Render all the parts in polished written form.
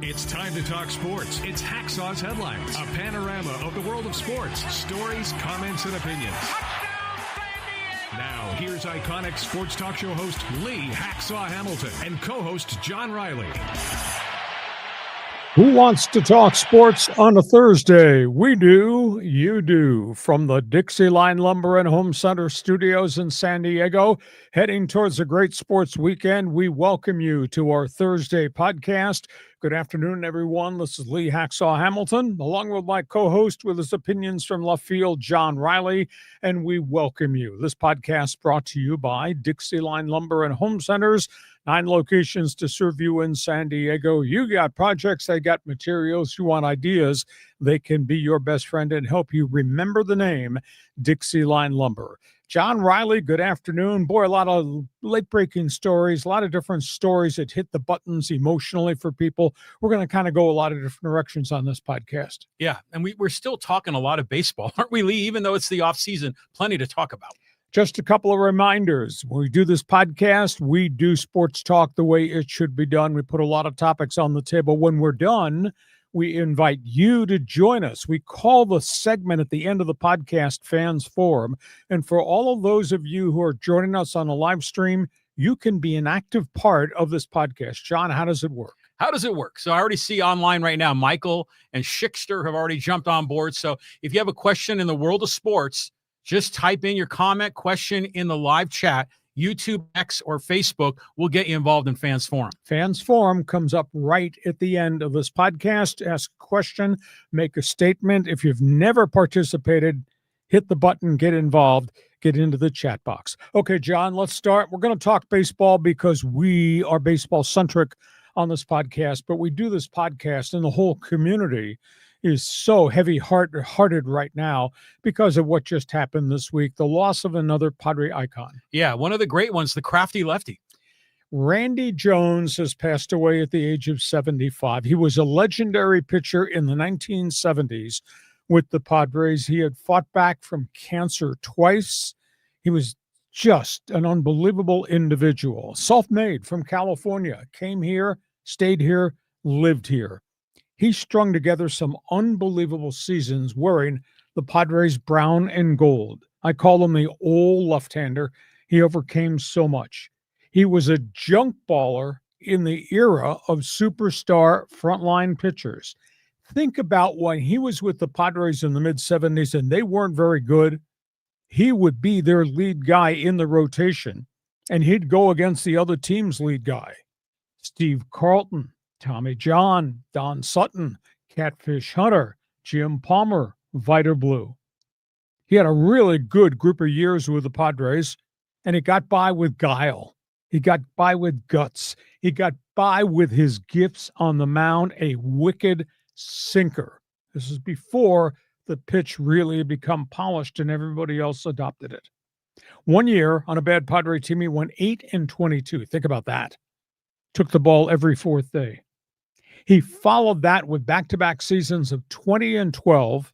It's time to talk sports. It's Hacksaw's Headlines, a panorama of the world of sports, stories, comments, and opinions. Now, here's iconic sports talk show host Lee Hacksaw Hamilton and co-host John Riley. Who wants to talk sports on a Thursday? We do, you do. From the Dixieline Lumber and Home Center studios in San Diego, heading towards a great sports weekend, we welcome you to our Thursday podcast. Good afternoon, everyone. This is Lee Hacksaw Hamilton, along with my co-host with his opinions from left field, John Riley, and we welcome you. This podcast brought to you by Dixieline Lumber and Home Centers, 9 locations to serve you in San Diego. You got projects, they got materials, you want ideas, they can be your best friend and help you remember the name Dixieline Lumber. John Riley, good afternoon. Boy, a lot of late-breaking stories, a lot of different stories that hit the buttons emotionally for people. We're going to kind of go a lot of different directions on this podcast. Yeah, and we're still talking a lot of baseball, aren't we, Lee? Even though it's the off-season, plenty to talk about. Just a couple of reminders. When we do this podcast, we do sports talk the way it should be done. We put a lot of topics on the table. When we're done, we invite you to join us. We call the segment at the end of the podcast Fans Forum. And for all of those of you who are joining us on a live stream, you can be an active part of this podcast. John, how does it work? How does it work? So I already see online right now, Michael and Schickster have already jumped on board. So if you have a question in the world of sports, just type in your comment, question in the live chat, YouTube, X, or Facebook. We'll get you involved in Fans Forum. Fans Forum comes up right at the end of this podcast. Ask a question, make a statement. If you've never participated, hit the button, get involved, get into the chat box. Okay, John, let's start. We're going to talk baseball because we are baseball-centric on this podcast, but we do this podcast and the whole community is so heavy-hearted right now because of what just happened this week, the loss of another Padre icon. Yeah, one of the great ones, the CRAFTY-LEFTY. Randy Jones has passed away at the age of 75. He was a legendary pitcher in the 1970s with the Padres. He had fought back from cancer twice. He was just an unbelievable individual. Self-made from California, came here, stayed here, lived here. He strung together some unbelievable seasons wearing the Padres brown and gold. I call him the old left-hander. He overcame so much. He was a junk baller in the era of superstar frontline pitchers. Think about when he was with the Padres in the mid-70s and they weren't very good. He would be their lead guy in the rotation, and he'd go against the other team's lead guy. Steve Carlton, Tommy John, Don Sutton, Catfish Hunter, Jim Palmer, Viter Blue. He had a really good group of years with the Padres, and he got by with guile. He got by with guts. He got by with his gifts on the mound, a wicked sinker. This is before the pitch really had become polished and everybody else adopted it. One year on a bad Padre team, he went 8-22. Think about that. Took the ball every fourth day. He followed that with back-to-back seasons of 20-12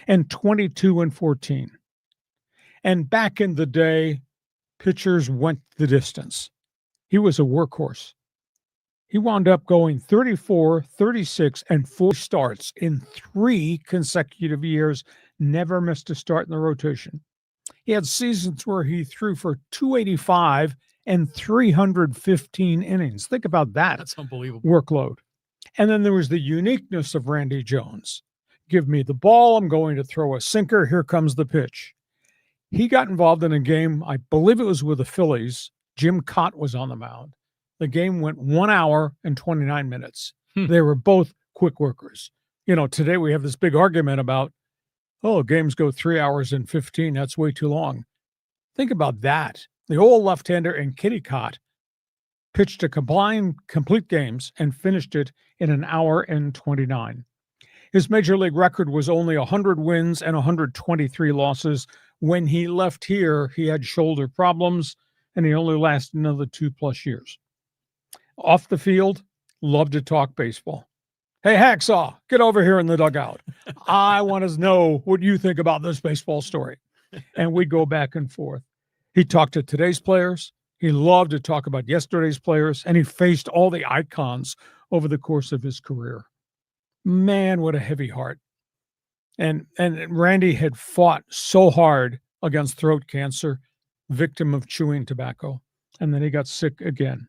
and 22-14. And back in the day, pitchers went the distance. He was a workhorse. He wound up going 34, 36, and 4 starts in 3 consecutive years, never missed a start in the rotation. He had seasons where he threw for 285 and 315 innings. Think about that. That's unbelievable. Workload. And then there was the uniqueness of Randy Jones. Give me the ball. I'm going to throw a sinker. Here comes the pitch. He got involved in a game, I believe it was with the Phillies. Jim Cott was on the mound. The game went 1 hour and 29 minutes. They were both quick workers. You know, today we have this big argument about, oh, games go 3 hours and 15. That's way too long. Think about that. The old left-hander and Kitty Cott pitched a complete games and finished it in 1 hour and 29. His major league record was only 100 wins and 123 losses. When he left here, he had shoulder problems, and he only lasted another 2+ years. Off the field, loved to talk baseball. Hey, Hacksaw, get over here in the dugout. I want to know what you think about this baseball story. And we go back and forth. He talked to today's players. He loved to talk about yesterday's players, and he faced all the icons over the course of his career. Man, what a heavy heart. And Randy had fought so hard against throat cancer, victim of chewing tobacco, and then he got sick again.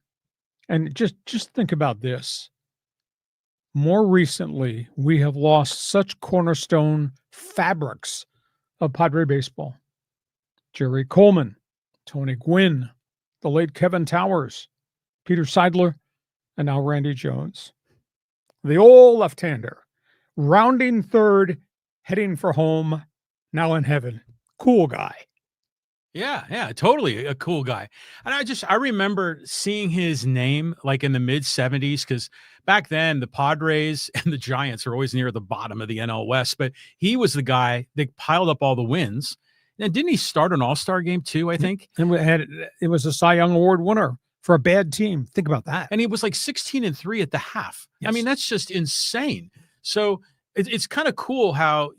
And just think about this. More recently, we have lost such cornerstone fabrics of Padre baseball. Jerry Coleman, Tony Gwynn, the late Kevin Towers, Peter Seidler, and now Randy Jones. The old left-hander, rounding third, heading for home, now in heaven. Cool guy. Yeah, totally a cool guy. And I remember seeing his name like in the mid 70s, because back then the Padres and the Giants are always near the bottom of the NL West, but he was the guy that piled up all the wins. And didn't he start an all-star game too, I think? And it was a Cy Young Award winner for a bad team. Think about that. And he was like 16-3 at the half. Yes. I mean, that's just insane. So it's kind of cool how,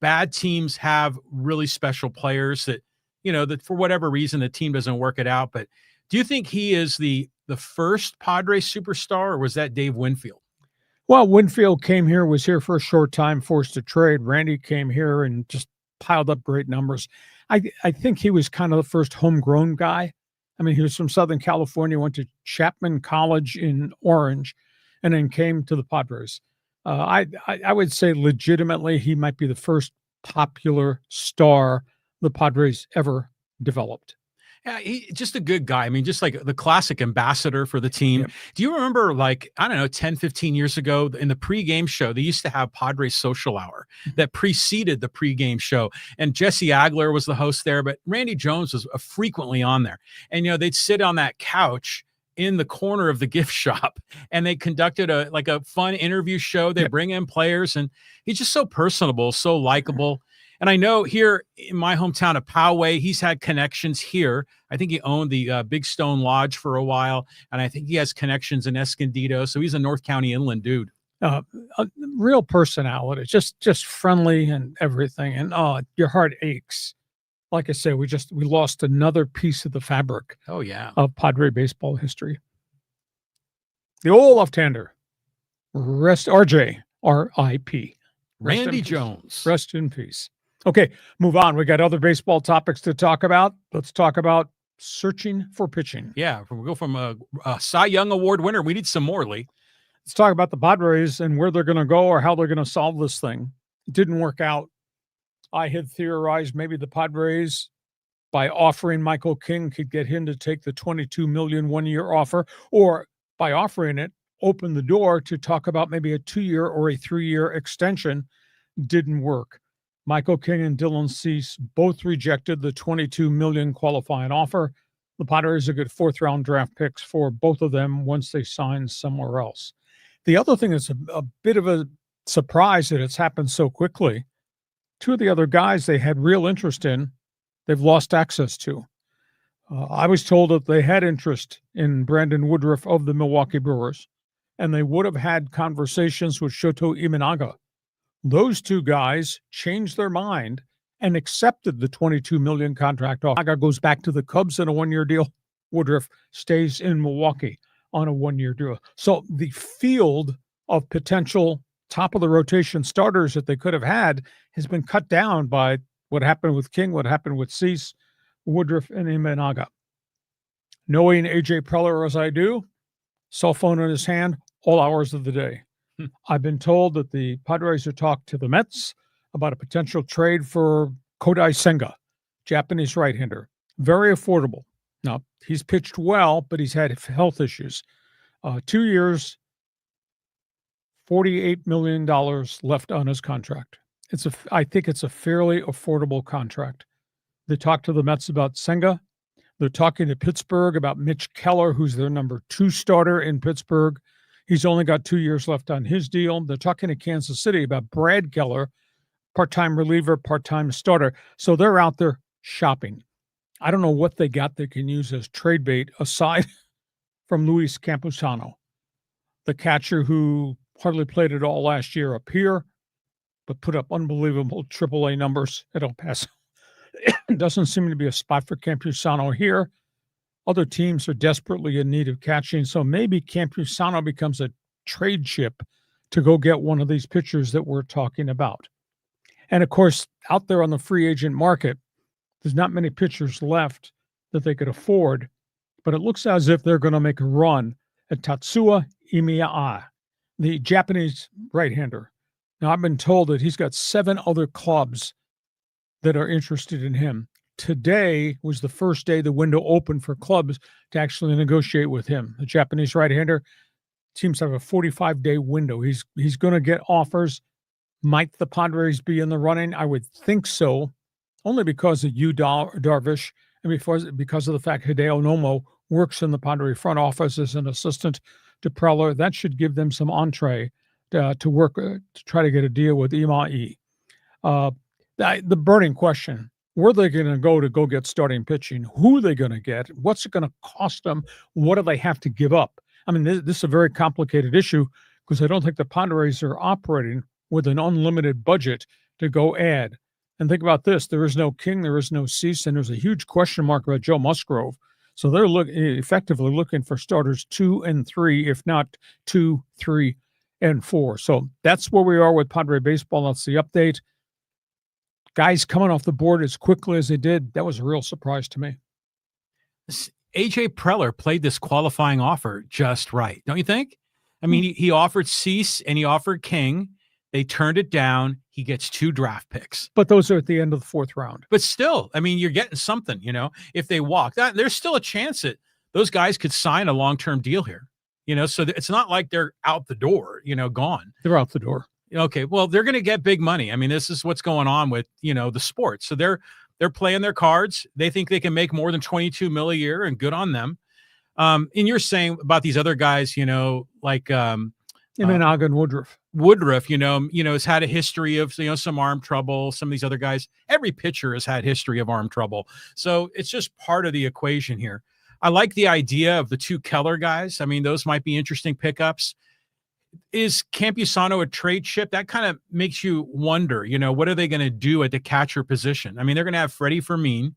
bad teams have really special players that, that for whatever reason, the team doesn't work it out. But do you think he is the first Padres superstar, or was that Dave Winfield? Well, Winfield was here for a short time, forced to trade. Randy came here and just piled up great numbers. I think he was kind of the first homegrown guy. I mean, he was from Southern California, went to Chapman College in Orange, and then came to the Padres. I would say legitimately he might be the first popular star the Padres ever developed. Yeah, he's just a good guy. I mean, just like the classic ambassador for the team. Yep. Do you remember, 10, 15 years ago in the pregame show, they used to have Padres Social Hour that preceded the pregame show. And Jesse Agler was the host there, but Randy Jones was frequently on there. And, they'd sit on that couch in the corner of the gift shop, and they conducted a fun interview show. They bring in players, and he's just so personable, so likable. And I know here in my hometown of Poway, he's had connections here. I think he owned the Big Stone Lodge for a while, and I think he has connections in Escondido. So he's a North County inland dude. A real personality, just friendly and everything. And your heart aches. Like I said, we lost another piece of the fabric. Oh yeah, of Padre baseball history. The old left-hander, RIP. Randy Jones. Rest in peace. Okay, move on. We got other baseball topics to talk about. Let's talk about searching for pitching. Yeah, we go from a Cy Young Award winner. We need some more, Lee. Let's talk about the Padres and where they're going to go or how they're going to solve this thing. It didn't work out. I had theorized maybe the Padres, by offering Michael King, could get him to take the $22 million one-year offer, or by offering it, open the door to talk about maybe a 2-year or a 3-year extension. Didn't work. Michael King and Dylan Cease both rejected the $22 million qualifying offer. The Padres are good 4th-round draft picks for both of them once they sign somewhere else. The other thing that's a bit of a surprise that it's happened so quickly, 2 of the other guys they had real interest in, they've lost access to. I was told that they had interest in Brandon Woodruff of the Milwaukee Brewers, and they would have had conversations with Shoto Imanaga. Those 2 guys changed their mind and accepted the $22 million contract offer. Imanaga goes back to the Cubs in a 1-year deal. Woodruff stays in Milwaukee on a 1-year deal. So the field of potential top-of-the-rotation starters that they could have had has been cut down by what happened with King, what happened with Cease, Woodruff, and Imanaga. Knowing A.J. Preller as I do, cell phone in his hand, all hours of the day. I've been told that the Padres have talked to the Mets about a potential trade for Kodai Senga, Japanese right-hander. Very affordable. Now, he's pitched well, but he's had health issues. 2 years, $48 million left on his contract. I think it's a fairly affordable contract. They talked to the Mets about Senga. They're talking to Pittsburgh about Mitch Keller, who's their number 2 starter in Pittsburgh. He's only got 2 years left on his deal. They're talking to Kansas City about Brad Keller, part-time reliever, part-time starter. So they're out there shopping. I don't know what they got they can use as trade bait aside from Luis Campusano, the catcher who hardly played at all last year up here, but put up unbelievable AAA numbers at El Paso. Doesn't seem to be a spot for Campusano here. Other teams are desperately in need of catching, so maybe Campusano becomes a trade chip to go get one of these pitchers that we're talking about. And of course, out there on the free agent market, there's not many pitchers left that they could afford, but it looks as if they're going to make a run at Tatsuya Imaiya, the Japanese right-hander. Now, I've been told that he's got 7 other clubs that are interested in him. Today was the first day the window opened for clubs to actually negotiate with him. The Japanese right-hander seems to have a 45-day window. He's going to get offers. Might the Padres be in the running? I would think so, only because of Darvish and because of the fact Hideo Nomo works in the Padre front office as an assistant to Preller. That should give them some entree to work to try to get a deal with Imai. The burning question, where are they going to go get starting pitching? Who are they going to get? What's it going to cost them? What do they have to give up? I mean, this is a very complicated issue because I don't think the Padres are operating with an unlimited budget to go add. And think about this. There is no King, there is no Cease, and there's a huge question mark about Joe Musgrove. So they're effectively looking for starters 2 and 3, if not 2, 3, and 4. So that's where we are with Padre baseball. That's the update. Guys coming off the board as quickly as they did, that was a real surprise to me. AJ Preller played this qualifying offer just right, don't you think? I mean, he offered Cease and he offered King. They turned it down. He gets 2 draft picks. But those are at the end of the 4th round. But still, I mean, you're getting something, if they walk. There's still a chance that those guys could sign a long-term deal here, so it's not like they're out the door, gone. They're out the door. Okay, well, they're going to get big money. I mean, this is what's going on with, the sport. So they're playing their cards. They think they can make more than $22 million a year, and good on them. And you're saying about these other guys, like Imanaga and Woodruff. Woodruff, has had a history of, some arm trouble. Some of these other guys, every pitcher has had history of arm trouble. So it's just part of the equation here. I like the idea of the 2 Keller guys. I mean, those might be interesting pickups. Is Campusano a trade chip? That kind of makes you wonder, what are they going to do at the catcher position? I mean, they're going to have Freddie Fermin,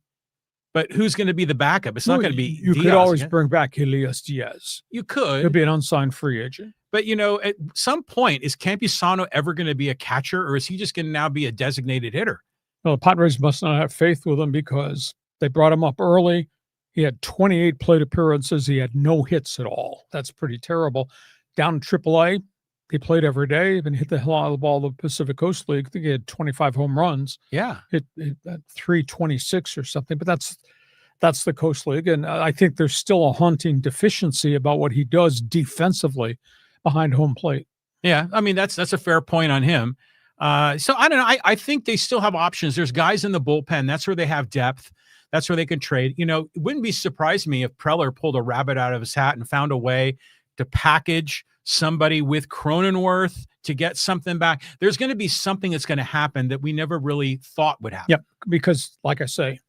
but who's going to be the backup? It's not going to be You Diaz could always again. bring back Elias Diaz. You could. He'll be an unsigned free agent. But, at some point, is Campusano ever going to be a catcher, or is he just going to now be a designated hitter? Well, the Padres must not have faith with him because they brought him up early. He had 28 plate appearances. He had no hits at all. That's pretty terrible. Down in AAA, he played every day and hit the hell out of the ball of the Pacific Coast League. I think he had 25 home runs. Yeah. Hit 326 or something, but that's the Coast League. And I think there's still a haunting deficiency about what he does defensively behind home plate. Yeah, I mean, that's a fair point on him. So I don't know. I think they still have options. There's guys in the bullpen. That's where they have depth. That's where they can trade. It wouldn't be surprised me if Preller pulled a rabbit out of his hat and found a way to package somebody with Cronenworth to get something back. There's going to be something that's going to happen that we never really thought would happen. Yep, because like I say,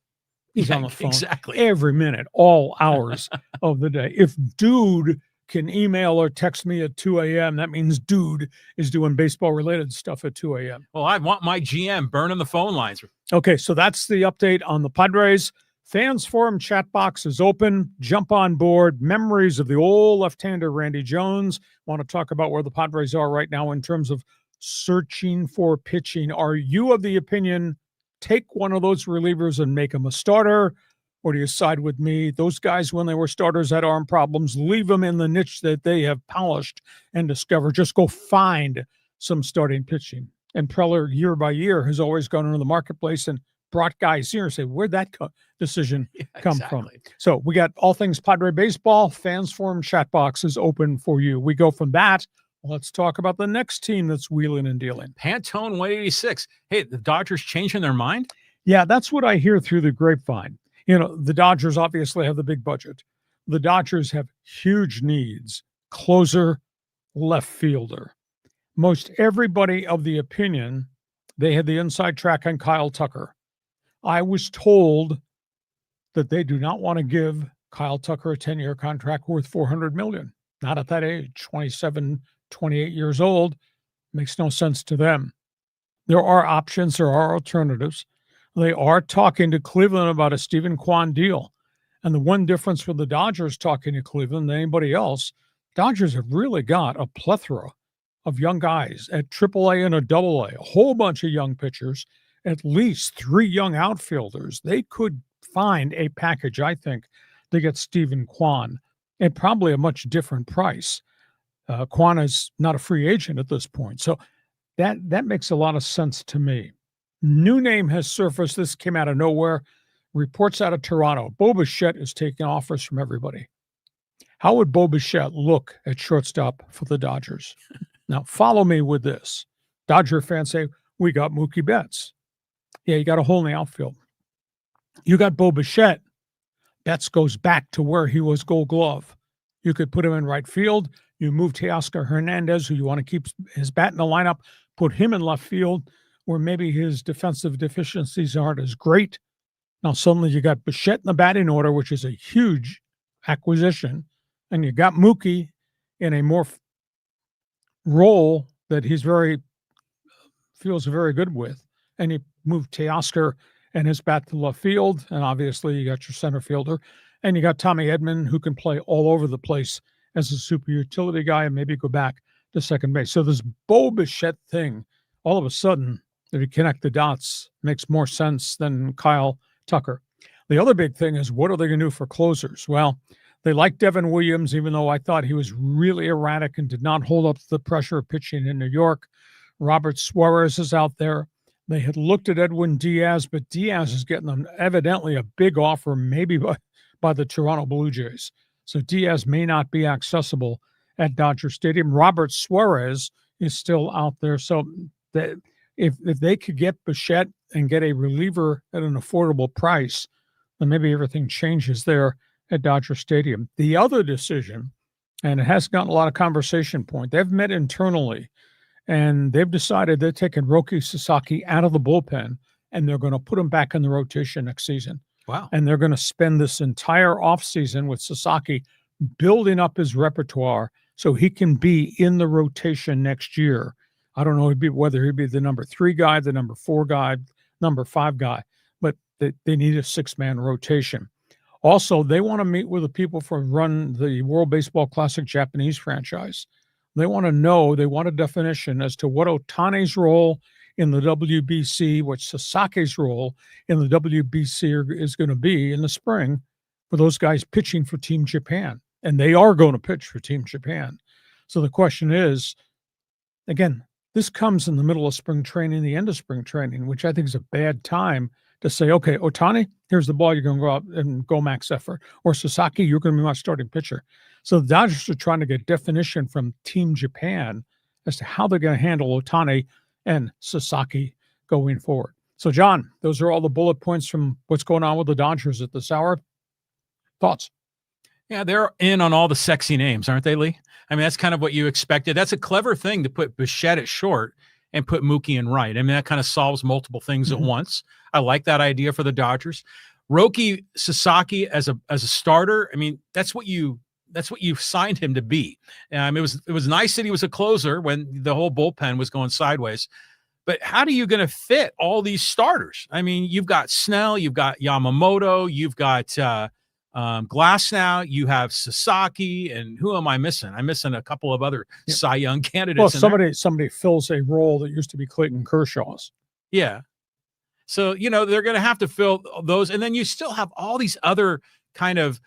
he's on the phone exactly every minute, all hours of the day. If dude can email or text me at 2 a.m., that means dude is doing baseball-related stuff at 2 a.m. Well, I want my GM burning the phone lines. Okay, so that's the update on the Padres. Fans Forum chat box is open. Jump on board. Memories of the old left-hander Randy Jones. Want to talk about where the Padres are right now in terms of searching for pitching. Are you of the opinion, take one of those relievers and make him a starter? Or do you side with me? Those guys, when they were starters, had arm problems. Leave them in the niche that they have polished and discovered. Just go find some starting pitching. And Preller, year by year, has always gone into the marketplace and brought guys here and say, where'd that decision come from? So we got all things Padre baseball. Fans Forum chat box is open for you. We go from that. Let's talk about the next team that's wheeling and dealing. Pantone 186. Hey, the Dodgers changing their mind? Yeah, that's what I hear through the grapevine. The Dodgers obviously have the big budget. The Dodgers have huge needs. Closer, left fielder. Most everybody of the opinion they had the inside track on Kyle Tucker. I was told that they do not want to give Kyle Tucker a 10-year contract worth $400 million. Not at that age, 27, 28 years old. Makes no sense to them. There are options. There are alternatives. They are talking to Cleveland about a Stephen Kwan deal. And the one difference with the Dodgers talking to Cleveland than anybody else, Dodgers have really got a plethora of young guys at AAA and a AA, a whole bunch of young pitchers, at least 3 young outfielders. They could find a package, I think, to get Stephen Kwan at probably a much different price. Kwan is not a free agent at this point. So that makes a lot of sense to me. New name has surfaced. This came out of nowhere. Reports out of Toronto. Bichette is taking offers from everybody. How would Bichette look at shortstop for the Dodgers? Now, follow me with this. Dodger fans say, we got Mookie Betts. Yeah, you got a hole in the outfield. You got Bichette. Betts goes back to where he was Gold Glove. You could put him in right field. You move Teoscar Hernandez, who you want to keep his bat in the lineup, put him in left field, where maybe his defensive deficiencies aren't as great. Now, suddenly you got Bichette in the batting order, which is a huge acquisition, and you got Mookie in a more role that he's feels very good with, and you move Teoscar and his bat to left field, and obviously you got your center fielder, and you got Tommy Edman, who can play all over the place as a super utility guy and maybe go back to second base. So this Bichette thing, all of a sudden, if you connect the dots, makes more sense than Kyle Tucker. The other big thing is, what are they going to do for closers? Well, they like Devin Williams, even though I thought he was really erratic and did not hold up to the pressure of pitching in New York. Robert Suarez is out there. They had looked at Edwin Diaz, but Diaz is getting them evidently a big offer, maybe by the Toronto Blue Jays. So Diaz may not be accessible at Dodger Stadium. Robert Suarez is still out there. So if they could get Bichette and get a reliever at an affordable price, then maybe everything changes there at Dodger Stadium. The other decision, and it has gotten a lot of conversation point, they've met internally, and they've decided they're taking Roki Sasaki out of the bullpen, and they're going to put him back in the rotation next season. Wow. And they're going to spend this entire offseason with Sasaki building up his repertoire so he can be in the rotation next year. I don't know whether he'd be the number 3 guy, the number 4 guy, number 5 guy, but they need a 6-man rotation. Also, they want to meet with the people who run the World Baseball Classic Japanese franchise. They want to know, they want a definition as to what Ohtani's role in the WBC, what Sasaki's role in the WBC is going to be in the spring for those guys pitching for Team Japan. And they are going to pitch for Team Japan. So the question is, again, this comes in the middle of spring training, the end of spring training, which I think is a bad time to say, okay, Ohtani, here's the ball, you're going to go out and go max effort. Or Sasaki, you're going to be my starting pitcher. So the Dodgers are trying to get definition from Team Japan as to how they're going to handle Ohtani and Sasaki going forward. So, John, those are all the bullet points from what's going on with the Dodgers at this hour. Thoughts? Yeah, they're in on all the sexy names, aren't they, Lee? I mean, that's kind of what you expected. That's a clever thing to put Bichette at short and put Mookie in right. I mean, that kind of solves multiple things at once. I like that idea for the Dodgers. Roki Sasaki as a starter, I mean, that's what you signed him to be. It was nice that he was a closer when the whole bullpen was going sideways. But how are you going to fit all these starters? I mean, you've got Snell, you've got Yamamoto, you've got Glasnow, you have Sasaki, and who am I missing? I'm missing a couple of other Cy Young candidates. Well, somebody fills a role that used to be Clayton Kershaw's. Yeah. So, they're going to have to fill those. And then you still have all these other kind of,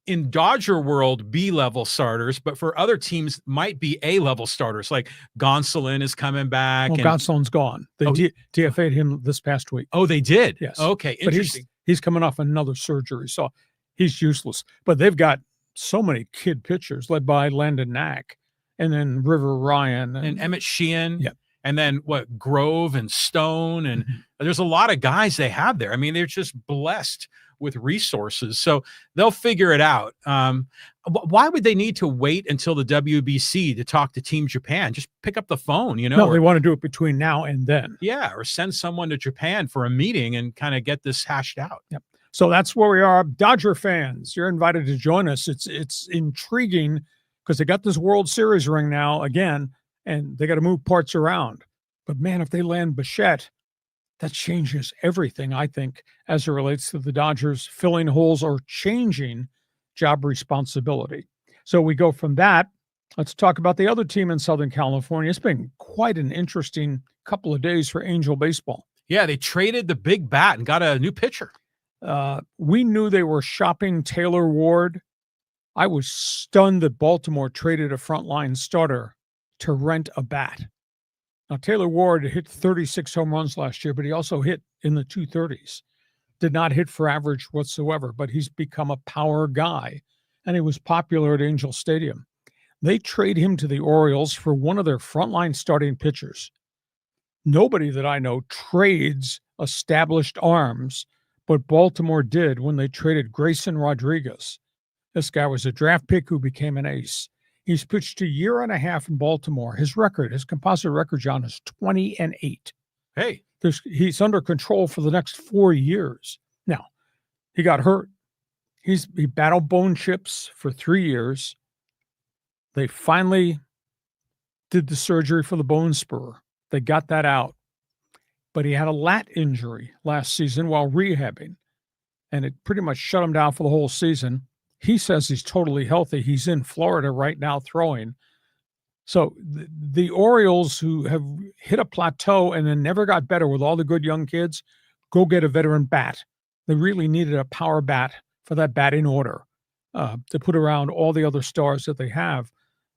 in Dodger world, B-level starters, but for other teams might be A-level starters. Like Gonsolin is coming back. Well, Gonsolin's gone. They DFA'd him this past week. Oh, they did? Yes. Okay, interesting. But he's coming off another surgery, so he's useless. But they've got so many kid pitchers led by Landon Knack and then River Ryan. And Emmett Sheehan. Yeah. And then Grove and Stone. And there's a lot of guys they have there. I mean, they're just blessed with resources. So they'll figure it out. Why would they need to wait until the WBC to talk to Team Japan? Just pick up the phone, No, they want to do it between now and then. Yeah, or send someone to Japan for a meeting and kind of get this hashed out. Yep. So that's where we are. Dodger fans, you're invited to join us. It's intriguing because they got this World Series ring now again, and they got to move parts around. But man, if they land Bichette, that changes everything, I think, as it relates to the Dodgers filling holes or changing job responsibility. So we go from that Let's talk about the other team in Southern California. It's been quite an interesting couple of days for Angel baseball. Yeah, they traded the big bat and got a new pitcher. We knew they were shopping Taylor Ward. I was stunned that Baltimore traded a frontline starter to rent a bat. Now, Taylor Ward hit 36 home runs last year, but he also hit in the 230s. Did not hit for average whatsoever, but he's become a power guy, and he was popular at Angel Stadium. They trade him to the Orioles for one of their frontline starting pitchers. Nobody that I know trades established arms, but Baltimore did when they traded Grayson Rodriguez. This guy was a draft pick who became an ace. He's pitched a year and a half in Baltimore. His composite record, John, is 20-8. Hey. He's under control for the next 4 years. Now, he got hurt. He battled bone chips for 3 years. They finally did the surgery for the bone spur. They got that out. But he had a lat injury last season while rehabbing, and it pretty much shut him down for the whole season. He says he's totally healthy. He's in Florida right now throwing. So the Orioles, who have hit a plateau and then never got better with all the good young kids, go get a veteran bat. They really needed a power bat for that batting order to put around all the other stars that they have.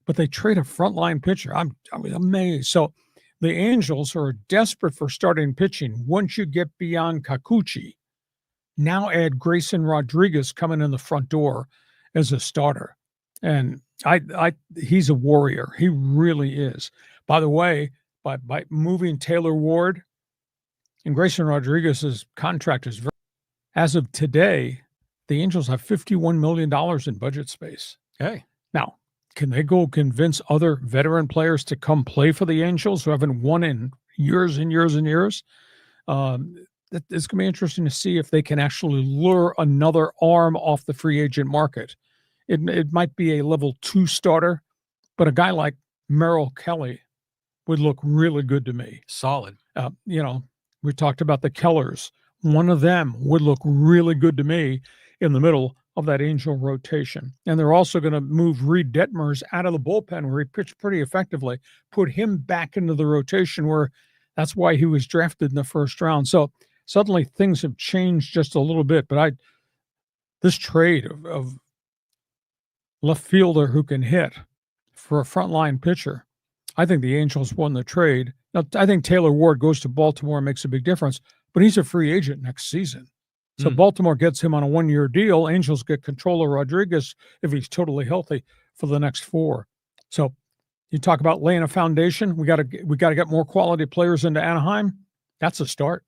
But they trade a frontline pitcher. I was amazed. So the Angels are desperate for starting pitching. Once you get beyond Kikuchi, now add Grayson Rodriguez coming in the front door as a starter. And he's a warrior. He really is. By the way, by moving Taylor Ward, and Grayson Rodriguez's contract is as of today, the Angels have $51 million in budget space. Hey. Now, can they go convince other veteran players to come play for the Angels who haven't won in years and years and years? It's going to be interesting to see if they can actually lure another arm off the free agent market. It might be a level 2 starter, but a guy like Merrill Kelly would look really good to me. Solid. We talked about the Kellers. One of them would look really good to me in the middle of that Angel rotation. And they're also going to move Reed Detmers out of the bullpen where he pitched pretty effectively, put him back into the rotation where that's why he was drafted in the first round. So suddenly things have changed just a little bit. But this trade of left fielder who can hit for a frontline pitcher, I think the Angels won the trade. Now, I think Taylor Ward goes to Baltimore and makes a big difference, but he's a free agent next season. So Baltimore gets him on a 1-year deal. Angels get control of Rodriguez if he's totally healthy for the next 4. So you talk about laying a foundation. We got to get more quality players into Anaheim. That's a start.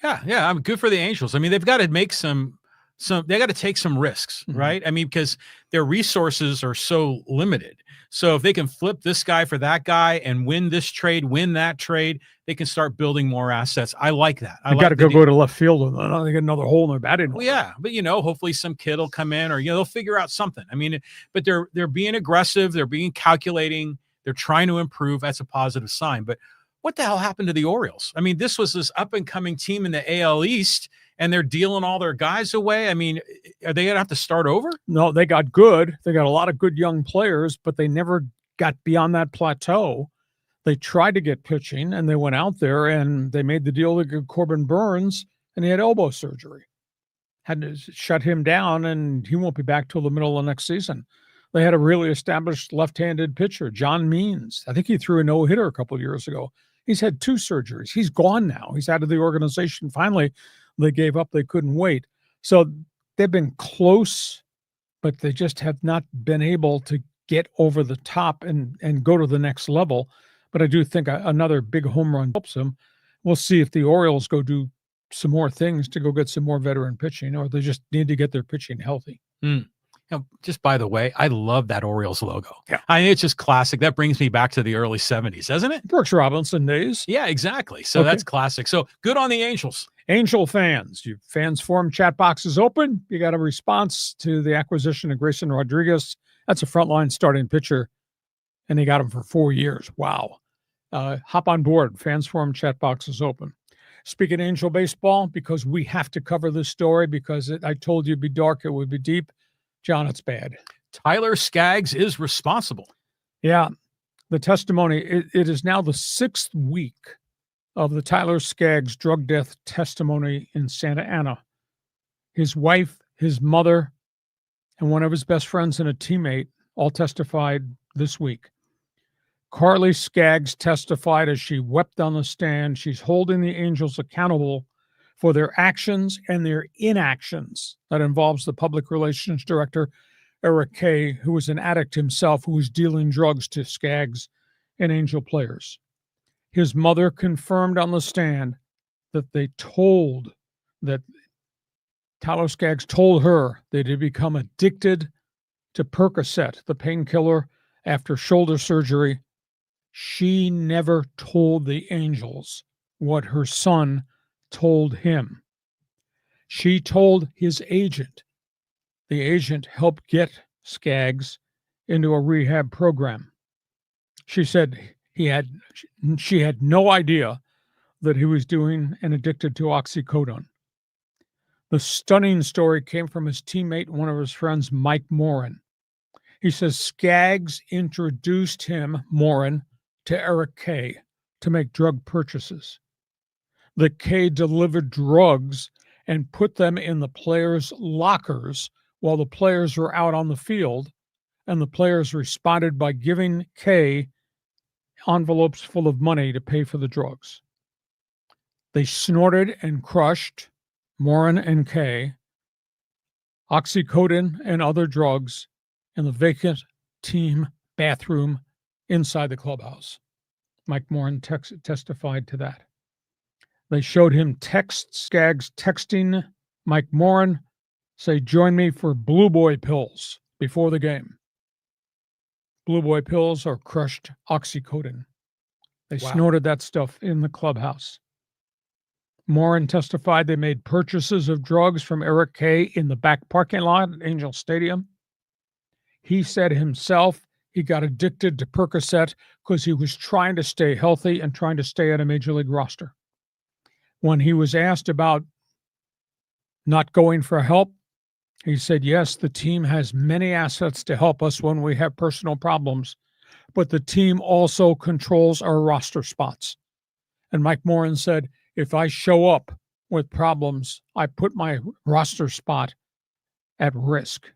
Yeah. I'm good for the Angels. I mean, they've got to make they got to take some risks, right? I mean, because their resources are so limited. So if they can flip this guy for that guy and win this trade, win that trade, they can start building more assets. I like that. I got to go to left field and they get another hole in their batting. Well, yeah, but hopefully some kid will come in, or they'll figure out something. I mean, but they're being aggressive, they're being calculating, they're trying to improve. That's a positive sign. But what the hell happened to the Orioles? I mean, this was this up and coming team in the AL East, and they're dealing all their guys away. I mean, are they going to have to start over? No, they got good. They got a lot of good young players, but they never got beyond that plateau. They tried to get pitching, and they went out there and they made the deal to get Corbin Burns, and he had elbow surgery. Had to shut him down, and he won't be back till the middle of next season. They had a really established left-handed pitcher, John Means. I think he threw a no-hitter a couple of years ago. He's had 2 surgeries. He's gone now. He's out of the organization. Finally, they gave up. They couldn't wait. So they've been close, but they just have not been able to get over the top and go to the next level. But I do think another big home run helps them. We'll see if the Orioles go do some more things to go get some more veteran pitching, or they just need to get their pitching healthy. Just by the way, I love that Orioles logo. Yeah. I mean, it's just classic. That brings me back to the early 70s, doesn't it? Brooks Robinson days. Yeah, exactly. So that's classic. So good on the Angels. Angel fans, you fans forum chat box is open. You got a response to the acquisition of Grayson Rodriguez. That's a frontline starting pitcher, and they got him for 4 years. Wow. Hop on board. Fans forum chat box is open. Speaking of Angel baseball, because we have to cover this story because I told you it'd be dark, it would be deep. John, it's bad. Tyler Skaggs is responsible. Yeah, the testimony, it is now the 6th week of the Tyler Skaggs drug death testimony in Santa Ana. His wife, his mother, and one of his best friends and a teammate all testified this week. Carly Skaggs testified as she wept on the stand. She's holding the Angels accountable for their actions and their inactions. That involves the public relations director, Eric Kay, who was an addict himself, who was dealing drugs to Skaggs and Angel players. His mother confirmed on the stand that Tyler Skaggs told her that he'd become addicted to Percocet, the painkiller, after shoulder surgery. She never told the Angels what her son told him. She told his agent. The agent helped get Skaggs into a rehab program. She said she had no idea that he was doing and addicted to oxycodone. The stunning story came from his teammate, one of his friends, Mike Mourn. He says Skaggs introduced Mourn, to Eric Kay to make drug purchases. The Kay delivered drugs and put them in the players' lockers while the players were out on the field, and the players responded by giving Kay envelopes full of money to pay for the drugs. They snorted and crushed, Mourn and Kay, oxycodone and other drugs in the vacant team bathroom inside the clubhouse. Mike Mourn testified to that. They showed him Skaggs texting Mike Mourn, say, join me for Blue Boy pills before the game. Blue Boy pills are crushed oxycodone. They snorted that stuff in the clubhouse. Mourn testified they made purchases of drugs from Eric Kay in the back parking lot at Angel Stadium. He said himself he got addicted to Percocet because he was trying to stay healthy and trying to stay on a major league roster. When he was asked about not going for help, he said, yes, the team has many assets to help us when we have personal problems, but the team also controls our roster spots. And Mike Mourn said, if I show up with problems, I put my roster spot at risk.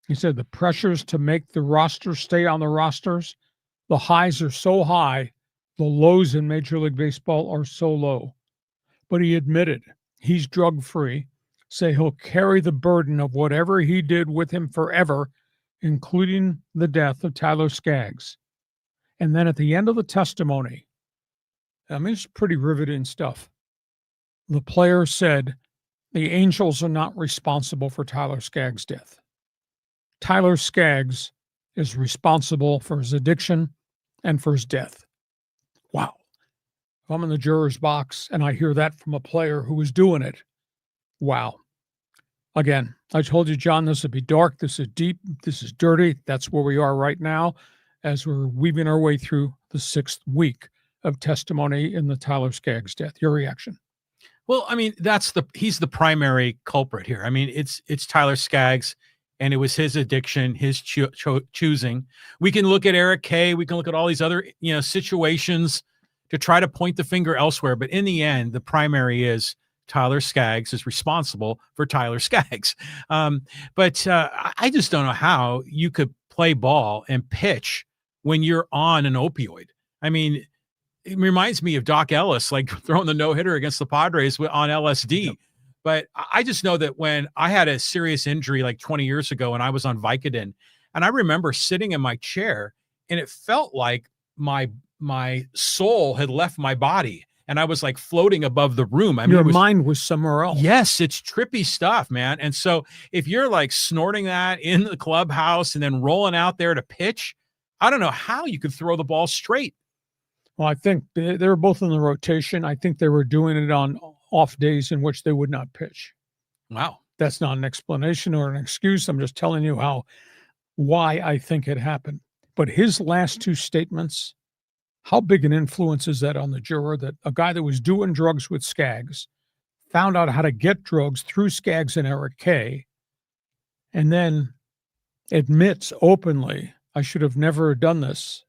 He said the pressures to make the roster stay on the rosters, the highs are so high, the lows in Major League Baseball are so low. But he admitted he's drug-free, say he'll carry the burden of whatever he did with him forever, including the death of Tyler Skaggs. And then at the end of the testimony, I mean, it's pretty riveting stuff. The player said the Angels are not responsible for Tyler Skaggs' death. Tyler Skaggs is responsible for his addiction and for his death. Wow. If I'm in the juror's box and I hear that from a player who was doing it, wow. Again, I told you, John, this would be dark, this is deep, this is dirty. That's where we are right now as we're weaving our way through the 6th week of testimony in the Tyler Skaggs death. Your reaction? Well, I mean, he's the primary culprit here. I mean, it's Tyler Skaggs, and it was his addiction, his choosing. We can look at Eric Kay, we can look at all these other, situations to try to point the finger elsewhere, but in the end, the primary is Tyler Skaggs is responsible for Tyler Skaggs. But I just don't know how you could play ball and pitch when you're on an opioid. I mean, it reminds me of Doc Ellis, like throwing the no-hitter against the Padres on LSD. Yep. But I just know that when I had a serious injury like 20 years ago and I was on Vicodin, and I remember sitting in my chair and it felt like my soul had left my body and I was like floating above the room. I mean, your mind was somewhere else. Yes, it's trippy stuff, man. And so if you're like snorting that in the clubhouse and then rolling out there to pitch, I don't know how you could throw the ball straight. Well, I think they were both in the rotation. I think they were doing it on off days in which they would not pitch. Wow. That's not an explanation or an excuse. I'm just telling you why I think it happened. But his last two statements, how big an influence is that on the juror that a guy that was doing drugs with Skaggs found out how to get drugs through Skaggs and Eric Kay, and then admits openly, I should have never done this.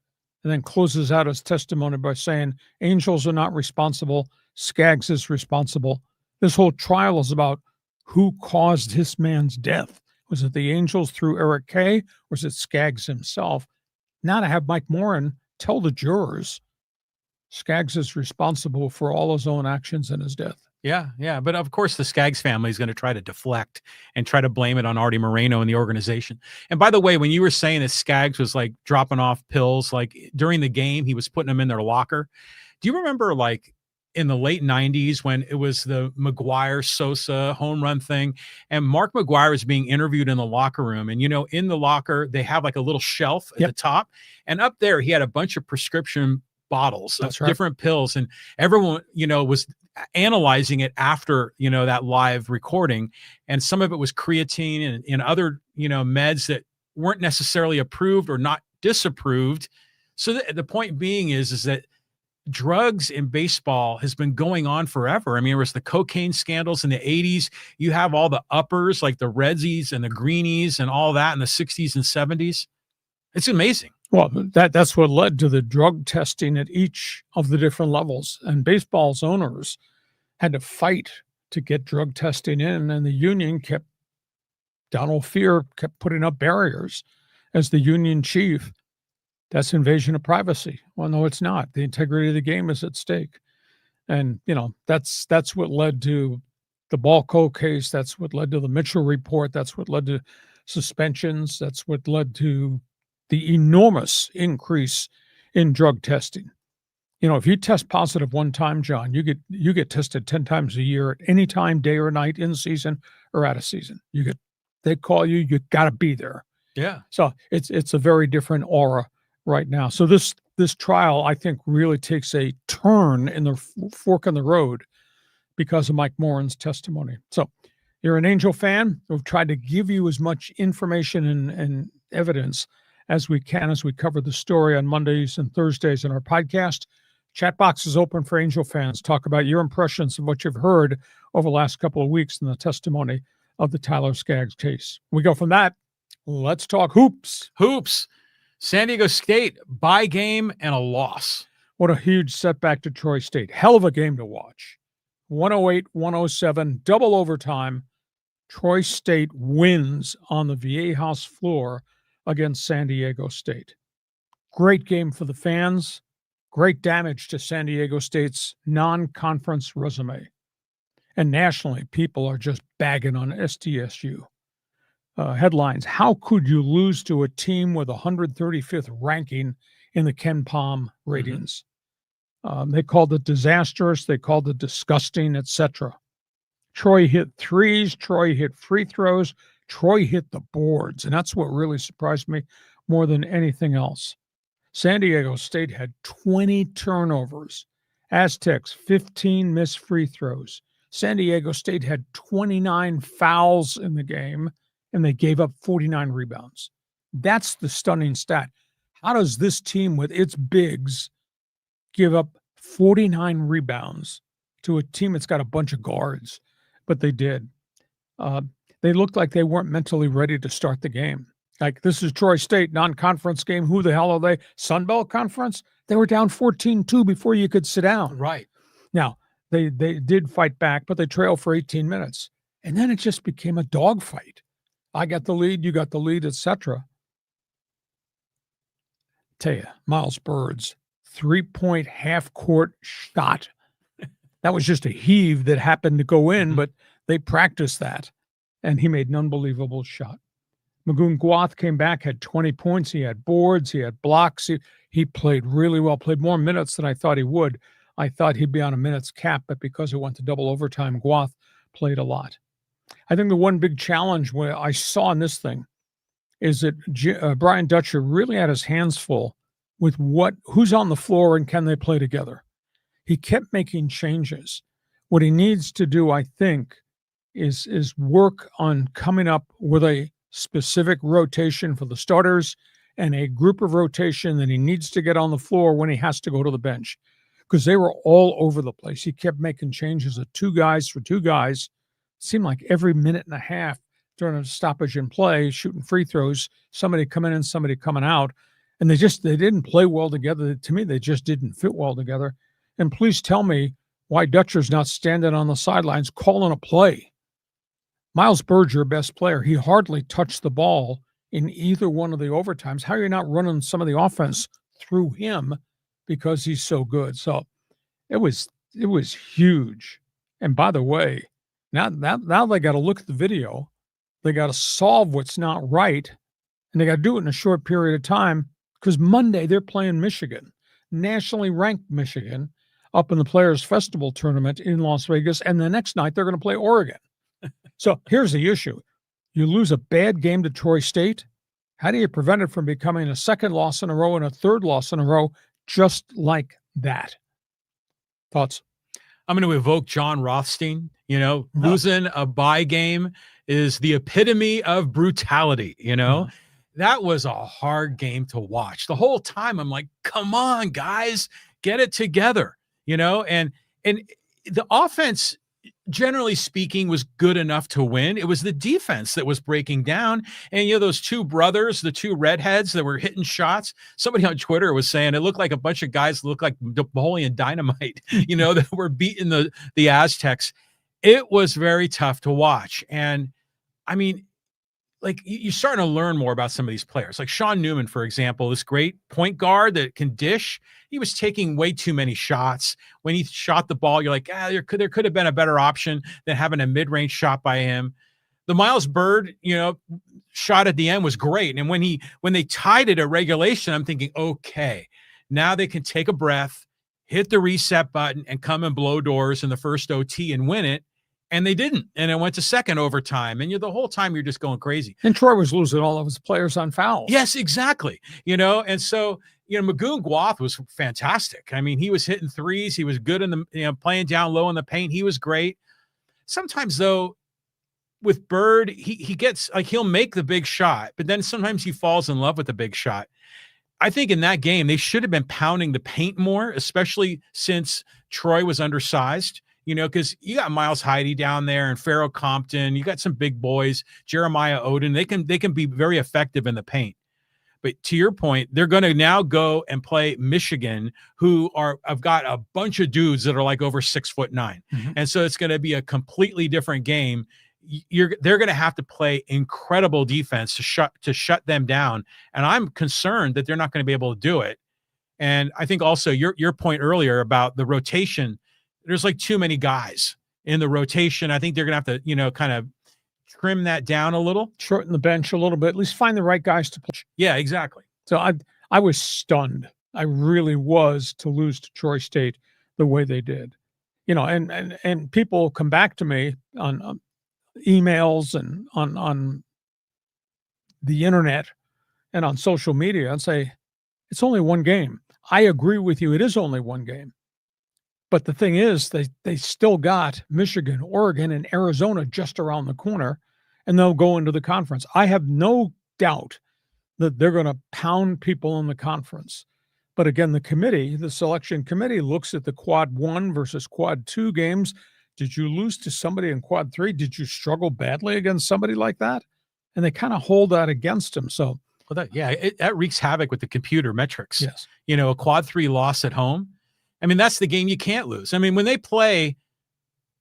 and then closes out his testimony by saying, Angels are not responsible. Skaggs is responsible. This whole trial is about who caused this man's death. Was it the Angels through Eric Kay, or was it Skaggs himself? Now to have Mike Mourn tell the jurors Skaggs is responsible for all his own actions and his death. Yeah, yeah. But of course, the Skaggs family is going to try to deflect and try to blame it on Artie Moreno and the organization. And by the way, when you were saying that Skaggs was like dropping off pills, like during the game, he was putting them in their locker. Do you remember like in the late 90s when it was the McGuire-Sosa home run thing, and Mark McGuire was being interviewed in the locker room, and, you know, in the locker, they have like a little shelf at the top, and up there he had a bunch of prescription bottles of different pills, and everyone, you know, was analyzing it after, you know, that live recording, and some of it was creatine and other, you know, meds that weren't necessarily approved or not disapproved. So the point being is that drugs in baseball has been going on forever. I mean, there was the cocaine scandals in the 80s. You have all the uppers like the Redsies and the Greenies and all that in the 60s and 70s. It's amazing. Well, that's what led to the drug testing at each of the different levels. And baseball's owners had to fight to get drug testing in, and the union Donald Fear kept putting up barriers. As the union chief, that's invasion of privacy. Well, no, it's not. The integrity of the game is at stake. And, you know, that's what led to the Balco case. That's what led to the Mitchell report. That's what led to suspensions. That's what led to the enormous increase in drug testing. You know, if you test positive one time, John, you get tested 10 times a year at any time, day or night, in season or out of season. They call you, you got to be there. Yeah. So it's a very different aura right now. So this trial, I think, really takes a turn in the fork in the road because of Mike Mourn's testimony. So you're an Angel fan. We've tried to give you as much information and evidence as we can as we cover the story on Mondays and Thursdays in our podcast. Chat box is open for Angel fans. Talk about your impressions of what you've heard over the last couple of weeks in the testimony of the Tyler Skaggs case. We go from that. Let's talk hoops. Hoops. San Diego State, bye game and a loss. What a huge setback to Troy State. Hell of a game to watch. 108-107, double overtime. Troy State wins on the Viejas floor against San Diego State. Great game for the fans. Great damage to San Diego State's non-conference resume. And nationally, people are just bagging on SDSU. Headlines: how could you lose to a team with 135th ranking in the Ken Palm ratings? They called it disastrous. They called it disgusting, etc. Troy hit threes. Troy hit free throws. Troy hit the boards. And that's what really surprised me more than anything else. San Diego State had 20 turnovers. Aztecs, 15 missed free throws. San Diego State had 29 fouls in the game, and they gave up 49 rebounds. That's the stunning stat. How does this team with its bigs give up 49 rebounds to a team that's got a bunch of guards? But they did. They looked like they weren't mentally ready to start the game. Like, this is Troy State, non-conference game. Who the hell are they? Sun Belt Conference? They were down 14-2 before you could sit down. Right. Now, they did fight back, but they trailed for 18 minutes. And then it just became a dogfight. I got the lead, you got the lead, etc. Tell you, Miles Bird's three-point half-court shot. That was just a heave that happened to go in, but they practiced that, and he made an unbelievable shot. Magoon Guath came back, had 20 points. He had boards. He had blocks. He played really well, played more minutes than I thought he would. I thought he'd be on a minutes cap, but because it went to double overtime, Guath played a lot. I think the one big challenge where I saw in this thing is that Brian Dutcher really had his hands full with who's on the floor and can they play together. He kept making changes. What he needs to do, I think, is work on coming up with a specific rotation for the starters and a group of rotation that he needs to get on the floor when he has to go to the bench, because they were all over the place. He kept making changes of two guys for two guys. It seemed like every minute and a half during a stoppage in play, shooting free throws, somebody coming in, somebody coming out. And they didn't play well together. To me, they just didn't fit well together. And please tell me why Dutcher's not standing on the sidelines calling a play. Miles Bird, your best player, he hardly touched the ball in either one of the overtimes. How are you not running some of the offense through him because he's so good? So it was huge. And by the way, now they got to look at the video. They got to solve what's not right, and they got to do it in a short period of time, because Monday they're playing Michigan, nationally ranked Michigan, up in the Players Festival tournament in Las Vegas, and the next night they're going to play Oregon. So here's the issue. You lose a bad game to Troy State. How do you prevent it from becoming a second loss in a row and a third loss in a row just like that? Thoughts? I'm going to evoke John Rothstein. Losing a bye game is the epitome of brutality. That was a hard game to watch. The whole time I'm like, come on, guys, get it together. And the offense, generally speaking, was good enough to win. It was the defense that was breaking down. And, those two brothers, the two redheads that were hitting shots, somebody on Twitter was saying it looked like a bunch of guys looked like Napoleon Dynamite, that were beating the Aztecs. It was very tough to watch. And, I mean, like, you're starting to learn more about some of these players. Like Sean Newman, for example, this great point guard that can dish. He was taking way too many shots. When he shot the ball, you're like, there could have been a better option than having a mid-range shot by him. The Miles Bird, shot at the end was great. And when they tied it at regulation, I'm thinking, okay, now they can take a breath, hit the reset button, and come and blow doors in the first OT and win it. And they didn't. And it went to second overtime. And the whole time you're just going crazy. And Troy was losing all of his players on fouls. Yes, exactly. And so, Magoon Guath was fantastic. I mean, he was hitting threes. He was good in the, playing down low in the paint. He was great. Sometimes, though, with Bird, he gets, like, he'll make the big shot, but then sometimes he falls in love with the big shot. I think in that game, they should have been pounding the paint more, especially since Troy was undersized. Because you got Miles Heide down there and Pharaoh Compton. You got some big boys, Jeremiah Odin. They can be very effective in the paint. But to your point, they're going to now go and play Michigan, I've got a bunch of dudes that are like over 6'9". Mm-hmm. And so it's going to be a completely different game. They're going to have to play incredible defense to shut them down. And I'm concerned that they're not going to be able to do it. And I think also your point earlier about the rotation, there's like too many guys in the rotation. I think they're going to have to, kind of trim that down a little. Shorten the bench a little bit, at least find the right guys to play. Yeah, exactly. So I was stunned. I really was, to lose to Troy State the way they did. And people come back to me on emails and on the internet and on social media and say, it's only one game. I agree with you. It is only one game. But the thing is, they still got Michigan, Oregon, and Arizona just around the corner, and they'll go into the conference. I have no doubt that they're going to pound people in the conference. But again, the selection committee looks at the quad 1 versus quad 2 games. Did you lose to somebody in quad 3? Did you struggle badly against somebody like that? And they kind of hold that against them. So, that wreaks havoc with the computer metrics. Yes. A quad 3 loss at home. I mean, that's the game you can't lose. I mean, when they play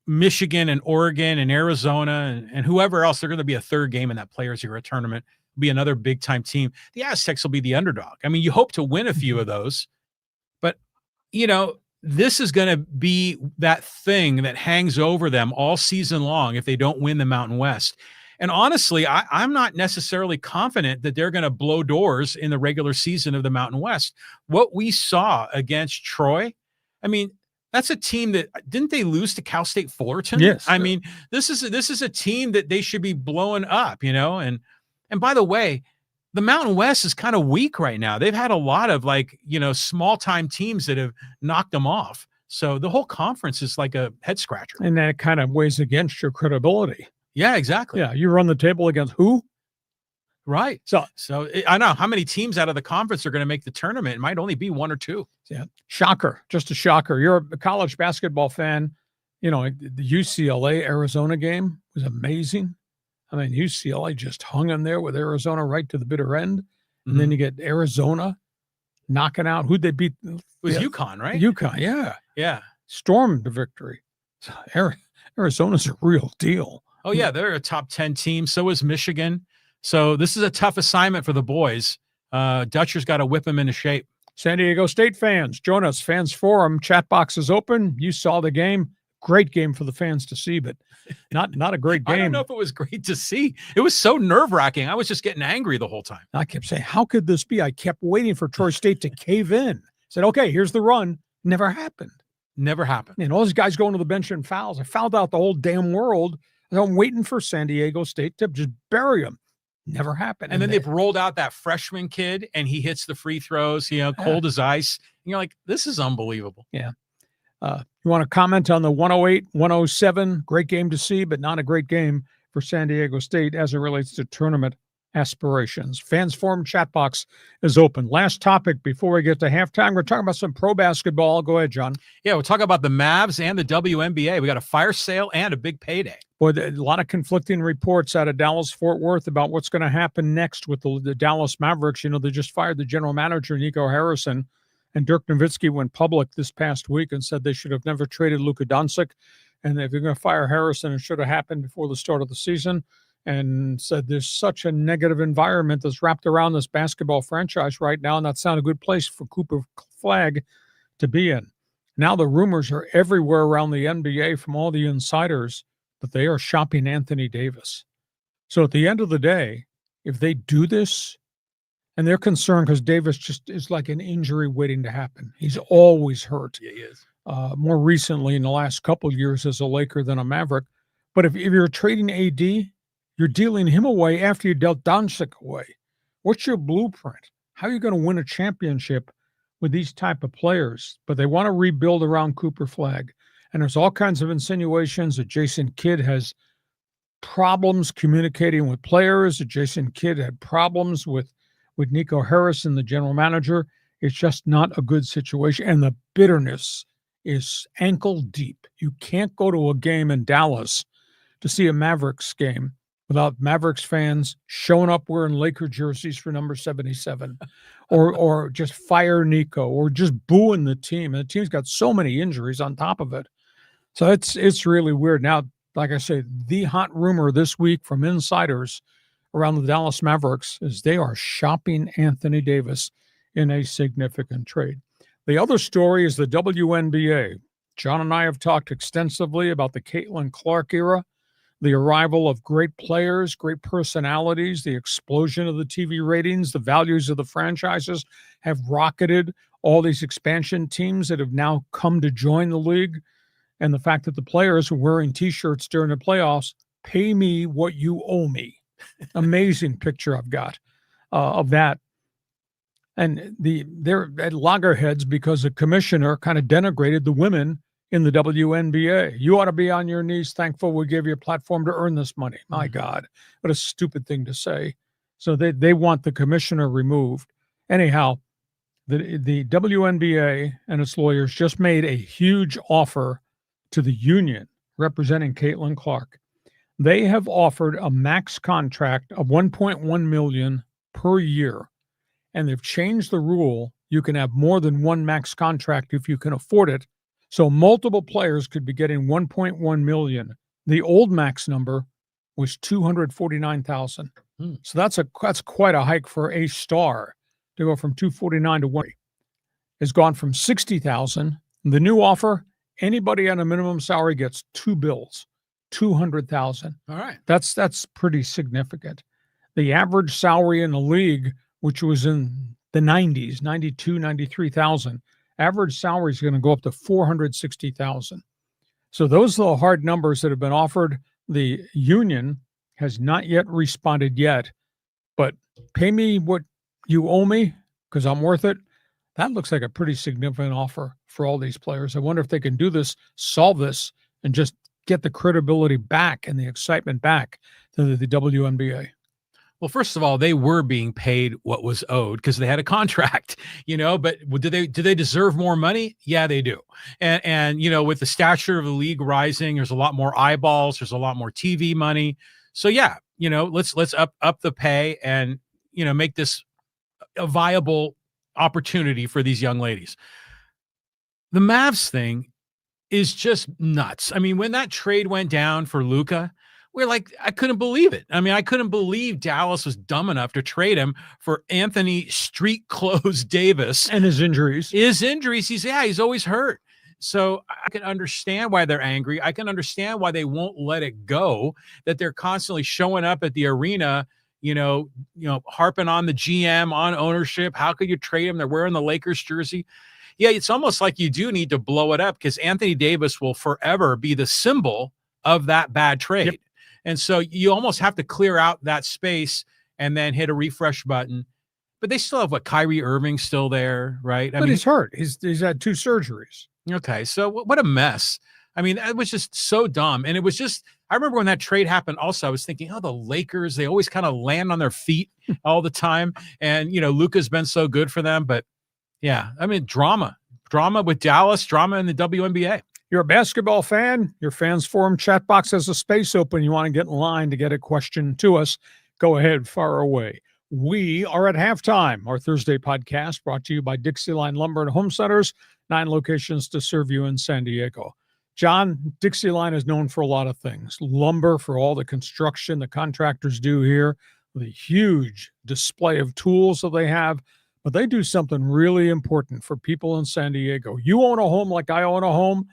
Michigan and Oregon and Arizona and whoever else, they're going to be a third game in that Players Era tournament, be another big time team. The Aztecs will be the underdog. I mean, you hope to win a few of those, but this is going to be that thing that hangs over them all season long if they don't win the Mountain West. And honestly, I'm not necessarily confident that they're going to blow doors in the regular season of the Mountain West. What we saw against Troy, I mean, that's a team that didn't they lose to Cal State Fullerton? Yes. I mean, this is a team that they should be blowing up, and by the way, the Mountain West is kind of weak right now. They've had a lot of small time teams that have knocked them off. So the whole conference is like a head scratcher. And that kind of weighs against your credibility. Yeah, exactly. Yeah. You run the table against who? Right. So I know how many teams out of the conference are going to make the tournament. It might only be 1 or 2. Yeah. Shocker. Just a shocker. You're a college basketball fan. The UCLA Arizona game was amazing. I mean, UCLA just hung in there with Arizona right to the bitter end. And then you get Arizona knocking out. Who'd they beat? It was UConn, right? UConn, yeah. Yeah. Stormed the victory. So Arizona's a real deal. Oh, yeah, they're a top 10 team. So is Michigan. So this is a tough assignment for the boys. Dutcher's got to whip them into shape. San Diego State fans, join us. Fans Forum, chat box is open. You saw the game. Great game for the fans to see, but not a great game. I don't know if it was great to see. It was so nerve-wracking. I was just getting angry the whole time. I kept saying, how could this be? I kept waiting for Troy State to cave in. Said, okay, here's the run. Never happened. Never happened. And all those guys going to the bench and fouls. I fouled out the whole damn world. I'm waiting for San Diego State to just bury them. Never happened. And then they've rolled out that freshman kid, and he hits the free throws, cold as ice. And you're like, this is unbelievable. Yeah. You want to comment on the 108-107? Great game to see, but not a great game for San Diego State as it relates to tournament aspirations. Fans Forum chat box is open. Last topic before we get to halftime. We're talking about some pro basketball. Go ahead, John. Yeah, we'll talk about the Mavs and the WNBA. We got a fire sale and a big payday. Boy, a lot of conflicting reports out of Dallas-Fort Worth about what's going to happen next with the Dallas Mavericks. They just fired the general manager, Nico Harrison, and Dirk Nowitzki went public this past week and said they should have never traded Luka Doncic. And if you're going to fire Harrison, it should have happened before the start of the season. And said there's such a negative environment that's wrapped around this basketball franchise right now, and that's not a good place for Cooper Flag to be in. Now the rumors are everywhere around the NBA from all the insiders that they are shopping Anthony Davis. So at the end of the day, if they do this, and they're concerned because Davis just is like an injury waiting to happen. He's always hurt. Yeah, he is. More recently in the last couple of years as a Laker than a Maverick. But if you're trading AD, you're dealing him away after you dealt Doncic away. What's your blueprint? How are you going to win a championship with these type of players? But they want to rebuild around Cooper Flag. And there's all kinds of insinuations that Jason Kidd has problems communicating with players, that Jason Kidd had problems with Nico Harrison, the general manager. It's just not a good situation. And the bitterness is ankle deep. You can't go to a game in Dallas to see a Mavericks game without Mavericks fans showing up wearing Laker jerseys for number 77 or just fire Nico or just booing the team. And the team's got so many injuries on top of it. So it's really weird. Now, like I say, the hot rumor this week from insiders around the Dallas Mavericks is they are shopping Anthony Davis in a significant trade. The other story is the WNBA. John and I have talked extensively about the Caitlin Clark era, the arrival of great players, great personalities, the explosion of the TV ratings, the values of the franchises have rocketed, all these expansion teams that have now come to join the league, and the fact that the players are wearing T-shirts during the playoffs, pay me what you owe me. Amazing picture I've got of that. And they're at loggerheads because the commissioner kind of denigrated the women in the WNBA. You ought to be on your knees thankful we gave you a platform to earn this money. My God, what a stupid thing to say. So they want the commissioner removed. Anyhow, the WNBA and its lawyers just made a huge offer to the union representing Caitlin Clark. They have offered a max contract of $1.1 million per year, and they've changed the rule. You can have more than one max contract if you can afford it. So multiple players could be getting $1.1 million. The old max number was $249,000. So that's quite a hike for a star to go from $249,000 to $1. It's gone from $60,000. The new offer, anybody on a minimum salary gets two bills, $200,000. All right. That's pretty significant. The average salary in the league, which was in the 90s, 92, 93,000, average salary is going to go up to $460,000. So those are the hard numbers that have been offered. The union has not yet responded yet, but pay me what you owe me because I'm worth it. That looks like a pretty significant offer for all these players. I wonder if they can do this, solve this, and just get the credibility back and the excitement back to the WNBA. Well, first of all, they were being paid what was owed because they had a contract, but do they deserve more money? Yeah, they do. And with the stature of the league rising, there's a lot more eyeballs, there's a lot more TV money. So yeah, let's up the pay and, make this a viable opportunity for these young ladies. The Mavs thing is just nuts. I mean, when that trade went down for Luka, we're like, I couldn't believe it. I mean, I couldn't believe Dallas was dumb enough to trade him for Anthony Street Clothes Davis. And his injuries. He's always hurt. So I can understand why they're angry. I can understand why they won't let it go, that they're constantly showing up at the arena, harping on the GM, on ownership. How could you trade him? They're wearing the Lakers jersey. Yeah, it's almost like you do need to blow it up, because Anthony Davis will forever be the symbol of that bad trade. Yep. And so you almost have to clear out that space and then hit a refresh button. But they still have Kyrie Irving still there, right? But he's hurt. He's had 2 surgeries. Okay, so what a mess. I mean, it was just so dumb. And it was just, I remember when that trade happened also, I was thinking, the Lakers, they always kind of land on their feet all the time. And, Luka's been so good for them. But yeah, I mean, drama with Dallas, drama in the WNBA. You're a basketball fan, your Fans Forum chat box has a space open. You want to get in line to get a question to us, go ahead, far away. We are at halftime, our Thursday podcast brought to you by Dixieline Lumber and Home Centers, 9 locations to serve you in San Diego. John, Dixieline is known for a lot of things. Lumber for all the construction the contractors do here, the huge display of tools that they have, but they do something really important for people in San Diego. You own a home like I own a home.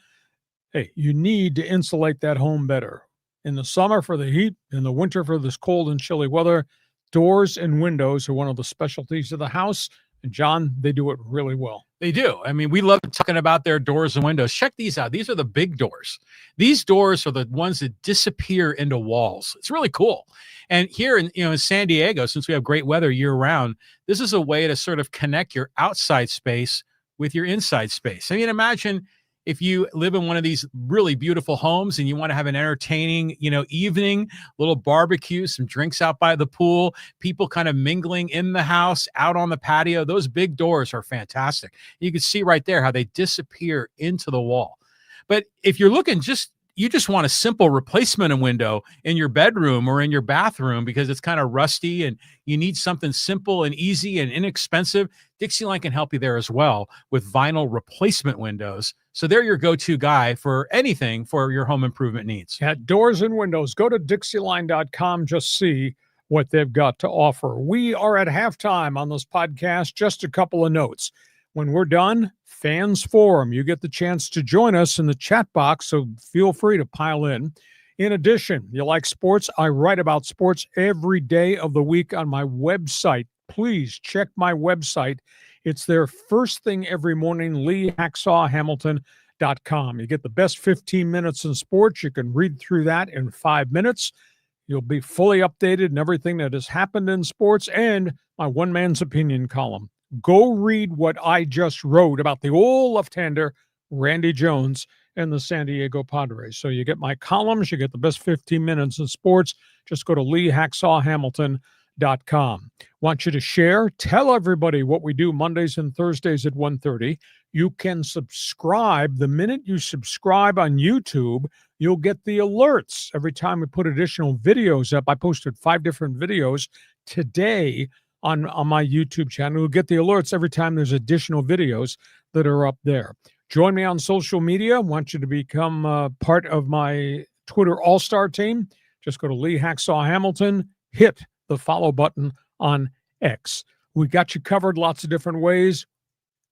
Hey, you need to insulate that home better. In the summer for the heat, in the winter for this cold and chilly weather, doors and windows are one of the specialties of the house. And John, they do it really well. They do. I mean, we love talking about their doors and windows. Check these out. These are the big doors. These doors are the ones that disappear into walls. It's really cool. And here in San Diego, since we have great weather year round, this is a way to sort of connect your outside space with your inside space. I mean, imagine if you live in one of these really beautiful homes and you want to have an entertaining, evening, little barbecue, some drinks out by the pool, people kind of mingling in the house, out on the patio. Those big doors are fantastic. You can see right there how they disappear into the wall. But if you're looking you just want a simple replacement window in your bedroom or in your bathroom because it's kind of rusty and you need something simple and easy and inexpensive, Dixieline can help you there as well with vinyl replacement windows. So they're your go-to guy for anything for your home improvement needs. Yeah, doors and windows. Go to Dixieline.com. Just see what they've got to offer. We are at halftime on this podcast. Just a couple of notes. When we're done, Fans Forum, you get the chance to join us in the chat box, so feel free to pile in. In addition, you like sports? I write about sports every day of the week on my website. Please check my website. It's there first thing every morning, LeeHacksawHamilton.com. You get the best 15 minutes in sports. You can read through that in 5 minutes. You'll be fully updated in everything that has happened in sports and my one man's opinion column. Go read what I just wrote about the old left-hander, Randy Jones, and the San Diego Padres. So you get my columns, you get the best 15 minutes in sports. Just go to LeeHacksawHamilton.com. Want you to share, tell everybody what we do Mondays and Thursdays at 1:30. You can subscribe. The minute you subscribe on YouTube, you'll get the alerts every time we put additional videos up. I posted 5 different videos today on my YouTube channel. You'll get the alerts every time there's additional videos that are up there. Join me on social media. I want you to become part of my Twitter all-star team. Just go to Lee Hacksaw Hamilton, hit the follow button on X. We got you covered lots of different ways.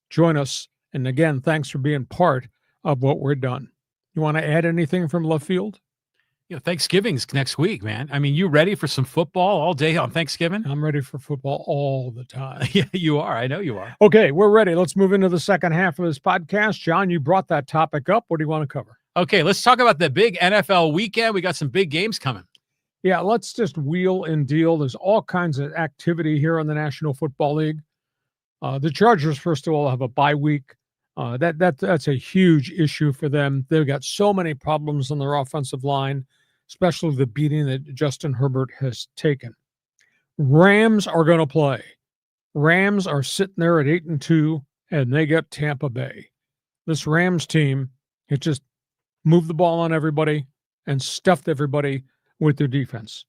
Join us. And again, thanks for being part of what we're done. You want to add anything from left field? Thanksgiving's next week, man. I mean, you ready for some football all day on Thanksgiving? I'm ready for football all the time. Yeah, you are. I know you are. Okay, we're ready. Let's move into the second half of this podcast. John, you brought that topic up. What do you want to cover? Okay, let's talk about the big NFL weekend. We got some big games coming. Yeah, let's just wheel and deal. There's all kinds of activity here in the National Football League. The Chargers, first of all, have a bye week. That's a huge issue for them. They've got so many problems on their offensive line, especially the beating that Justin Herbert has taken. Rams are going to play. Rams are sitting there at 8-2, and they get Tampa Bay. This Rams team, it just moved the ball on everybody and stuffed everybody with their defense.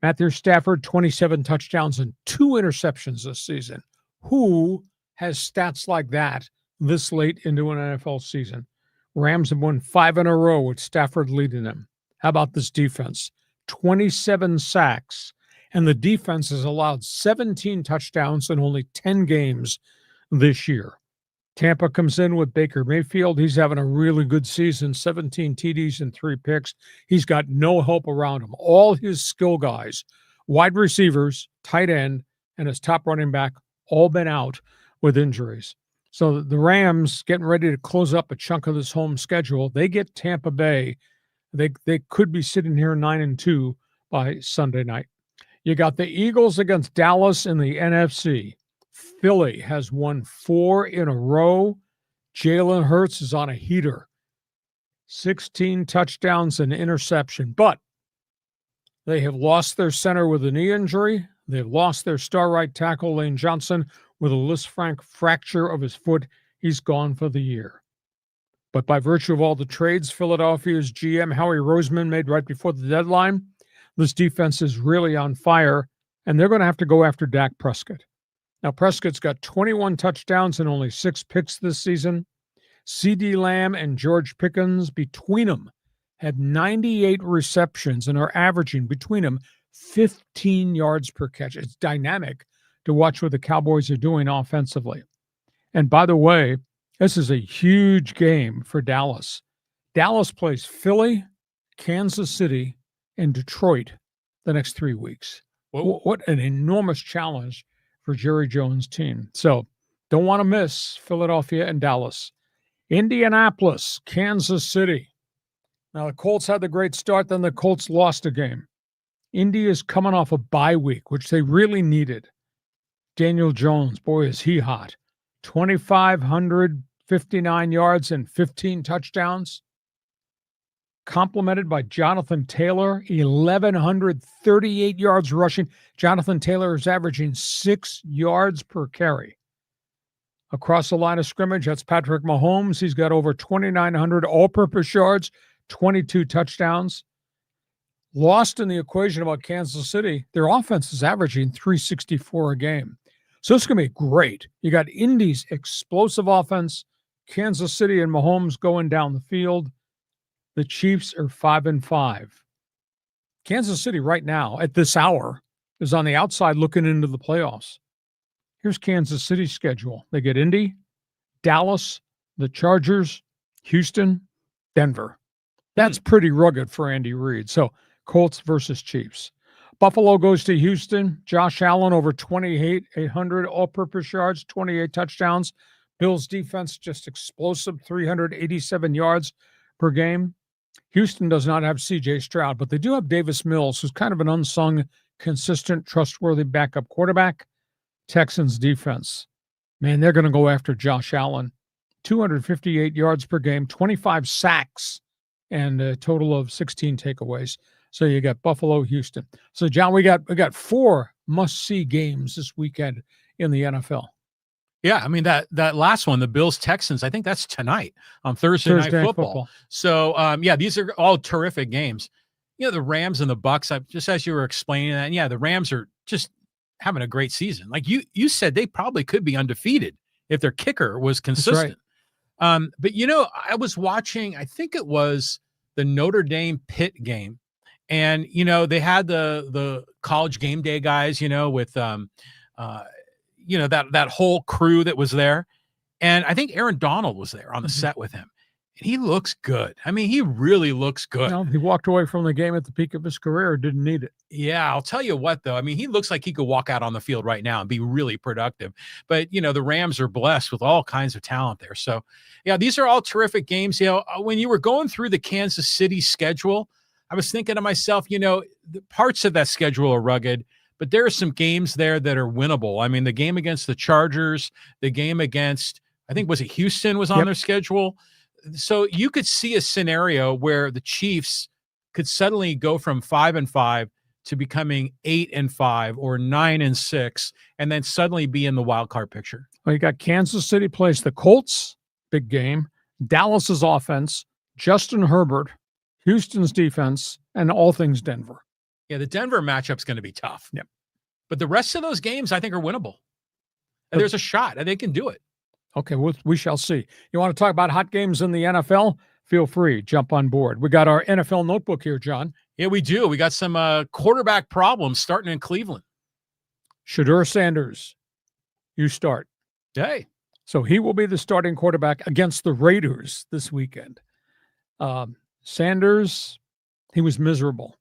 Matthew Stafford, 27 touchdowns and 2 interceptions this season. Who has stats like that this late into an NFL season. Rams have won 5 in a row with Stafford leading them. How about this defense? 27 sacks. And the defense has allowed 17 touchdowns in only 10 games this year. Tampa comes in with Baker Mayfield. He's having a really good season, 17 TDs and 3 picks. He's got no help around him. All his skill guys, wide receivers, tight end, and his top running back, all been out with injuries. So the Rams getting ready to close up a chunk of this home schedule. They get Tampa Bay. They could be sitting here 9-2 by Sunday night. You got the Eagles against Dallas in the NFC. Philly has won 4 in a row. Jalen Hurts is on a heater. 16 touchdowns and interception. But they have lost their center with a knee injury. They've lost their star right tackle, Lane Johnson, with a Lisfranc fracture of his foot. He's gone for the year. But by virtue of all the trades Philadelphia's GM Howie Roseman made right before the deadline, this defense is really on fire, and they're going to have to go after Dak Prescott. Now, Prescott's got 21 touchdowns and only 6 picks this season. CeeDee Lamb and George Pickens, between them, had 98 receptions and are averaging, between them, 15 yards per catch. It's dynamic to watch what the Cowboys are doing offensively. And by the way, this is a huge game for Dallas. Dallas plays Philly, Kansas City, and Detroit the next 3 weeks. What an enormous challenge for Jerry Jones' team. So don't want to miss Philadelphia and Dallas. Indianapolis, Kansas City. Now, the Colts had the great start, then the Colts lost a game. Indy is coming off a bye week, which they really needed. Daniel Jones, boy, is he hot. 2,559 yards and 15 touchdowns. Complemented by Jonathan Taylor, 1,138 yards rushing. Jonathan Taylor is averaging 6 yards per carry. Across the line of scrimmage, that's Patrick Mahomes. He's got over 2,900 all-purpose yards, 22 touchdowns. Lost in the equation about Kansas City, their offense is averaging 364 a game. So it's going to be great. You got Indy's explosive offense, Kansas City and Mahomes going down the field. The Chiefs are 5-5. Kansas City right now, at this hour, is on the outside looking into the playoffs. Here's Kansas City's schedule. They get Indy, Dallas, the Chargers, Houston, Denver. That's pretty rugged for Andy Reid. So Colts versus Chiefs. Buffalo goes to Houston. Josh Allen over 2,800 all-purpose yards, 28 touchdowns. Bills defense just explosive, 387 yards per game. Houston does not have C.J. Stroud, but they do have Davis Mills, who's kind of an unsung, consistent, trustworthy backup quarterback. Texans defense. Man, they're going to go after Josh Allen. 258 yards per game, 25 sacks, and a total of 16 takeaways. So you got Buffalo, Houston. So, John, we got 4 must-see games this weekend in the NFL. Yeah, I mean, that last one, the Bills-Texans, I think that's tonight on Thursday Night Football. So, yeah, these are all terrific games. You know, the Rams and the BUCS, just as you were explaining that, and yeah, the Rams are just having a great season. Like you said, they probably could be undefeated if their kicker was consistent. Right. But, you know, I was watching, I think it was the Notre Dame Pitt game. And, you know, they had the college game day guys, you know, with, you know, that whole crew that was there. And I think Aaron Donald was there on the set with him. And he looks good. I mean, he really looks good. You know, he walked away from the game at the peak of his career, didn't need it. Yeah, I'll tell you what, though. I mean, he looks like he could walk out on the field right now and be really productive. But, you know, the Rams are blessed with all kinds of talent there. So, yeah, these are all terrific games. You know, when you were going through the Kansas City schedule, I was thinking to myself, you know, the parts of that schedule are rugged, but there are some games there that are winnable. I mean, the game against the Chargers, the game against, I think, was it Houston was on their schedule? So you could see a scenario where the Chiefs could suddenly go from 5-5 to becoming 8-5 or 9-6, and then suddenly be in the wild card picture. Well, you got Kansas City plays the Colts, big game, Dallas's offense, Justin Herbert, Houston's defense, and all things Denver. Yeah, the Denver matchup's going to be tough. Yep. But the rest of those games, I think, are winnable. and there's a shot, and they can do it. Okay, we shall see. You want to talk about hot games in the NFL? Feel free, jump on board. We got our NFL notebook here, John. Yeah, we do. We got some quarterback problems starting in Cleveland. Shedeur Sanders, you start. Hey. So he will be the starting quarterback against the Raiders this weekend. Sanders, he was miserable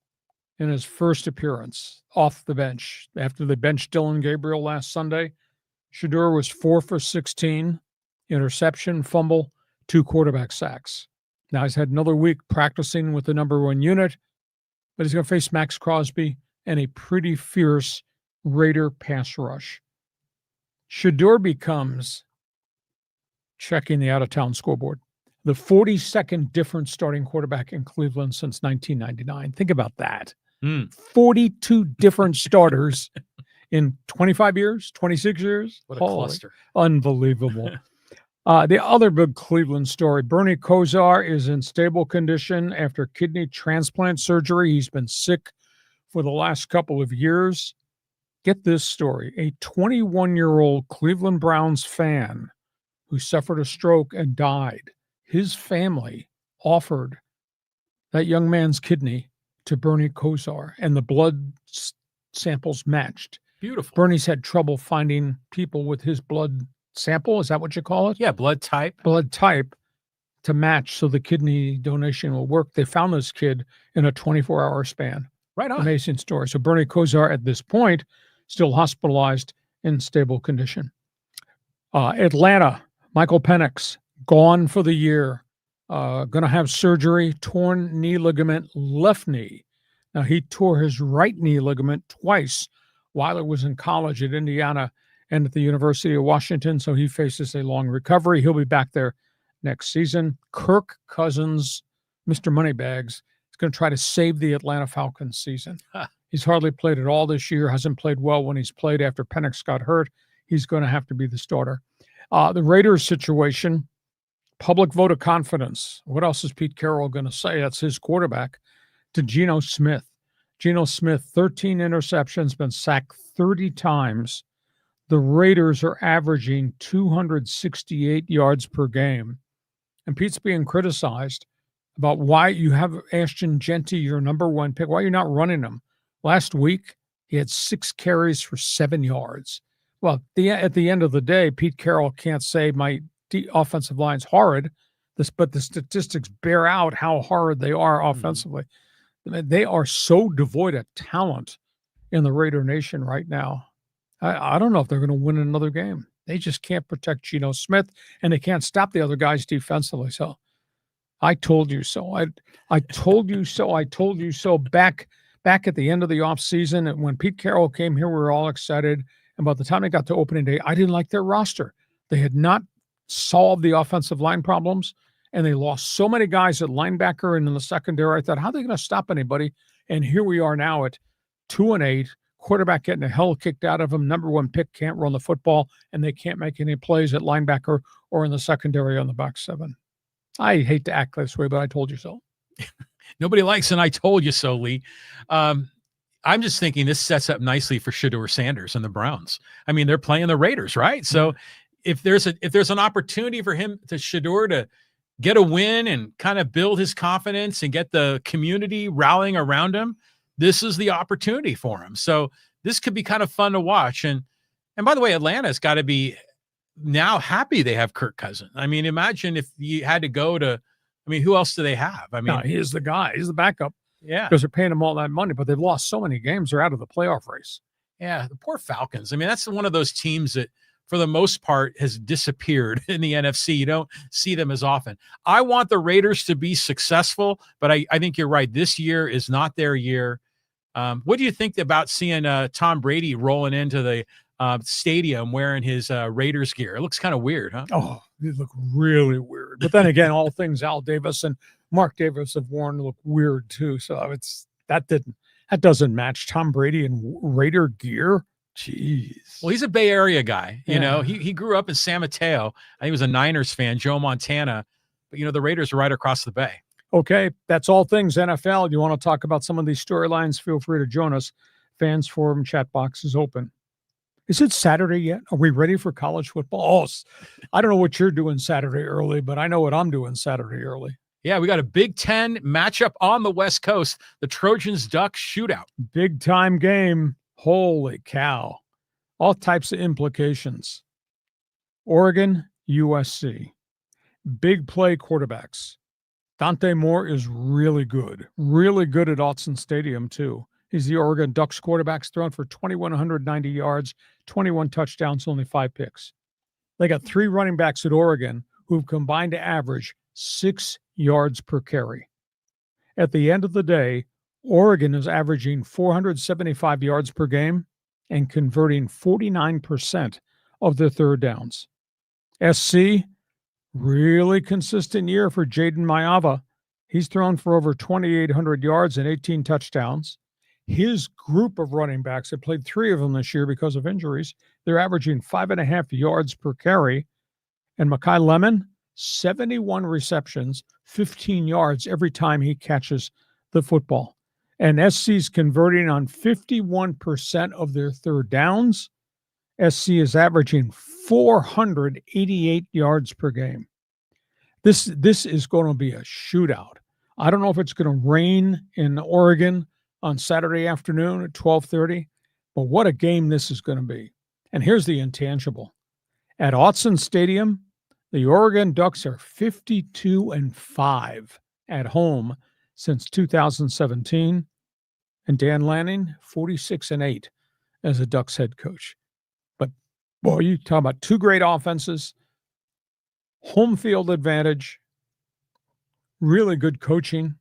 in his first appearance off the bench. After they benched Dylan Gabriel last Sunday, Shedeur was 4 for 16, interception, fumble, 2 quarterback sacks. Now he's had another week practicing with the number 1 unit, but he's going to face Max Crosby and a pretty fierce Raider pass rush. Shedeur becomes, checking the out-of-town scoreboard, the 42nd different starting quarterback in Cleveland since 1999. Think about that. 42 different starters in 25 years, 26 years. What a cluster. Unbelievable. The other big Cleveland story, Bernie Kosar is in stable condition after kidney transplant surgery. He's been sick for the last couple of years. Get this story. A 21-year-old Cleveland Browns fan who suffered a stroke and died, his family offered that young man's kidney to Bernie Kosar, and the blood samples matched. Beautiful. Bernie's had trouble finding people with his blood sample. Is that what you call it? Yeah, blood type. Blood type to match so the kidney donation will work. They found this kid in a 24-hour span. Right on. Amazing story. So Bernie Kosar at this point still hospitalized in stable condition. Atlanta, Michael Penix, gone for the year. Going to have surgery, torn knee ligament, left knee. Now, he tore his right knee ligament twice while he was in college at Indiana and at the University of Washington, so he faces a long recovery. He'll be back there next season. Kirk Cousins, Mr. Moneybags, is going to try to save the Atlanta Falcons season. He's hardly played at all this year, hasn't played well when he's played after Penix got hurt. He's going to have to be the starter. The Raiders situation, public vote of confidence. What else is Pete Carroll going to say? That's his quarterback. To Geno Smith. Geno Smith, 13 interceptions, been sacked 30 times. The Raiders are averaging 268 yards per game. And Pete's being criticized about why you have Ashton Jeanty, your number 1 pick. Why you're not running him? Last week, he had 6 carries for 7 yards. Well, at the end of the day, Pete Carroll can't say my offensive line's horrid, but the statistics bear out how horrid they are offensively. They are so devoid of talent in the Raider Nation right now. I don't know if they're going to win another game. They just can't protect Geno Smith, and they can't stop the other guys defensively. So I told you so. I told you so. I told you so back at the end of the offseason. And when Pete Carroll came here, we were all excited. And by the time they got to opening day, I didn't like their roster. They had not solved the offensive line problems, and they lost so many guys at linebacker and in the secondary. I thought, how are they going to stop anybody? And here we are now at 2-8. Quarterback getting the hell kicked out of him. Number 1 pick can't run the football, and they can't make any plays at linebacker or in the secondary on the back 7. I hate to act this way, but I told you so. Nobody likes an I told you so, Lee. I'm just thinking this sets up nicely for Shedeur Sanders and the Browns. I mean, they're playing the Raiders, right? So if there's an opportunity for Shedeur to get a win and kind of build his confidence and get the community rallying around him, this is the opportunity for him. So this could be kind of fun to watch. And by the way, Atlanta's got to be now happy they have Kirk Cousins. I mean, imagine if you had to go to, who else do they have? No, he is the guy. He's the backup. Yeah. Because they're paying him all that money, but they've lost so many games. They're out of the playoff race. Yeah. The poor Falcons. That's one of those teams that for the most part has disappeared in the NFC. You don't see them as often. I want the Raiders to be successful, but I think you're right. This year is not their year. What do you think about seeing Tom Brady rolling into the stadium wearing his Raiders gear? It looks kind of weird, huh? Oh, they look really weird. But then again, all things Al Davis and Mark Davis have worn look weird too. So that doesn't match Tom Brady in Raider gear. Jeez. Well, he's a Bay Area guy. You know, he grew up in San Mateo. I think he was a Niners fan, Joe Montana. But, the Raiders are right across the bay. Okay, that's all things NFL. You want to talk about some of these storylines, feel free to join us. Fans Forum chat box is open. Is it Saturday yet? Are we ready for college football? Oh, I don't know what you're doing Saturday early, but I know what I'm doing Saturday early. Yeah, we got a Big Ten matchup on the West Coast, the Trojans-Ducks shootout. Big time game. Holy cow. All types of implications. Oregon, USC. Big play quarterbacks. Dante Moore is really good at Autzen Stadium, too. He's the Oregon Ducks quarterback, thrown for 2,190 yards, 21 touchdowns, only 5 picks. They got 3 running backs at Oregon who've combined to average 6 yards per carry. At the end of the day, Oregon is averaging 475 yards per game and converting 49% of their third downs. SC, really consistent year for Jaden Mayava. He's thrown for over 2,800 yards and 18 touchdowns. His group of running backs have played 3 of them this year because of injuries. They're averaging 5.5 yards per carry. And Makai Lemon, 71 receptions, 15 yards every time he catches the football. And SC's converting on 51% of their third downs. SC is averaging 488 yards per game. This is going to be a shootout. I don't know if it's going to rain in Oregon on Saturday afternoon at 12:30, but what a game this is going to be. And here's the intangible. At Autzen Stadium, the Oregon Ducks are 52-5 at home since 2017, and Dan Lanning 46-8 as a Ducks head coach. But boy, you talk about 2 great offenses, home field advantage, really good coaching.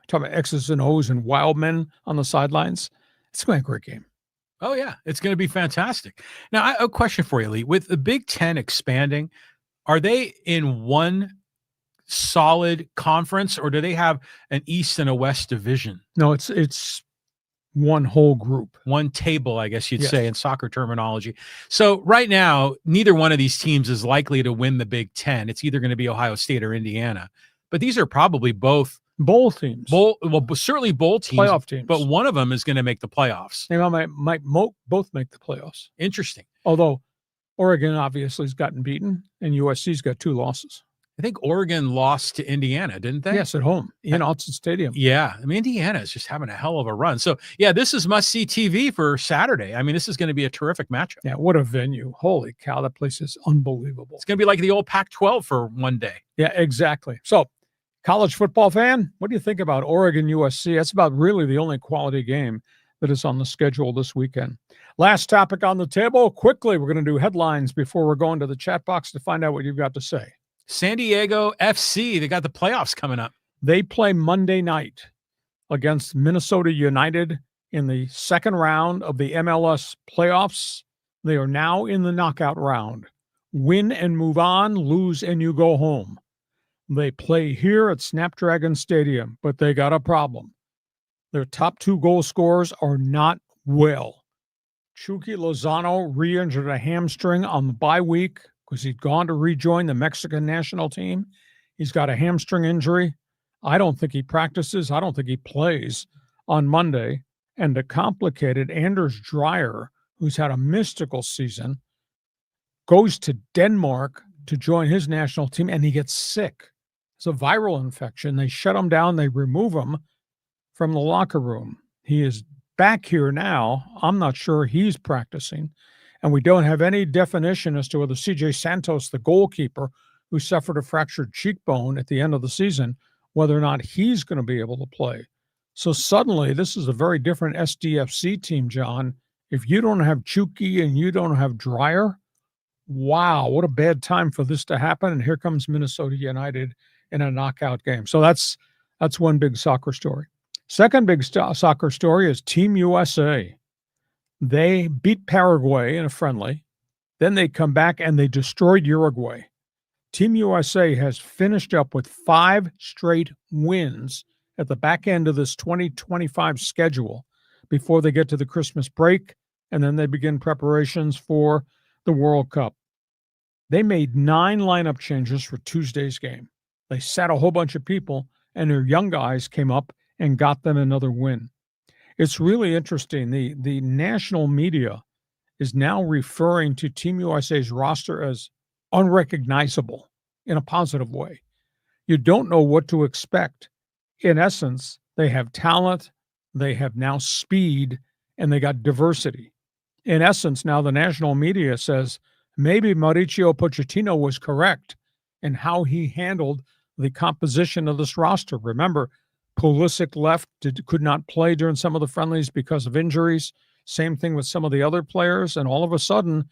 Talk about X's and O's and wild men on the sidelines. It's going to be a great game. Oh, yeah. It's going to be fantastic. Now, a question for you, Lee. With the Big Ten expanding, are they in one solid conference, or do they have an East and a West division? No, it's one whole group. One table, I guess you'd say in soccer terminology. So right now, neither one of these teams is likely to win the Big Ten. It's either going to be Ohio State or Indiana. But these are probably both bowl teams. Certainly bowl teams. Playoff teams. But one of them is going to make the playoffs. They might both make the playoffs. Interesting. Although Oregon obviously has gotten beaten, and USC's got 2 losses. I think Oregon lost to Indiana, didn't they? Yes, at home in Autzen Stadium. Yeah. I mean, Indiana is just having a hell of a run. So, yeah, this is must-see TV for Saturday. I mean, this is going to be a terrific matchup. Yeah, what a venue. Holy cow, that place is unbelievable. It's going to be like the old Pac-12 for one day. Yeah, exactly. So, college football fan, what do you think about Oregon USC? That's about really the only quality game that is on the schedule this weekend. Last topic on the table. Quickly, we're going to do headlines before we're going to the chat box to find out what you've got to say. San Diego FC, they got the playoffs coming up. They play Monday night against Minnesota United in the second round of the MLS playoffs. They are now in the knockout round. Win and move on, lose and you go home. They play here at Snapdragon Stadium, but they got a problem. Their top 2 goal scorers are not well. Chucky Lozano re-injured a hamstring on the bye week because he'd gone to rejoin the Mexican national team. He's got a hamstring injury. I don't think he practices. I don't think he plays on Monday. And to complicate it, Anders Dreyer, who's had a mystical season, goes to Denmark to join his national team, and he gets sick. It's a viral infection. They shut him down. They remove him from the locker room. He is back here now. I'm not sure he's practicing. And we don't have any definition as to whether CJ Santos, the goalkeeper, who suffered a fractured cheekbone at the end of the season, whether or not he's going to be able to play. So suddenly, this is a very different SDFC team, John. If you don't have Chucky and you don't have Dreyer, wow, what a bad time for this to happen. And here comes Minnesota United in a knockout game. So that's one big soccer story. Second big soccer story is Team USA. They beat Paraguay in a friendly. Then they come back and they destroyed Uruguay. Team USA has finished up with 5 straight wins at the back end of this 2025 schedule before they get to the Christmas break, and then they begin preparations for the World Cup. They made 9 lineup changes for Tuesday's game. They sat a whole bunch of people, and their young guys came up and got them another win. It's really interesting. The national media is now referring to Team USA's roster as unrecognizable in a positive way. You don't know what to expect. In essence, they have talent, they have now speed, and they got diversity. In essence, now the national media says maybe Mauricio Pochettino was correct in how he handled the composition of this roster. Remember, Pulisic left, could not play during some of the friendlies because of injuries. Same thing with some of the other players. And all of a sudden,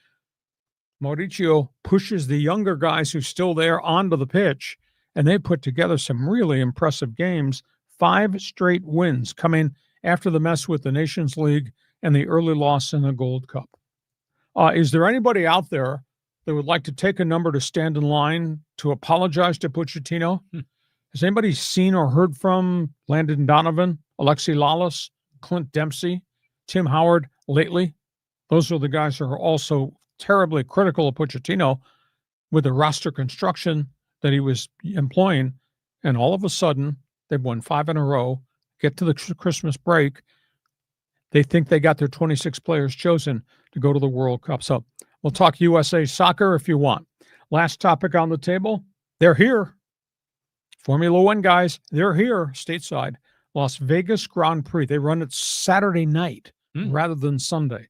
Mauricio pushes the younger guys who's still there onto the pitch, and they put together some really impressive games. 5 straight wins coming after the mess with the Nations League and the early loss in the Gold Cup. Is there anybody out there that would like to take a number to stand in line to apologize to Pochettino? Has anybody seen or heard from Landon Donovan, Alexi Lalas, Clint Dempsey, Tim Howard lately? Those are the guys who are also terribly critical of Pochettino with the roster construction that he was employing. And all of a sudden, they've won 5 in a row, get to the Christmas break. They think they got their 26 players chosen to go to the World Cup. So we'll talk USA soccer if you want. Last topic on the table, they're here. Formula One guys, they're here stateside. Las Vegas Grand Prix. They run it Saturday night rather than Sunday.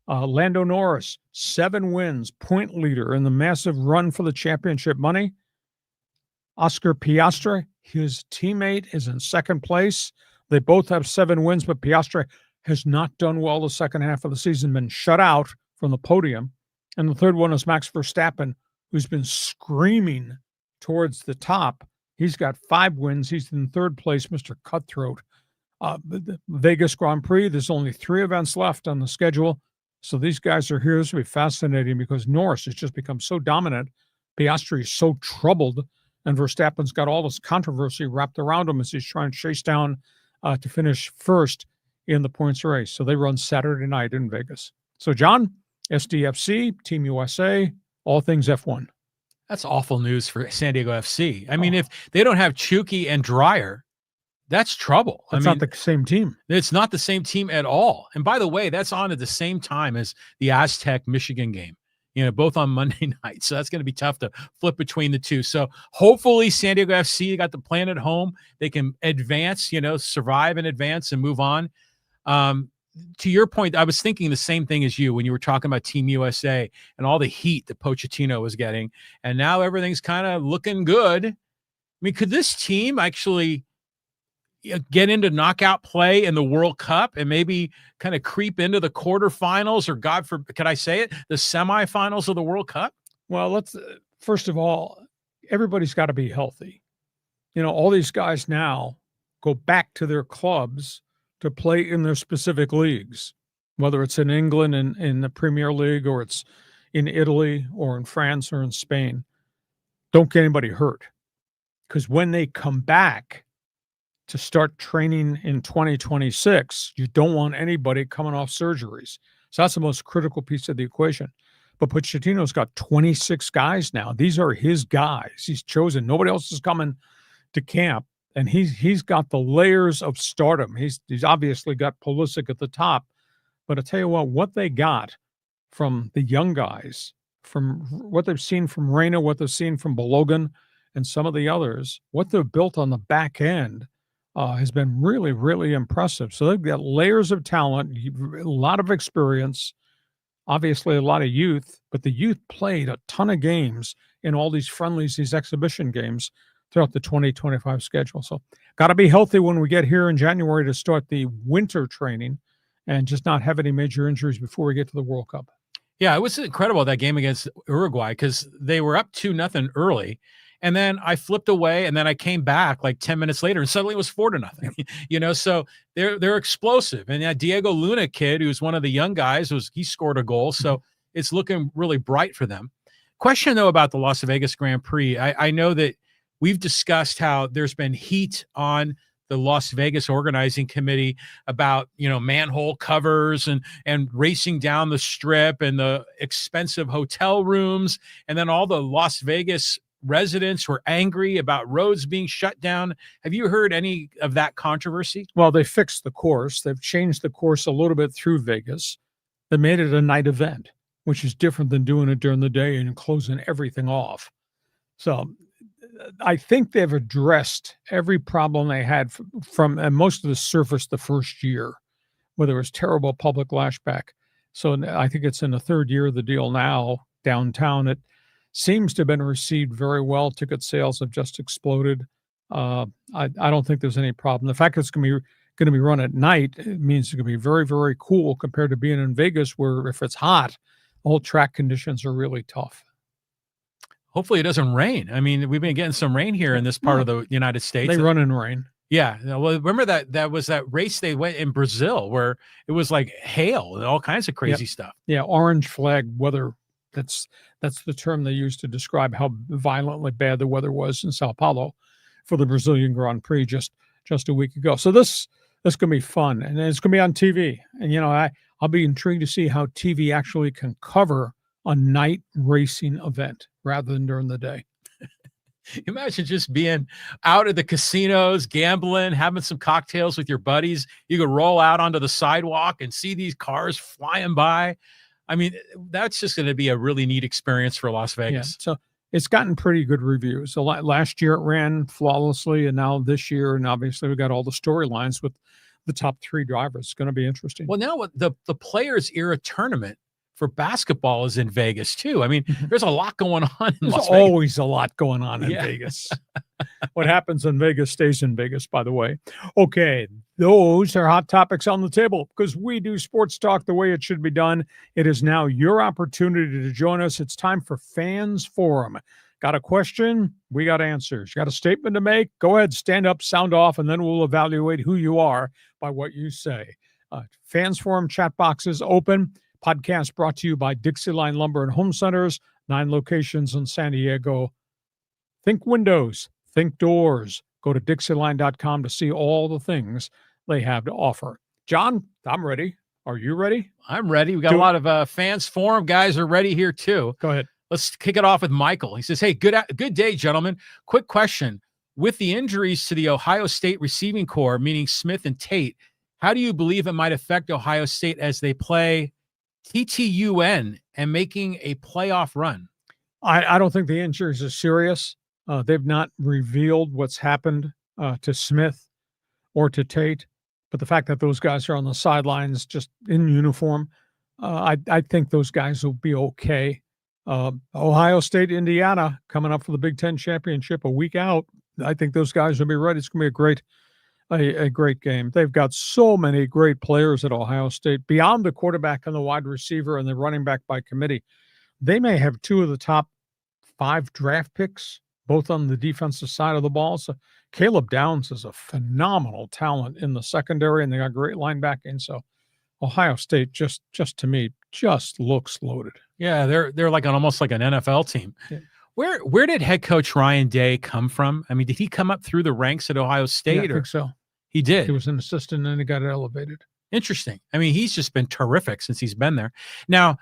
Lando Norris, 7 wins, point leader in the massive run for the championship money. Oscar Piastri, his teammate, is in second place. They both have 7 wins, but Piastri has not done well the second half of the season, been shut out from the podium. And the third one is Max Verstappen, who's been screaming towards the top. He's got 5 wins. He's in third place, Mr. Cutthroat. The Vegas Grand Prix, there's only 3 events left on the schedule. So these guys are here. This will be fascinating because Norris has just become so dominant. Piastri is so troubled, and Verstappen's got all this controversy wrapped around him as he's trying to chase down to finish first in the points race. So they run Saturday night in Vegas. So, John, SDFC, Team USA, all things F1. That's awful news for San Diego FC. I mean, if they don't have Chucky and Dreyer, that's trouble. It's not the same team. It's not the same team at all. And by the way, that's on at the same time as the Aztec-Michigan game, both on Monday night. So that's going to be tough to flip between the two. So hopefully San Diego FC got the plan at home. They can advance, survive and advance and move on. To your point, I was thinking the same thing as you when you were talking about Team USA and all the heat that Pochettino was getting. And now everything's kind of looking good. I mean, could this team actually get into knockout play in the World Cup and maybe kind of creep into the quarterfinals or, God forbid, could I say it, the semifinals of the World Cup? Well, let's first of all, everybody's got to be healthy. All these guys now go back to their clubs to play in their specific leagues, whether it's in England and in the Premier League, or it's in Italy or in France or in Spain. Don't get anybody hurt, because when they come back to start training in 2026, you don't want anybody coming off surgeries. So that's the most critical piece of the equation. But Pochettino's got 26 guys now. These are his guys. He's chosen. Nobody else is coming to camp. And he's got the layers of stardom. He's obviously got Pulisic at the top. But I tell you what they got from the young guys, from what they've seen from Reina, what they've seen from Balogun and some of the others, what they've built on the back end has been really, really impressive. So they've got layers of talent, a lot of experience, obviously a lot of youth, but the youth played a ton of games in all these friendlies, these exhibition games throughout the 2025 schedule. So got to be healthy when we get here in January to start the winter training and just not have any major injuries before we get to the World Cup. Yeah, it was incredible, that game against Uruguay, because they were up 2-0 early. And then I flipped away, and then I came back like 10 minutes later, and suddenly it was 4-0. So they're explosive. And that Diego Luna kid, who's one of the young guys, he scored a goal. So it's looking really bright for them. Question, though, about the Las Vegas Grand Prix. I know that we've discussed how there's been heat on the Las Vegas organizing committee about, manhole covers and racing down the strip and the expensive hotel rooms. And then all the Las Vegas residents were angry about roads being shut down. Have you heard any of that controversy? Well, they fixed the course. They've changed the course a little bit through Vegas. They made it a night event, which is different than doing it during the day and closing everything off. So I think they've addressed every problem they had from and most of the surface the first year, where there was terrible public lashback. So I think it's in the third year of the deal now downtown. It seems to have been received very well. Ticket sales have just exploded. I don't think there's any problem. The fact that it's going to be run at night, it means it's going to be very, very cool compared to being in Vegas, where if it's hot, all track conditions are really tough. Hopefully it doesn't rain. I mean, we've been getting some rain here in this part of the United States. They run in rain. Yeah. Well, remember that was that race they went in Brazil where it was like hail and all kinds of crazy stuff. Yeah. Orange flag weather. That's the term they use to describe how violently bad the weather was in Sao Paulo for the Brazilian Grand Prix just a week ago. So this is going to be fun, and it's going to be on TV. And, I'll be intrigued to see how TV actually can cover a night racing event rather than during the day. Imagine just being out at the casinos, gambling, having some cocktails with your buddies. You could roll out onto the sidewalk and see these cars flying by. I mean, that's just going to be a really neat experience for Las Vegas. Yeah, so it's gotten pretty good reviews. So last year it ran flawlessly, and now this year, and obviously we got all the storylines with the top 3 drivers. It's going to be interesting. Well, now the Players Era tournament for basketball is in Vegas too. I mean, there's a lot going on. There's always a lot going on in Vegas. What happens in Vegas stays in Vegas, by the way. Okay, those are hot topics on the table because we do sports talk the way it should be done. It is now your opportunity to join us. It's time for Fans Forum. Got a question? We got answers. You got a statement to make? Go ahead, stand up, sound off, and then we'll evaluate who you are by what you say. Fans Forum chat box is open. Podcast brought to you by Dixieline Lumber and Home Centers, 9 locations in San Diego. Think windows, think doors. Go to Dixieline.com to see all the things they have to offer. John, I'm ready. Are you ready? I'm ready. We got a lot of Fans Forum guys are ready here too. Go ahead. Let's kick it off with Michael. He says, hey, good day, gentlemen. Quick question. With the injuries to the Ohio State receiving corps, meaning Smith and Tate, how do you believe it might affect Ohio State as they play TTUN and making a playoff run? I don't think the injuries are serious. They've not revealed what's happened to Smith or to Tate, but the fact that those guys are on the sidelines just in uniform, I think those guys will be okay. Ohio State, Indiana coming up for the Big Ten championship a week out. I think those guys will be ready. It's going to be a great game. They've got so many great players at Ohio State beyond the quarterback and the wide receiver and the running back by committee. They may have 2 of the top 5 draft picks, both on the defensive side of the ball. So Caleb Downs is a phenomenal talent in the secondary, and they got great linebacking. So Ohio State just to me just looks loaded. Yeah, they're like almost like an NFL team. Yeah. Where did head coach Ryan Day come from? I mean, did he come up through the ranks at Ohio State? Yeah, I think so. He did. He was an assistant and he got elevated. Interesting. I mean, he's just been terrific since he's been there. Now,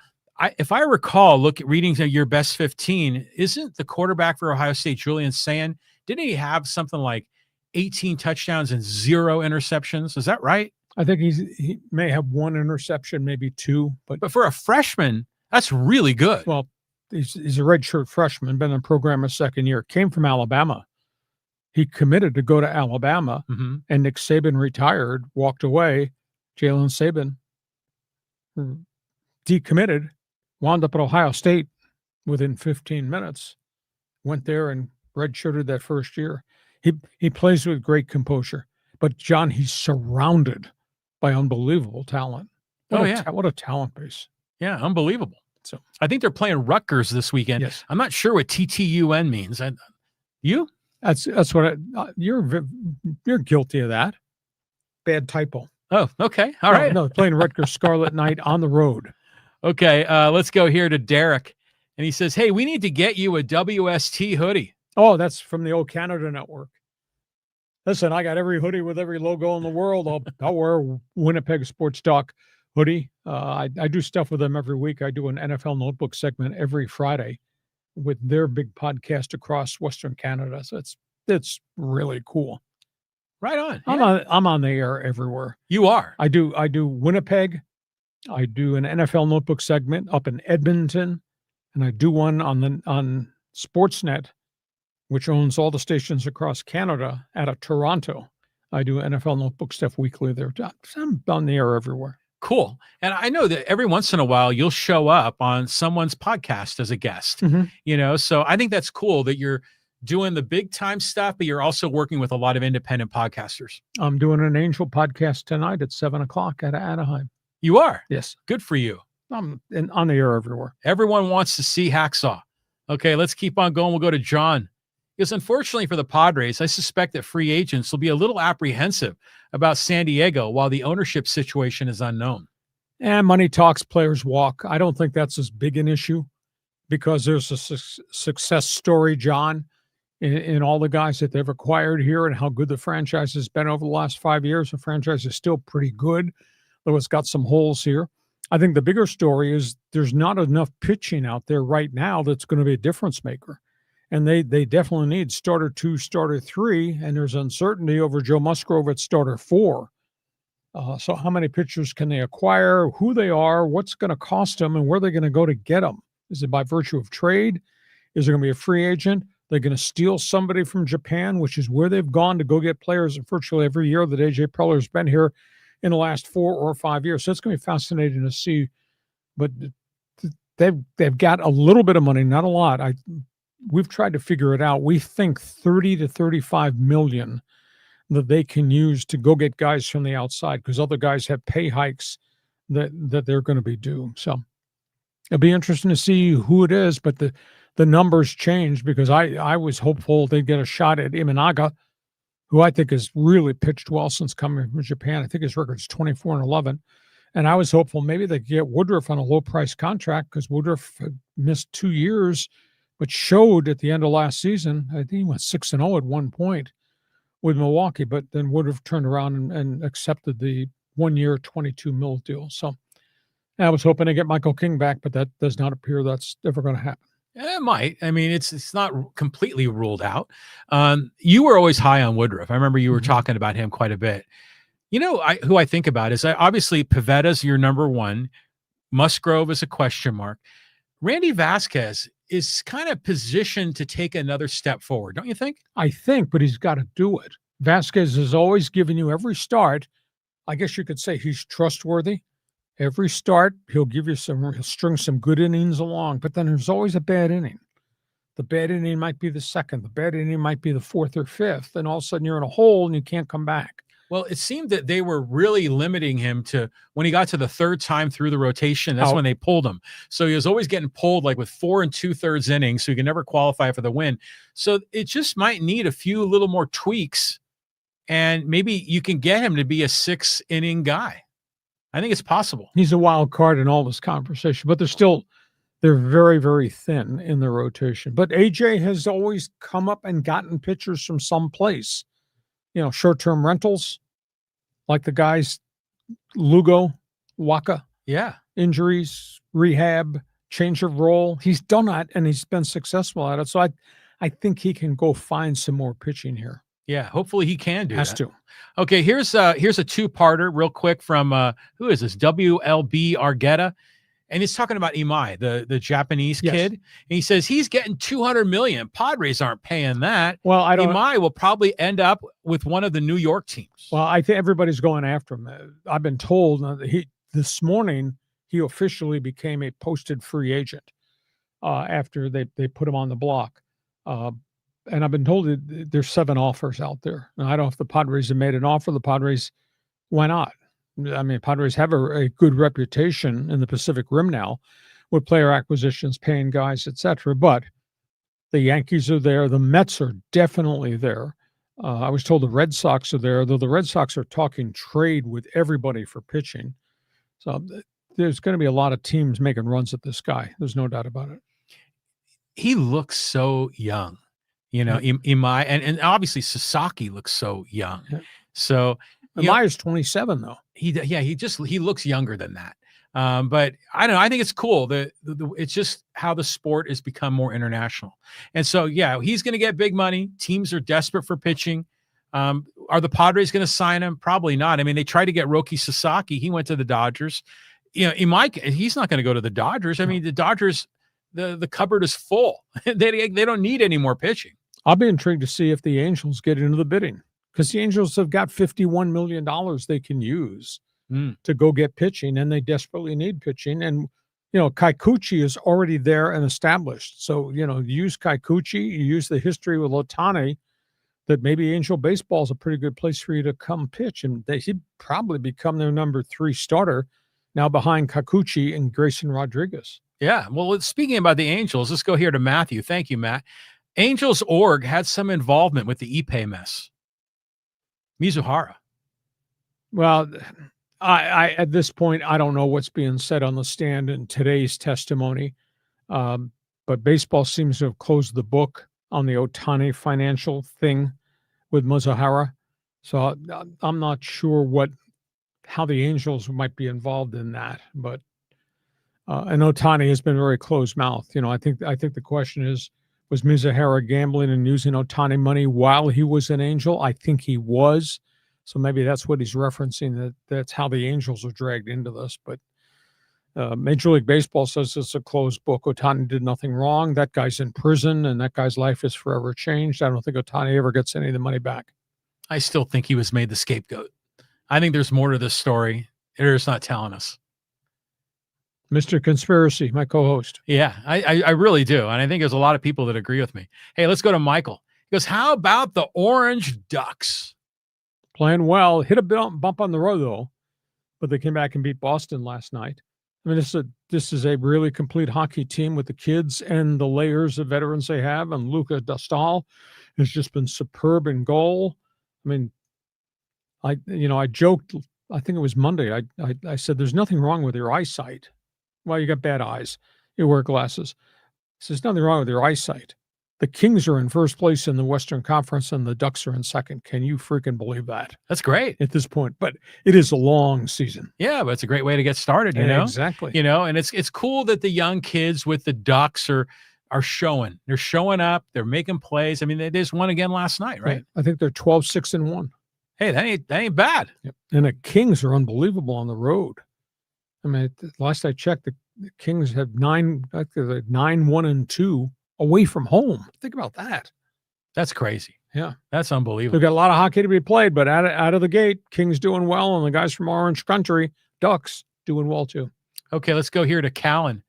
if I recall, reading your best 15, isn't the quarterback for Ohio State, Julian Sayin, didn't he have something like 18 touchdowns and 0 interceptions? Is that right? I think he may have 1 interception, maybe 2. But for a freshman, that's really good. Well, he's a redshirt freshman, been in the program his second year, came from Alabama. He committed to go to Alabama, and Nick Saban retired, walked away. Jalen Saban decommitted, wound up at Ohio State within 15 minutes, went there and redshirted that first year. He plays with great composure. But, John, he's surrounded by unbelievable talent. What a talent base. Yeah, unbelievable. So I think they're playing Rutgers this weekend. Yes. I'm not sure what TTUN means. You? That's what you're guilty of that. Bad typo. Oh, okay. All right. No, playing Rutgers Scarlet Knight on the road. Okay, let's go here to Derek. And he says, hey, we need to get you a WST hoodie. Oh, that's from the old Canada Network. Listen, I got every hoodie with every logo in the world. I'll wear a Winnipeg Sports Talk hoodie. I do stuff with them every week. I do an NFL Notebook segment every Friday with their big podcast across Western Canada. So it's really cool. Right on. Yeah. I'm on the air everywhere. You are. I do Winnipeg, I do an NFL Notebook segment up in Edmonton, and I do one on Sportsnet, which owns all the stations across Canada, out of Toronto. I do NFL Notebook stuff weekly there. I'm on the air everywhere. Cool. And I know that every once in a while you'll show up on someone's podcast as a guest, so I think that's cool that you're doing the big time stuff, but you're also working with a lot of independent podcasters. I'm doing an Angel podcast tonight at 7:00 out of Anaheim. You are? Yes. Good for you. I'm on the air everywhere. Everyone wants to see Hacksaw. Okay, let's keep on going. We'll go to John. Because unfortunately for the Padres, I suspect that free agents will be a little apprehensive about San Diego while the ownership situation is unknown. And money talks, players walk. I don't think that's as big an issue because there's a success story, John, in all the guys that they've acquired here and how good the franchise has been over the last 5 years. The franchise is still pretty good, though it's got some holes here. I think the bigger story is there's not enough pitching out there right now that's going to be a difference maker. And they definitely need starter 2, starter 3, and there's uncertainty over Joe Musgrove at starter 4. So how many pitchers can they acquire, who they are, what's going to cost them, and where they're going to go to get them? Is it by virtue of trade? Is there going to be a free agent? They're going to steal somebody from Japan, which is where they've gone to go get players virtually every year that A.J. Preller's been here in the last 4 or 5 years. So it's going to be fascinating to see. But they've got a little bit of money, not a lot. We've tried to figure it out. We think 30 to 35 million that they can use to go get guys from the outside because other guys have pay hikes that they're going to be due. So it'll be interesting to see who it is, but the numbers changed because I was hopeful they'd get a shot at Imanaga, who I think has really pitched well since coming from Japan. I think his record's 24-11. And I was hopeful maybe they could get Woodruff on a low price contract because Woodruff missed 2 years but showed at the end of last season. I think he went 6-0 at one point with Milwaukee, but then Woodruff turned around and accepted the 1 year, $22 million deal. So I was hoping to get Michael King back, but that does not appear that's ever going to happen. It might. I mean, it's not completely ruled out. You were always high on Woodruff. I remember you were talking about him quite a bit. You know, who I think about is obviously Pavetta's your number one. Musgrove is a question mark. Randy Vasquez is kind of positioned to take another step forward, don't you think? I think, but he's got to do it. Vasquez has always given you every start. I guess you could say he's trustworthy. Every start, he'll string some good innings along, but then there's always a bad inning. The bad inning might be the second. The bad inning might be the 4th or 5th. And all of a sudden you're in a hole and you can't come back. Well, it seemed that they were really limiting him to when he got to the 3rd time through the rotation. That's when they pulled him. So he was always getting pulled like with 4 2/3 innings. So he could never qualify for the win. So it just might need a few little more tweaks. And maybe you can get him to be a 6-inning guy. I think it's possible. He's a wild card in all this conversation, but they're very, very thin in the rotation. But AJ has always come up and gotten pitchers from someplace. Short-term rentals, like the guys, Lugo, Waka. Yeah. Injuries, rehab, change of role. He's done that, and he's been successful at it. So I think he can go find some more pitching here. Yeah, hopefully he can do Has that. to. Okay, here's a 2-parter real quick from, who is this? WLB Argueta. And he's talking about Imai, the Japanese kid. And he says he's getting $200 million. Padres aren't paying that. Well, Imai will probably end up with one of the New York teams. Well, I think everybody's going after him. I've been told this morning he officially became a posted free agent after they put him on the block. And I've been told there's 7 offers out there. Now, I don't know if the Padres have made an offer. The Padres, why not? I mean, Padres have a good reputation in the Pacific Rim now with player acquisitions, paying guys, etc. But the Yankees are there. The Mets are definitely there. I was told the Red Sox are there, though the Red Sox are talking trade with everybody for pitching. So there's going to be a lot of teams making runs at this guy. There's no doubt about it. He looks so young, Imai, and obviously Sasaki looks so young. Yeah. So Imai's 27 though. He looks younger than that. But I don't know. I think it's cool that it's just how the sport has become more international. And so, he's going to get big money. Teams are desperate for pitching. Are the Padres going to sign him? Probably not. I mean, they tried to get Roki Sasaki. He went to the Dodgers. he's not going to go to the Dodgers. I mean, the Dodgers, the cupboard is full. They don't need any more pitching. I'll be intrigued to see if the Angels get into the bidding, because the Angels have got $51 million they can use to go get pitching, and they desperately need pitching. And, Kikuchi is already there and established. So, you use Kikuchi, you use the history with Ohtani, that maybe Angel Baseball is a pretty good place for you to come pitch. And he'd probably become their number 3 starter now behind Kikuchi and Grayson Rodriguez. Yeah. Well, speaking about the Angels, let's go here to Matthew. Thank you, Matt. Angels.org had some involvement with the Ippei mess. Mizuhara. Well, I at this point, I don't know what's being said on the stand in today's testimony, but baseball seems to have closed the book on the Ohtani financial thing with Mizuhara. So I'm not sure how the Angels might be involved in that, but and Ohtani has been very closed-mouthed. I think the question is, was Mizuhara gambling and using Ohtani money while he was an Angel? I think he was. So maybe that's what he's referencing, that's how the Angels are dragged into this. But Major League Baseball says it's a closed book. Ohtani did nothing wrong. That guy's in prison, and that guy's life is forever changed. I don't think Ohtani ever gets any of the money back. I still think he was made the scapegoat. I think there's more to this story. They're just not telling us. Mr. Conspiracy, my co-host. Yeah, I really do. And I think there's a lot of people that agree with me. Hey, let's go to Michael. He goes, how about the Orange Ducks? Playing well. Hit a bump on the road, though. But they came back and beat Boston last night. I mean, this is a really complete hockey team with the kids and the layers of veterans they have. And Luca Dostal has just been superb in goal. I mean, I joked, I think it was Monday. I said, there's nothing wrong with your eyesight. Well, you got bad eyes. You wear glasses. So there's nothing wrong with your eyesight. The Kings are in first place in the Western Conference, and the Ducks are in second. Can you freaking believe that? That's great at this point. But it is a long season. Yeah, but it's a great way to get started, you know? Exactly. And it's cool that the young kids with the Ducks are showing. They're showing up. They're making plays. I mean, they just won again last night, right? I think they're 12-6-1. Hey, that ain't bad. Yep. And the Kings are unbelievable on the road. I mean, last I checked, the Kings have 9-1-2 away from home. Think about that. That's crazy. Yeah. That's unbelievable. They've got a lot of hockey to be played, but out of the gate, Kings doing well, and the guys from Orange Country, Ducks, doing well too. Okay, let's go here to Callan.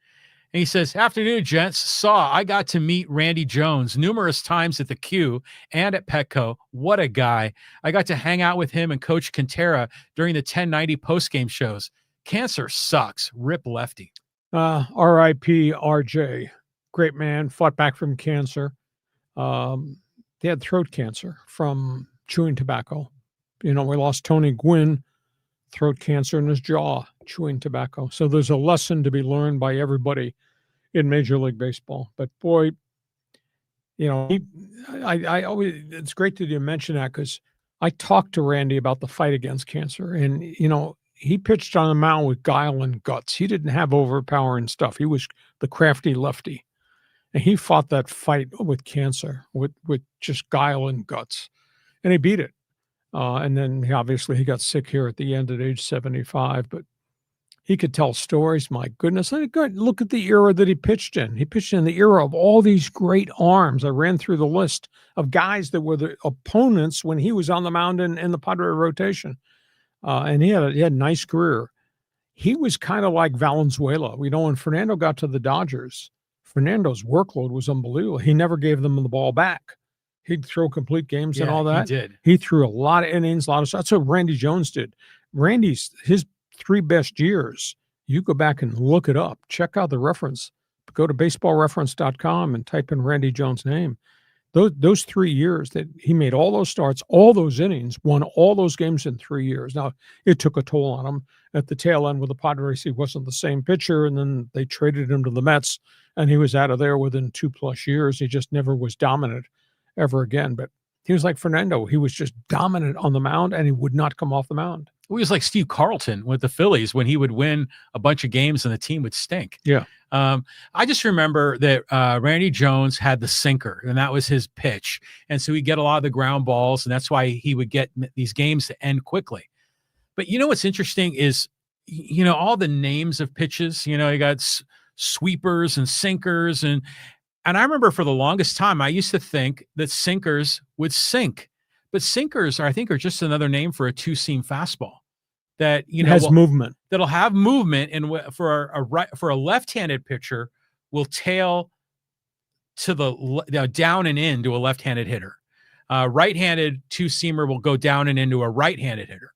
And he says, afternoon, gents. I got to meet Randy Jones numerous times at the Q and at Petco. What a guy. I got to hang out with him and Coach Quintera during the 1090 postgame shows. Cancer sucks. Rip Lefty. R.I.P. R.J. Great man. Fought back from cancer. He had throat cancer from chewing tobacco. We lost Tony Gwynn, throat cancer in his jaw, chewing tobacco. So there's a lesson to be learned by everybody in Major League Baseball. But boy, I always, it's great that you mention that, because I talked to Randy about the fight against cancer, and he pitched on the mound with guile and guts. He didn't have overpowering stuff. He was the crafty lefty. And he fought that fight with cancer with just guile and guts. And he beat it. And then he got sick here at the end at age 75. But he could tell stories. My goodness. Look at the era that he pitched in. He pitched in the era of all these great arms. I ran through the list of guys that were the opponents when he was on the mound in the Padre rotation. And he had a nice career. He was kind of like Valenzuela. When Fernando got to the Dodgers, Fernando's workload was unbelievable. He never gave them the ball back. He'd throw complete games and all that. He did. He threw a lot of innings, that's what Randy Jones did. His 3 best years, you go back and look it up. Check out the reference. Go to baseballreference.com and type in Randy Jones' name. Those 3 years that he made all those starts, all those innings, won all those games in 3 years. Now, it took a toll on him at the tail end with the Padres. He wasn't the same pitcher, and then they traded him to the Mets, and he was out of there within 2+ years. He just never was dominant ever again. But he was like Fernando. He was just dominant on the mound, and he would not come off the mound. He was like Steve Carlton with the Phillies when he would win a bunch of games and the team would stink. Yeah. I just remember that Randy Jones had the sinker, and that was his pitch. And so he'd get a lot of the ground balls, and that's why he would get these games to end quickly. But what's interesting is, all the names of pitches. You got sweepers and sinkers, and I remember for the longest time I used to think that sinkers would sink, but sinkers I think are just another name for a two-seam fastball that has movement. That'll have movement, and for a left-handed pitcher will tail to the down and in to a left-handed hitter. Right-handed two-seamer will go down and into a right-handed hitter.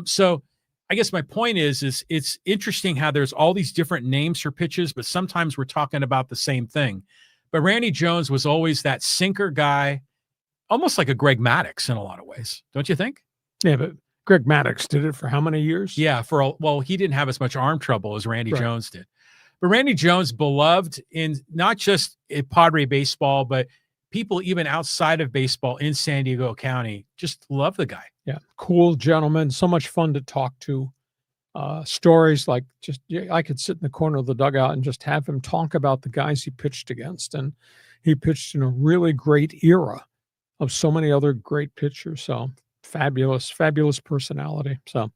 So I guess my point is it's interesting how there's all these different names for pitches, but sometimes we're talking about the same thing. But Randy Jones was always that sinker guy, almost like a Greg Maddux in a lot of ways. Don't you think? Yeah, but Greg Maddux did it for how many years? Yeah, he didn't have as much arm trouble as Randy Jones did. But Randy Jones, beloved in not just in Padre baseball, but people even outside of baseball in San Diego County just love the guy. Yeah, cool gentleman, so much fun to talk to. Stories like I could sit in the corner of the dugout and just have him talk about the guys he pitched against. And he pitched in a really great era of so many other great pitchers. So fabulous personality. So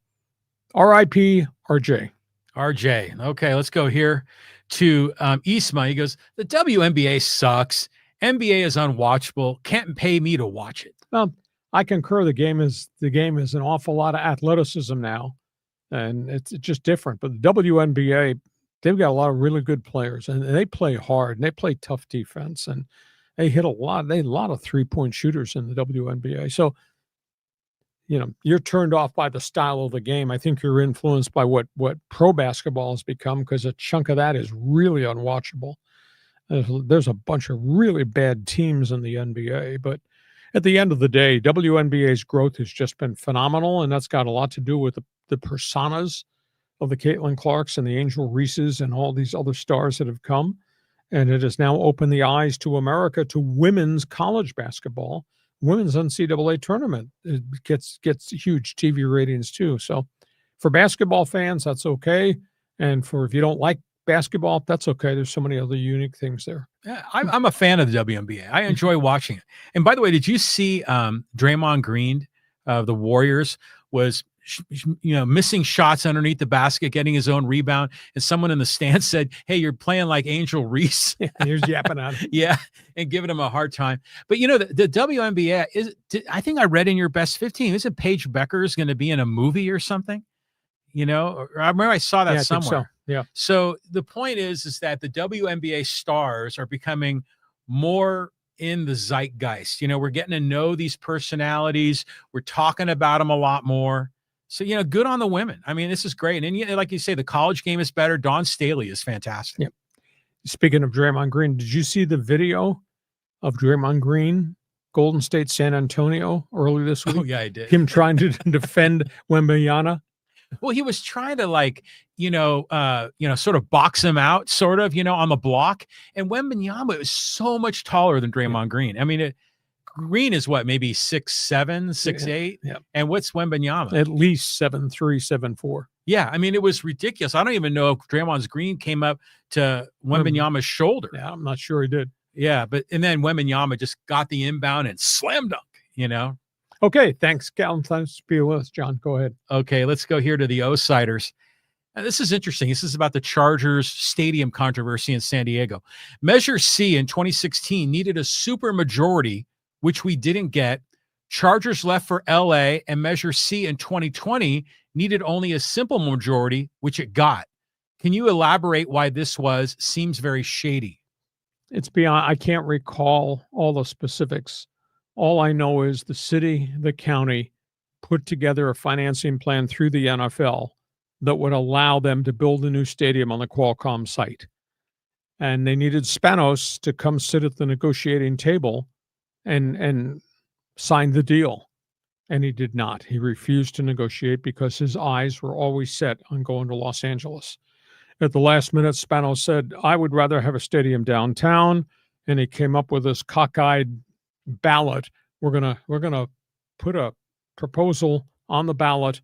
R.I.P. RJ. RJ. Okay, let's go here to Isma. He goes, the WNBA sucks. NBA is unwatchable. Can't pay me to watch it. Well, I concur. The game is an awful lot of athleticism now, and it's just different. But the WNBA, they've got a lot of really good players, and they play hard, and they play tough defense, and they hit a lot of 3-point shooters in the WNBA. So, you're turned off by the style of the game. I think you're influenced by what pro basketball has become, because a chunk of that is really unwatchable. There's a bunch of really bad teams in the NBA, but at the end of the day, WNBA's growth has just been phenomenal, and that's got a lot to do with the personas of the Caitlin Clarks and the Angel Reeses and all these other stars that have come. And it has now opened the eyes to America to women's college basketball, women's NCAA tournament. It gets huge TV ratings too. So for basketball fans, that's okay. And if you don't like basketball, that's okay. There's so many other unique things there. Yeah, I'm a fan of the WNBA. I enjoy watching it. And by the way, did you see Draymond Green of the Warriors was missing shots underneath the basket, getting his own rebound, and someone in the stands said, "Hey, you're playing like Angel Reese." Here's yapping at him. Yeah, and giving him a hard time. But the WNBA I think I read in your best 15, isn't Paige Becker's going to be in a movie or something? I remember I saw that somewhere. So. Yeah. So the point is that the WNBA stars are becoming more in the zeitgeist. We're getting to know these personalities. We're talking about them a lot more. So, good on the women. I mean, this is great. And like you say, the college game is better. Dawn Staley is fantastic. Yeah. Speaking of Draymond Green, did you see the video of Draymond Green, Golden State, San Antonio early this week? Oh, yeah, I did. Him trying to defend Wembanyama. Well, he was trying to sort of box him out, sort of, on the block. And Wembanyama is so much taller than Draymond Green. I mean, Green is what, maybe 6'7", 6'8"? Yeah. And what's Wembanyama? At least 7'3", 7'4". Yeah, I mean, it was ridiculous. I don't even know if Draymond's Green came up to Wembanyama's shoulder. Yeah, I'm not sure he did. Yeah, and then Wembanyama just got the inbound and slam dunk, Okay, thanks, Cal. Thanks for being with us, John. Go ahead. Okay, let's go here to the O-Siders. And this is interesting. This is about the Chargers stadium controversy in San Diego. Measure C in 2016 needed a super majority, which we didn't get. Chargers left for LA, and Measure C in 2020 needed only a simple majority, which it got. Can you elaborate why this seems very shady? It's beyond, I can't recall all the specifics. All I know is the city, the county put together a financing plan through the NFL that would allow them to build a new stadium on the Qualcomm site. And they needed Spanos to come sit at the negotiating table and sign the deal. And he did not. He refused to negotiate because his eyes were always set on going to Los Angeles. At the last minute, Spanos said, I would rather have a stadium downtown. And he came up with this cockeyed ballot. We're gonna put a proposal on the ballot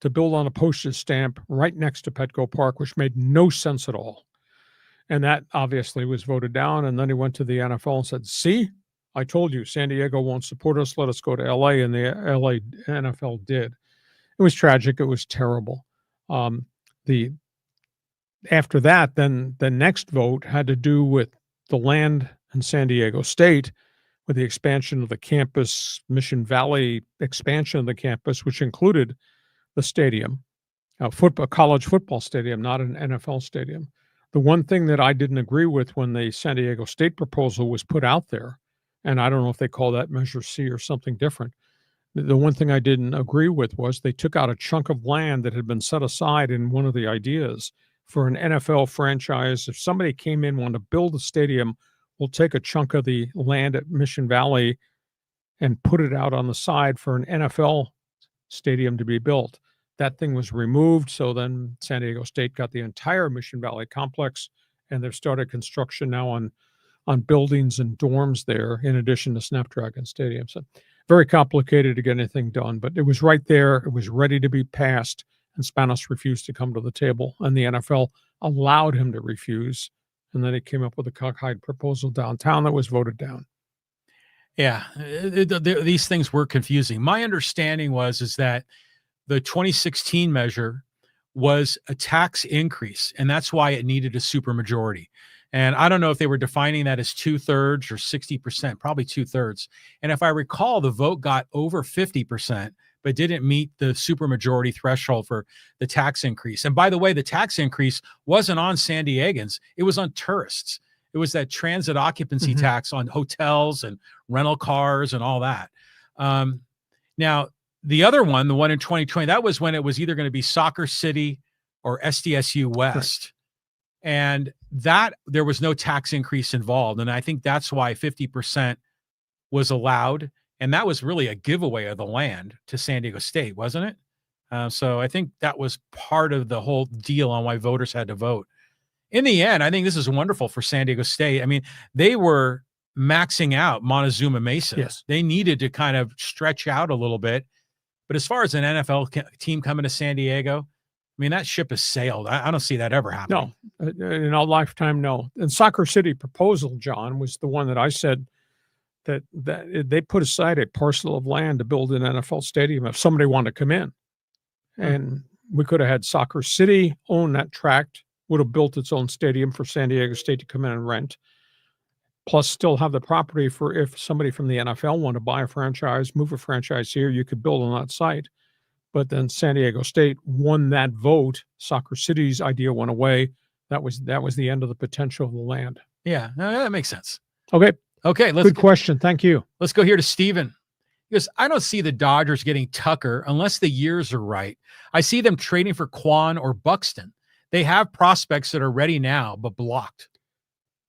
to build on a postage stamp right next to Petco Park, which made no sense at all. And that obviously was voted down. And then he went to the NFL and said, see, I told you, San Diego won't support us. Let us go to LA. And the LA NFL did. It was tragic. It was terrible. after that, then the next vote had to do with the land in San Diego State, with the expansion of the campus, Mission Valley expansion of the campus, which included the stadium, college football stadium, not an NFL stadium. The one thing that I didn't agree with when the San Diego State proposal was put out there, and I don't know if they call that Measure C or something different, the one thing I didn't agree with was they took out a chunk of land that had been set aside in one of the ideas for an NFL franchise. If somebody came in, wanted to build a stadium, we'll take a chunk of the land at Mission Valley and put it out on the side for an NFL stadium to be built. That thing was removed. So then San Diego State got the entire Mission Valley complex, and they've started construction now on buildings and dorms there, in addition to Snapdragon Stadium. So very complicated to get anything done, but it was right there. It was ready to be passed, and Spanos refused to come to the table, and the NFL allowed him to refuse. And then he came up with a cockeyed proposal downtown that was voted down. Yeah, these things were confusing. My understanding is that the 2016 measure was a tax increase, and that's why it needed a supermajority. And I don't know if they were defining that as 2/3 or 60%, probably 2/3. And if I recall, the vote got over 50%, but didn't meet the supermajority threshold for the tax increase. And by the way, the tax increase wasn't on San Diegans. It was on tourists. It was that transit occupancy tax on hotels and rental cars and all that. Now, the other one, the one in 2020, that was when it was either going to be Soccer City or SDSU West. Right. And that there was no tax increase involved. And I think that's why 50% was allowed. And that was really a giveaway of the land to San Diego State, wasn't it? So I think that was part of the whole deal on why voters had to vote. In the end, I think this is wonderful for San Diego State. I mean, they were maxing out Montezuma Mesa. Yes. They needed to kind of stretch out a little bit. But as far as an NFL team coming to San Diego, I mean, that ship has sailed. I don't see that ever happening. No, in our lifetime, no. And Soccer City proposal, John, was the one that I said that they put aside a parcel of land to build an NFL stadium if somebody wanted to come in. And we could have had Soccer City own that tract, would have built its own stadium for San Diego State to come in and rent, plus still have the property for if somebody from the NFL wanted to buy a franchise, move a franchise here, you could build on that site. But then San Diego State won that vote. Soccer City's idea went away. That was the end of the potential of the land. Yeah, no, that makes sense. Okay. Good question. Thank you. Let's go here to Steven. Because I don't see the Dodgers getting Tucker unless the years are right. I see them trading for Quan or Buxton. They have prospects that are ready now, but blocked.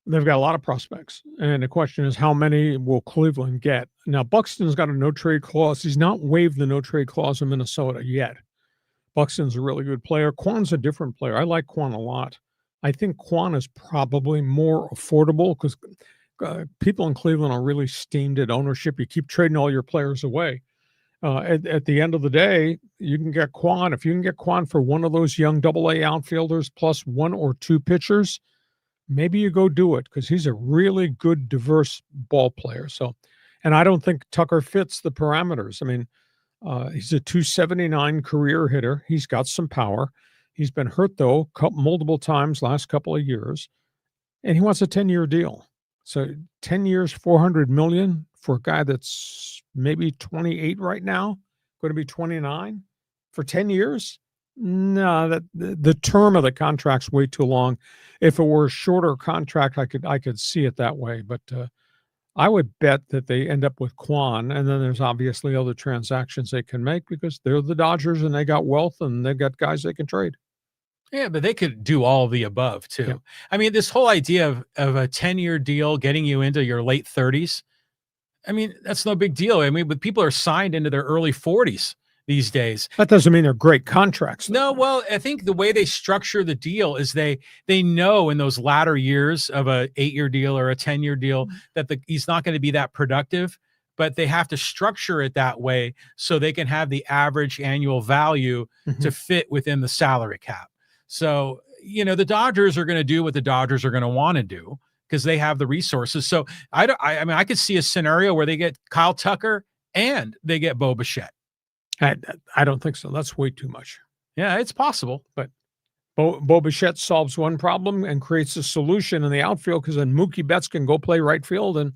They've got a lot of prospects. And the question is, how many will Cleveland get? Now, Buxton's got a no-trade clause. He's not waived the no-trade clause in Minnesota yet. Buxton's a really good player. Quan's a different player. I like Quan a lot. I think Quan is probably more affordable because people in Cleveland are really steamed at ownership. You keep trading all your players away. At the end of the day, you can get Quan. If you can get Quan for one of those young AA outfielders plus one or two pitchers, maybe you go do it because he's a really good, diverse ball player. So, and I don't think Tucker fits the parameters. I mean, he's a 279 career hitter. He's got some power. He's been hurt, though, multiple times last couple of years, and he wants a 10-year deal. So 10 years, $400 million for a guy that's maybe 28 right now, going to be 29 for 10 years. No, that the term of the contract's way too long. If it were a shorter contract, I could see it that way. But I would bet that they end up with Quan, and then there's obviously other transactions they can make because they're the Dodgers and they got wealth and they got guys they can trade. Yeah, but they could do all of the above too. Yeah. I mean, this whole idea of a 10-year deal getting you into your late 30s, I mean, that's no big deal. I mean, but people are signed into their early 40s these days. That doesn't mean they're great contracts, though. No, well, I think the way they structure the deal is they know in those latter years of a 8-year deal or a 10-year deal that he's not going to be that productive, but they have to structure it that way so they can have the average annual value to fit within the salary cap. So, you know, the Dodgers are going to do what the Dodgers are going to want to do because they have the resources. So I mean, I could see a scenario where they get Kyle Tucker and they get Bichette. I don't think so. That's way too much. Yeah, it's possible. But Bo Bichette solves one problem and creates a solution in the outfield, because then Mookie Betts can go play right field and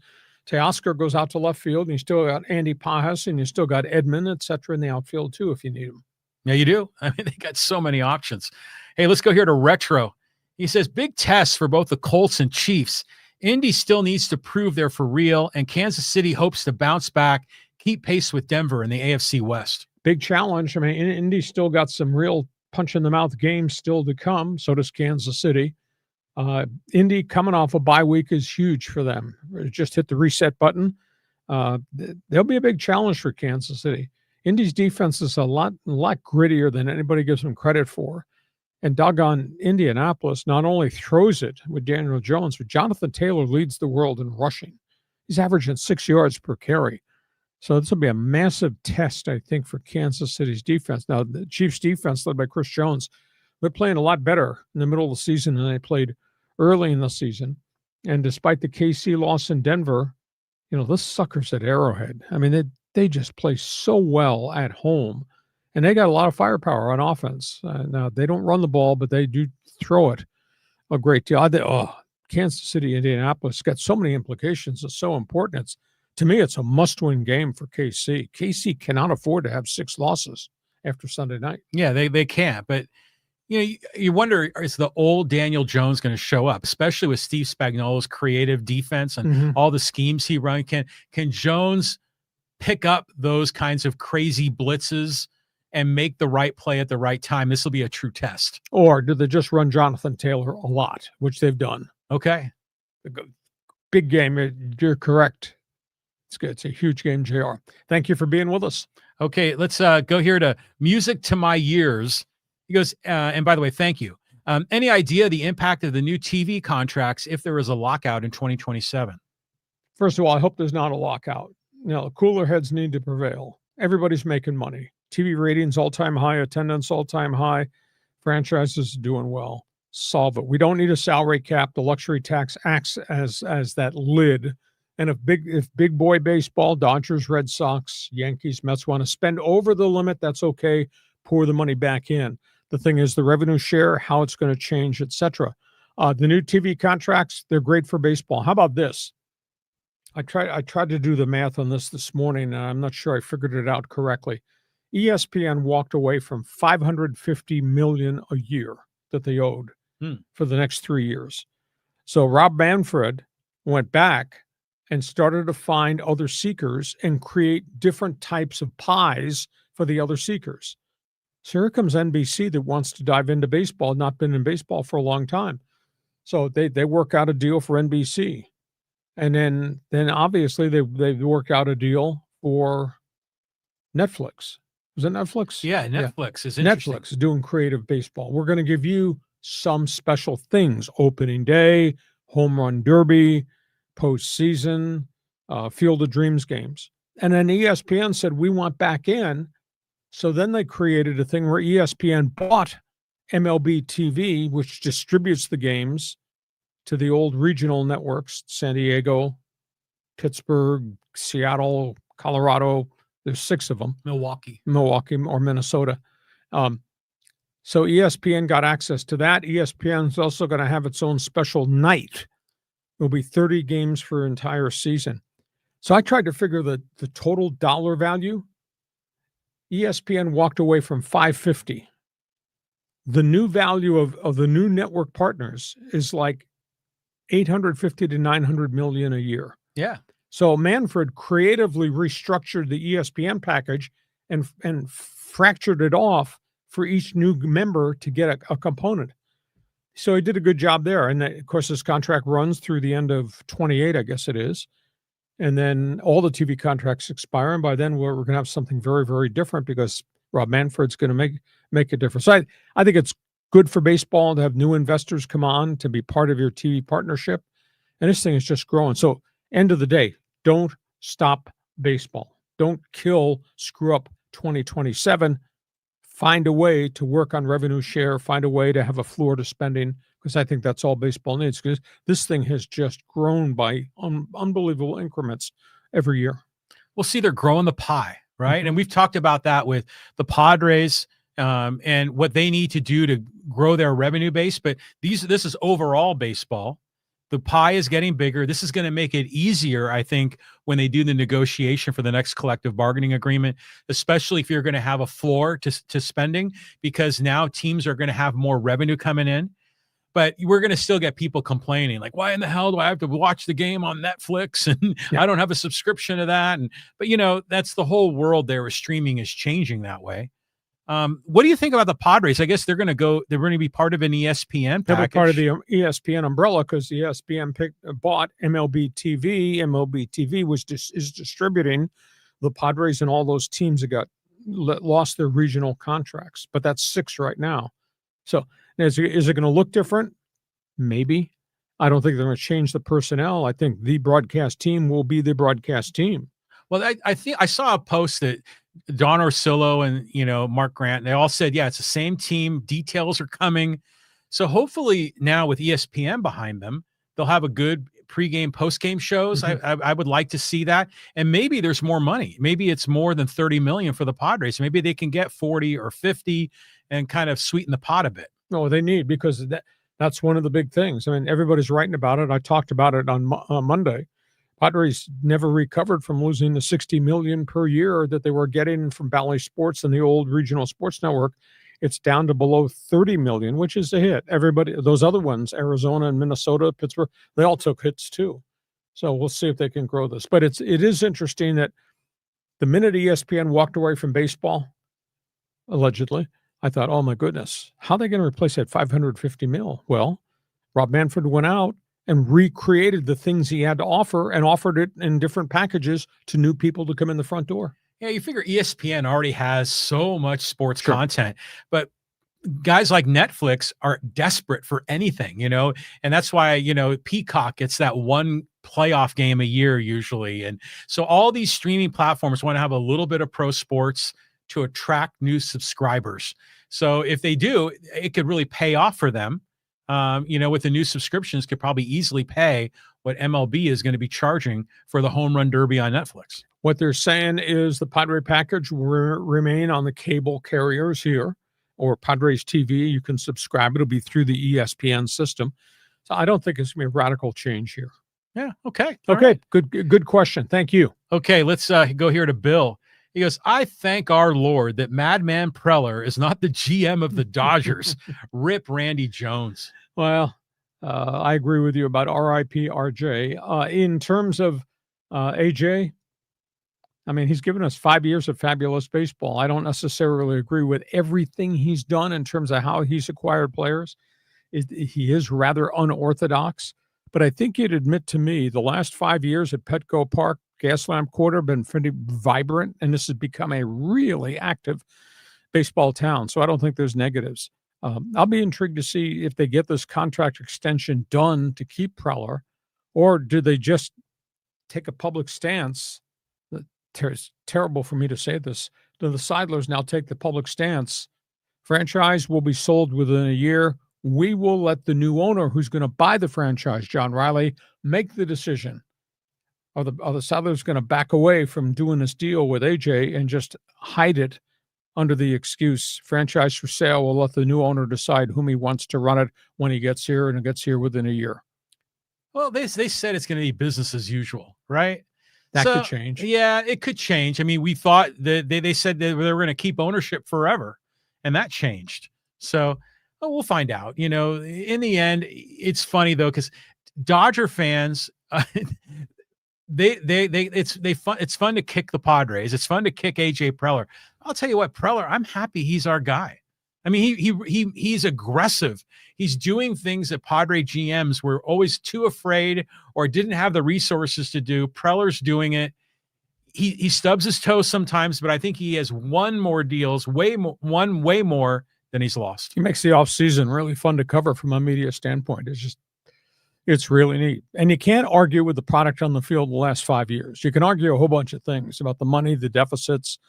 Teoscar goes out to left field, and you still got Andy Pajas, and you still got Edman, et cetera, in the outfield too if you need them. Yeah, you do. I mean, they got so many options. Hey, let's go here to Retro. He says, big test for both the Colts and Chiefs. Indy still needs to prove they're for real, and Kansas City hopes to bounce back, keep pace with Denver in the AFC West. Big challenge. I mean, Indy still got some real punch-in-the-mouth games still to come. So does Kansas City. Indy coming off a bye week is huge for them. Just hit the reset button. There'll be a big challenge for Kansas City. Indy's defense is a lot grittier than anybody gives them credit for. And doggone Indianapolis not only throws it with Daniel Jones, but Jonathan Taylor leads the world in rushing. He's averaging 6 yards per carry. So this will be a massive test, I think, for Kansas City's defense. Now, the Chiefs' defense, led by Chris Jones, they're playing a lot better in the middle of the season than they played early in the season. And despite the KC loss in Denver, the suckers at Arrowhead, I mean, they just play so well at home. And they got a lot of firepower on offense. Now, they don't run the ball, but they do throw it a great deal. Kansas City, Indianapolis got so many implications. It's so important. To me, it's a must-win game for KC. KC cannot afford to have 6 losses after Sunday night. Yeah, they can't. But, you wonder, is the old Daniel Jones going to show up, especially with Steve Spagnuolo's creative defense and all the schemes he runs? Can Jones pick up those kinds of crazy blitzes and make the right play at the right time? This will be a true test. Or do they just run Jonathan Taylor a lot, which they've done? Okay. Big game. You're correct. It's good. It's a huge game, JR. Thank you for being with us. Okay, let's go here to Music to My Years. He goes, and by the way, thank you. Any idea the impact of the new TV contracts if there is a lockout in 2027? First of all, I hope there's not a lockout. The cooler heads need to prevail. Everybody's making money. TV ratings all-time high, attendance all-time high, franchises doing well. Solve it. We don't need a salary cap. The luxury tax acts as that lid. And if big boy baseball, Dodgers, Red Sox, Yankees, Mets want to spend over the limit, that's okay. Pour the money back in. The thing is the revenue share, how it's going to change, etc. The new TV contracts, they're great for baseball. How about this? I tried to do the math on this morning, and I'm not sure I figured it out correctly. ESPN walked away from $550 million a year that they owed for the next 3 years. So Rob Manfred went back and started to find other seekers and create different types of pies for the other seekers. So here comes NBC that wants to dive into baseball, not been in baseball for a long time. So they work out a deal for NBC. And then obviously they work out a deal for Netflix. Was it Netflix? Yeah, Netflix is interesting. Netflix is doing creative baseball. We're going to give you some special things. Opening day, home run derby, postseason, Field of Dreams games. And then ESPN said, we want back in. So then they created a thing where ESPN bought MLB TV, which distributes the games to the old regional networks, San Diego, Pittsburgh, Seattle, Colorado. There's 6 of them. Milwaukee or Minnesota. So ESPN got access to that. ESPN is also going to have its own special night. There'll be 30 games for an entire season. So I tried to figure the total dollar value. ESPN walked away from $550. The new value of the new network partners is like $850 to $900 million a year. Yeah. So Manfred creatively restructured the ESPN package and fractured it off for each new member to get a component. So he did a good job there. And of course, this contract runs through the end of 28, I guess it is. And then all the TV contracts expire. And by then we're going to have something very, very different because Rob Manfred's going to make a difference. So I think it's good for baseball to have new investors come on to be part of your TV partnership. And this thing is just growing. So end of the day, don't stop baseball. Don't screw up 2027. Find a way to work on revenue share. Find a way to have a floor to spending, because I think that's all baseball needs, because this thing has just grown by unbelievable increments every year. Well, see, they're growing the pie, right? And we've talked about that with the Padres and what they need to do to grow their revenue base. But this is overall baseball. The pie is getting bigger. This is going to make it easier, I think, when they do the negotiation for the next collective bargaining agreement, especially if you're going to have a floor to spending, because now teams are going to have more revenue coming in. But we're going to still get people complaining, like, why in the hell do I have to watch the game on Netflix? And I don't have a subscription to that. But, that's the whole world there. Streaming is changing that way. What do you think about the Padres? I guess they're going to be part of an ESPN package. They're part of the ESPN umbrella because the ESPN bought MLB TV. MLB TV is distributing the Padres and all those teams that lost their regional contracts. But that's 6 right now. So is it going to look different? Maybe. I don't think they're going to change the personnel. I think the broadcast team will be the broadcast team. Well, I think I saw a post that Don Orsillo and, Mark Grant, they all said, yeah, it's the same team. Details are coming. So hopefully now with ESPN behind them, they'll have a good pregame, postgame shows. Mm-hmm. I would like to see that. And maybe there's more money. Maybe it's more than $30 million for the Padres. Maybe they can get 40 or 50 and kind of sweeten the pot a bit. No, they need, because that's one of the big things. I mean, everybody's writing about it. I talked about it on Monday. Padres never recovered from losing the $60 million per year that they were getting from Bally Sports and the old regional sports network. It's down to below $30 million, which is a hit. Everybody, those other ones, Arizona and Minnesota, Pittsburgh, they all took hits too. So we'll see if they can grow this. But it is interesting that the minute ESPN walked away from baseball, allegedly, I thought, oh my goodness, how are they going to replace that $550 million? Well, Rob Manfred went out and recreated the things he had to offer and offered it in different packages to new people to come in the front door. Yeah, you figure ESPN already has so much sports content, but guys like Netflix are desperate for anything, and that's why, Peacock gets that one playoff game a year usually. And so all these streaming platforms want to have a little bit of pro sports to attract new subscribers. So if they do, it could really pay off for them. With the new subscriptions, could probably easily pay what MLB is going to be charging for the Home Run Derby on Netflix. What they're saying is the Padre package will remain on the cable carriers here, or Padres TV. You can subscribe. It'll be through the ESPN system. So I don't think it's going to be a radical change here. Yeah. Okay. Okay. Right. Good question. Thank you. Okay. Let's go here to Bill. He goes, I thank our Lord that Madman Preller is not the GM of the Dodgers. Rip Randy Jones. Well, I agree with you about RIP RJ. In terms of AJ, I mean, he's given us 5 years of fabulous baseball. I don't necessarily agree with everything he's done in terms of how he's acquired players. He is rather unorthodox, but I think you'd admit to me the last 5 years at Petco Park, Gaslamp Quarter, been pretty vibrant, and this has become a really active baseball town. So I don't think there's negatives. I'll be intrigued to see if they get this contract extension done to keep Preller, or do they just take a public stance? It's terrible for me to say this. Do the Seidlers now take the public stance? Franchise will be sold within a year. We will let the new owner, who's going to buy the franchise, John Riley, make the decision. Are the Seidlers going to back away from doing this deal with AJ and just hide it under the excuse franchise for sale? We'll let the new owner decide whom he wants to run it when he gets here, and it gets here within a year. Well, they said it's going to be business as usual, right? That could change. Yeah, it could change. I mean, we thought that they said that they were going to keep ownership forever, and that changed. So we'll find out. In the end, it's funny though, because Dodger fans, it's fun to kick the Padres. It's fun to kick AJ Preller. I'll tell you what, Preller, I'm happy he's our guy. I mean, he's aggressive. He's doing things that Padre GMs were always too afraid or didn't have the resources to do. Preller's doing it. He stubs his toe sometimes, but I think he has won more deals, way more than he's lost. He makes the offseason really fun to cover from a media standpoint. It's really neat. And you can't argue with the product on the field the last 5 years. You can argue a whole bunch of things about the money, the deficits,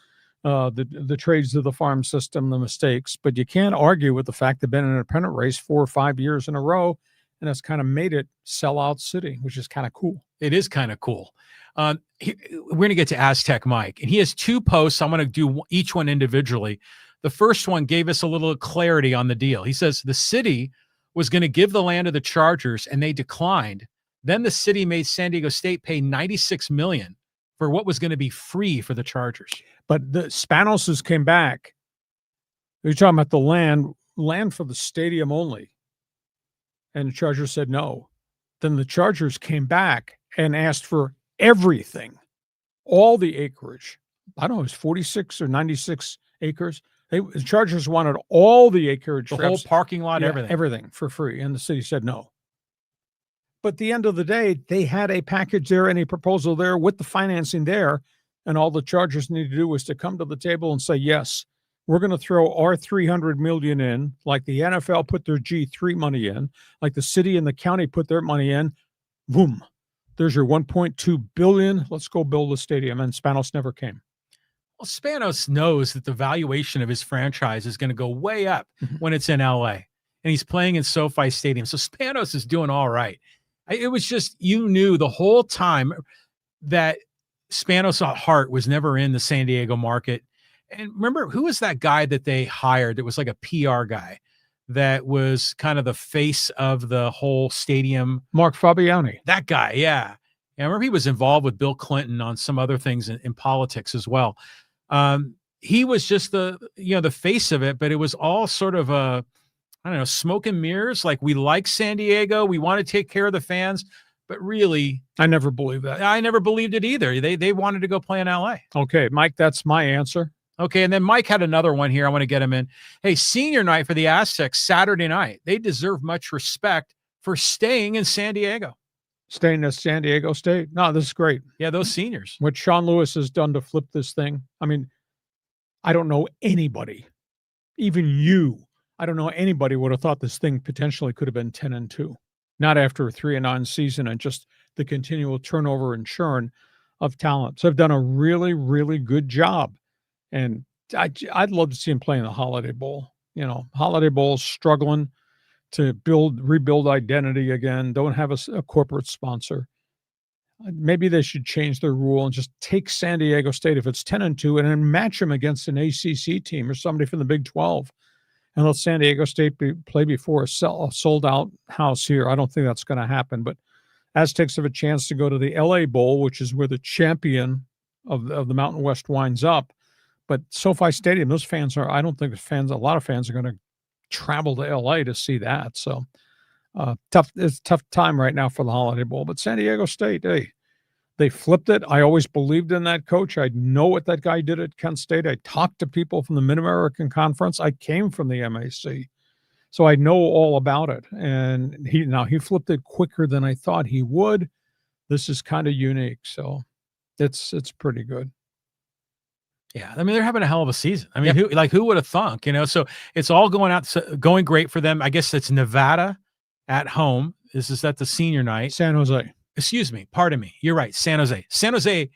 the trades of the farm system, the mistakes, but you can't argue with the fact they've been in a pennant race 4 or 5 years in a row, and it's kind of made it sellout city, which is kind of cool. It is kind of cool. We're going to get to Aztec Mike, and he has 2 posts. I'm going to do each one individually. The first one gave us a little clarity on the deal. He says the city was going to give the land to the Chargers and they declined. Then the city made San Diego State pay $96 million for what was going to be free for the Chargers. But the Spanoses came back. You're talking about the land for the stadium only. And the Chargers said no. Then the Chargers came back and asked for everything, all the acreage. I don't know, it was 46 or 96 acres. The Chargers wanted all the acreage. The whole parking lot, everything. Everything for free. And the city said no. But at the end of the day, they had a package there and a proposal there with the financing there. And all the Chargers needed to do was to come to the table and say, yes, we're going to throw our $300 million in, like the NFL put their G3 money in, like the city and the county put their money in. Boom. There's your $1.2 billion. Let's go build a stadium. And Spanos never came. Well, Spanos knows that the valuation of his franchise is going to go way up when it's in LA and he's playing in SoFi Stadium. So Spanos is doing all right. It was just, you knew the whole time that Spanos at heart was never in the San Diego market. And remember, who was that guy that they hired that was like a PR guy that was kind of the face of the whole stadium? Mark Fabiani. That guy, yeah. I remember he was involved with Bill Clinton on some other things in politics as well. He was just the face of it, but it was all sort of I don't know, smoke and mirrors. Like, we like San Diego, we want to take care of the fans, but really, I never believed that. I never believed it either. They wanted to go play in LA. Okay, Mike, that's my answer. Okay, and then Mike had another one here. I want to get him in. Hey, senior night for the Aztecs Saturday night. They deserve much respect for staying in San Diego. Staying at San Diego State. No, this is great. Yeah, those seniors. What Sean Lewis has done to flip this thing. I mean, I don't know anybody, even you. I don't know anybody would have thought this thing potentially could have been 10-2. Not after a 3-9 season and just the continual turnover and churn of talent. So they've done a really, really good job. And I'd love to see him play in the Holiday Bowl. You know, Holiday Bowl's struggling to rebuild identity again. Don't have a corporate sponsor. Maybe they should change their rule and just take San Diego State if it's 10-2 and then match them against an ACC team or somebody from the Big 12. And let San Diego State play before a sold-out house here. I don't think that's going to happen. But Aztecs have a chance to go to the LA Bowl, which is where the champion of the Mountain West winds up. But SoFi Stadium, those fans are, I don't think a lot of fans are going to travel to LA to see that. So it's a tough time right now for the Holiday Bowl. But San Diego State, hey, they flipped it. I always believed in that coach. I know what that guy did at Kent State. I talked to people from the Mid-American Conference. I came from the MAC. So I know all about it. And he flipped it quicker than I thought he would. This is kind of unique. So it's pretty good. Yeah, I mean, they're having a hell of a season. I mean, who would have thunk, So it's all going great for them. I guess it's Nevada at home. This is at the senior night. San Jose. Excuse me. Pardon me. You're right. San Jose. San Jose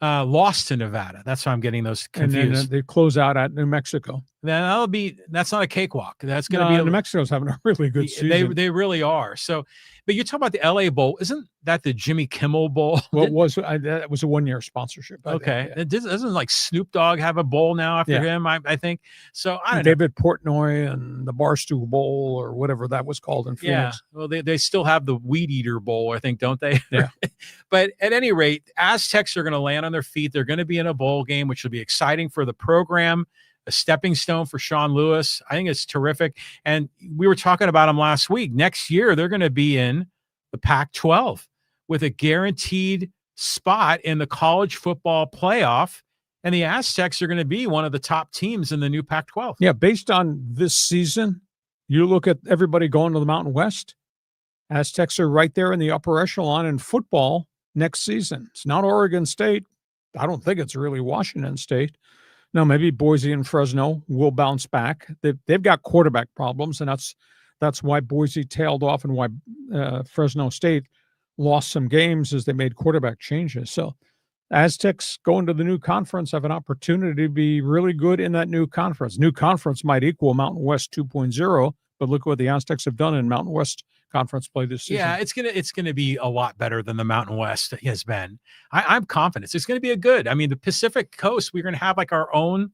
lost to Nevada. That's why I'm getting those confused. And then they close out at New Mexico. Then that's not a cakewalk. That's going to be New Mexico's having a really good season. They really are. So, but you talk about the LA Bowl. Isn't that the Jimmy Kimmel Bowl? Well, that was a 1-year sponsorship. Okay. Doesn't like Snoop Dogg have a bowl now after him? I think so. I don't know. David Portnoy and the Barstool Bowl or whatever that was called in Phoenix. Yeah. Well, they still have the Weed Eater Bowl, I think, don't they? Yeah. But at any rate, Aztecs are going to land on their feet. They're going to be in a bowl game, which will be exciting for the program. A stepping stone for Sean Lewis. I think it's terrific. And we were talking about him last week. Next year, they're going to be in the Pac-12 with a guaranteed spot in the college football playoff. And the Aztecs are going to be one of the top teams in the new Pac-12. Yeah, based on this season, you look at everybody going to the Mountain West. Aztecs are right there in the upper echelon in football next season. It's not Oregon State. I don't think it's really Washington State. No, maybe Boise and Fresno will bounce back. They've got quarterback problems, and that's why Boise tailed off and why Fresno State lost some games as they made quarterback changes. So Aztecs going to the new conference have an opportunity to be really good in that new conference. New conference might equal Mountain West 2.0, but look what the Aztecs have done in Mountain West conference play this season. Yeah, it's gonna be a lot better than the Mountain West has been. I'm confident it's gonna be a good. I mean, the Pacific Coast, we're gonna have like our own,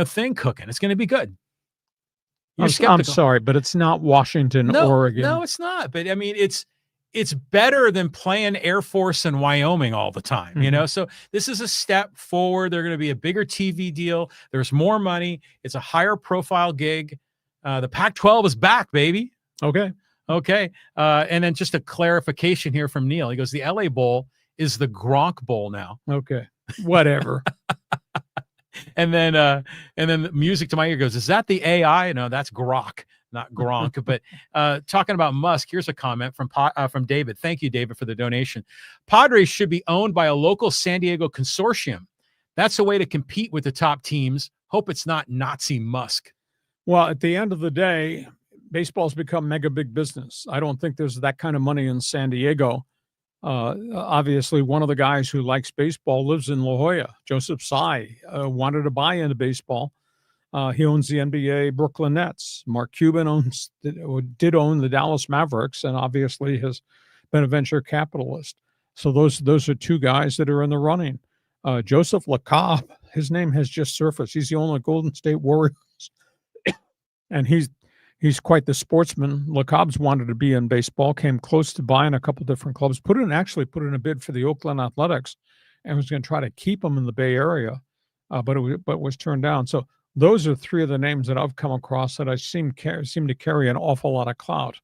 thing cooking. It's going to be good. You're I'm skeptical. sorry, but it's not Washington, Oregon. No, it's not. But I mean, it's better than playing Air Force in Wyoming all the time, So this is a step forward. They're going to be a bigger TV deal. There's more money. It's a higher profile gig. The Pac-12 is back, baby. Okay. And then just a clarification here from Neil. He goes, the LA Bowl is the Gronk Bowl now. Okay. Whatever. And then the music to my ear goes, is that the AI? No, that's Grok, not Gronk. But talking about Musk, here's a comment from David. Thank you, David, for the donation. Padres should be owned by a local San Diego consortium. That's a way to compete with the top teams. Hope it's not Nazi Musk. Well, at the end of the day, baseball's become mega big business. I don't think there's that kind of money in San Diego. Obviously, one of the guys who likes baseball lives in La Jolla. Joseph Tsai wanted to buy into baseball. He owns the NBA Brooklyn Nets. Mark Cuban did own the Dallas Mavericks, and obviously has been a venture capitalist. So those are two guys that are in the running. Joseph LeCobb, his name has just surfaced. He's the owner of Golden State Warriors, and he's quite the sportsman. LeCobb's wanted to be in baseball, came close to buying a couple different clubs, put in a bid for the Oakland Athletics, and was going to try to keep them in the Bay Area, but was turned down. So those are three of the names that I've come across that I seem to carry an awful lot of clout.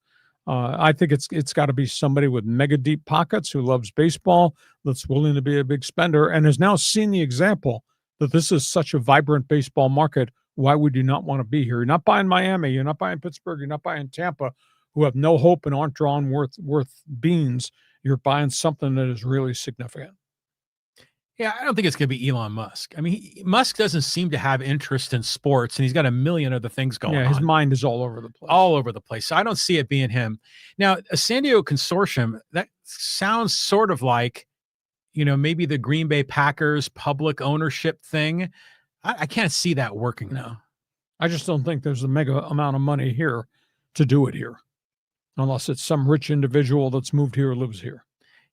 I think it's got to be somebody with mega deep pockets who loves baseball, that's willing to be a big spender, and has now seen the example that this is such a vibrant baseball market. Why would you not want to be here? You're not buying Miami. You're not buying Pittsburgh. You're not buying Tampa, who have no hope and aren't drawn worth beans. You're buying something that is really significant. Yeah, I don't think it's going to be Elon Musk. I mean, Musk doesn't seem to have interest in sports, and he's got a million other things going on. Yeah, his mind is all over the place. All over the place. So I don't see it being him. Now, a San Diego consortium, that sounds sort of like, maybe the Green Bay Packers public ownership thing. I can't see that working now. I just don't think there's a mega amount of money here to do it here, unless it's some rich individual that's moved here or lives here.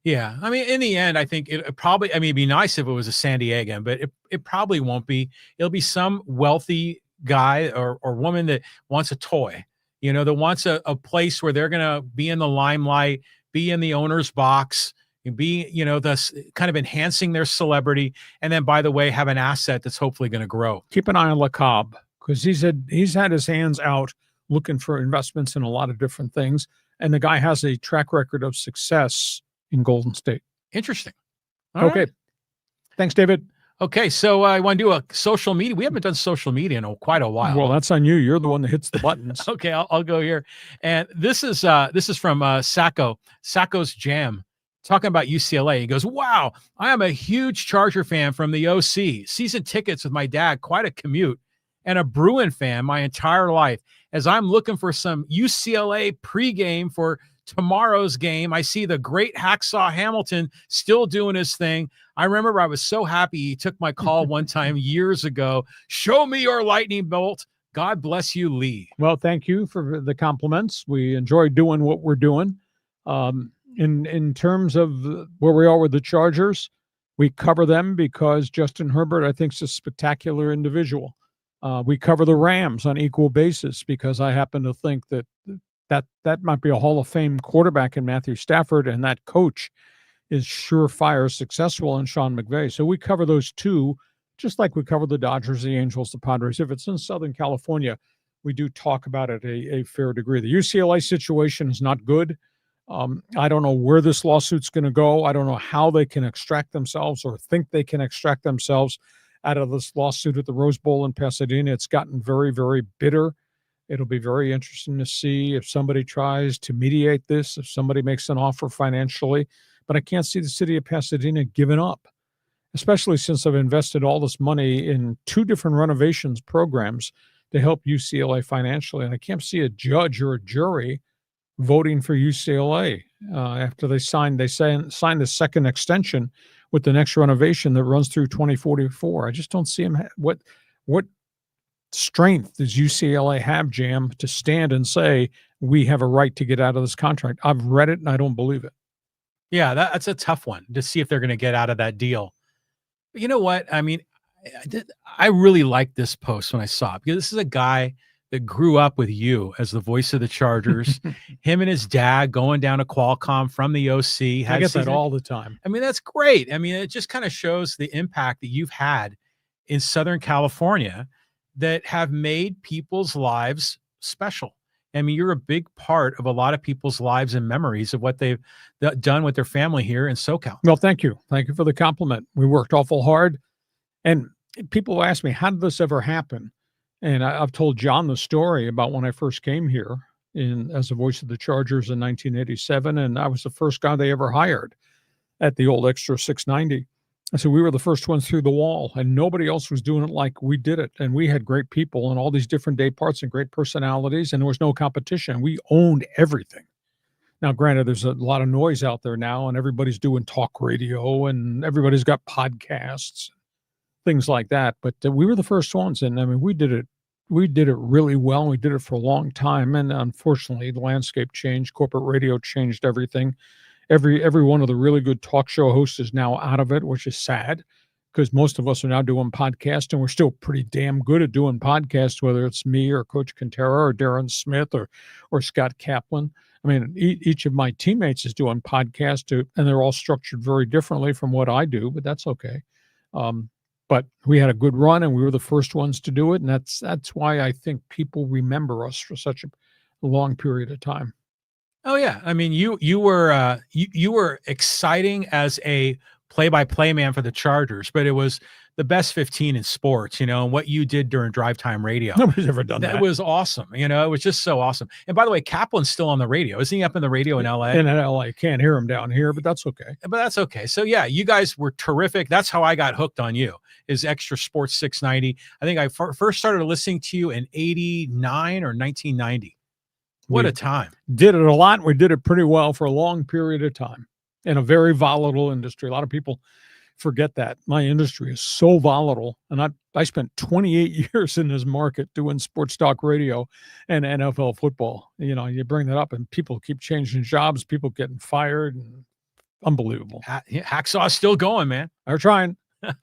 Yeah. I mean, in the end, I think it probably, it'd be nice if it was a San Diegan, but it probably won't be. It'll be some wealthy guy or woman that wants a toy, that wants a place where they're going to be in the limelight, be in the owner's box, be, thus kind of enhancing their celebrity. And then, by the way, have an asset that's hopefully going to grow. Keep an eye on LeCobb, because he's had his hands out looking for investments in a lot of different things. And the guy has a track record of success in Golden State. Interesting. All okay. Right. Thanks, David. Okay. So I want to do a social media. We haven't done social media in quite a while. Well, that's on you. You're the one that hits the buttons. Okay. I'll go here. And this is from Sacco's Jam. Talking about UCLA. He goes, wow, I am a huge Charger fan from the OC. Season tickets with my dad, quite a commute, and a Bruin fan my entire life. As I'm looking for some UCLA pregame for tomorrow's game, I see the great Hacksaw Hamilton still doing his thing. I remember I was so happy he took my call one time years ago. Show me your lightning bolt. God bless you, Lee. Well, thank you for the compliments. We enjoy doing what we're doing. In terms of where we are with the Chargers, we cover them because Justin Herbert, I think, is a spectacular individual. We cover the Rams on equal basis because I happen to think that might be a Hall of Fame quarterback in Matthew Stafford, and that coach is surefire successful in Sean McVay. So we cover those two, just like we cover the Dodgers, the Angels, the Padres. If it's in Southern California, we do talk about it a fair degree. The UCLA situation is not good. I don't know where this lawsuit's going to go. I don't know how they can extract themselves or think they can extract themselves out of this lawsuit at the Rose Bowl in Pasadena. It's gotten very, very bitter. It'll be very interesting to see if somebody tries to mediate this, if somebody makes an offer financially. But I can't see the city of Pasadena giving up, especially since I've invested all this money in 2 different renovations programs to help UCLA financially. And I can't see a judge or a jury voting for UCLA after they signed the second extension with the next renovation that runs through 2044. I just don't see them. What strength does UCLA have, Jam, to stand and say we have a right to get out of this contract? I've read it and I don't believe it. Yeah, that's a tough one to see if they're going to get out of that deal. But you know what? I mean, I really liked this post when I saw it, because this is a guy that grew up with you as the voice of the Chargers. Him and his dad going down to Qualcomm from the OC. I get that all the time. I mean, that's great. I mean, it just kind of shows the impact that you've had in Southern California that have made people's lives special. I mean, you're a big part of a lot of people's lives and memories of what they've done with their family here in SoCal. Well, thank you. Thank you for the compliment. We worked awful hard. And people ask me, how did this ever happen? And I've told John the story about when I first came here as the voice of the Chargers in 1987. And I was the first guy they ever hired at the old Extra 690. And so we were the first ones through the wall, and nobody else was doing it like we did it. And we had great people and all these different day parts and great personalities, and there was no competition. We owned everything. Now, granted, there's a lot of noise out there now, and everybody's doing talk radio, and everybody's got podcasts, things like that. But we were the first ones, and I mean, we did it really well. We did it for a long time, and unfortunately, the landscape changed. Corporate radio changed everything. Every one of the really good talk show hosts is now out of it, which is sad, because most of us are now doing podcasts, and we're still pretty damn good at doing podcasts, whether it's me or Coach Quintero or Darren Smith or Scott Kaplan. I mean, each of my teammates is doing podcasts, and they're all structured very differently from what I do, but that's okay. But we had a good run, and we were the first ones to do it, and that's why I think people remember us for such a long period of time. Oh yeah, I mean, you were exciting as a play-by-play man for the Chargers, but it was the best 15 in sports, and what you did during drive time radio. Nobody's ever done that. That was awesome. It was just so awesome. And by the way, Kaplan's still on the radio. Isn't he up in the radio in LA? In LA. Can't hear him down here, but that's okay. So yeah, you guys were terrific. That's how I got hooked on you, is Extra Sports 690. I think I first started listening to you in 89 or 1990. What a time. Did it a lot. We did it pretty well for a long period of time in a very volatile industry. A lot of people forget that. My industry is so volatile. And I spent 28 years in this market doing sports talk radio and NFL football. You bring that up and people keep changing jobs, people getting fired, and unbelievable. Hacksaw's still going, man. They're trying. All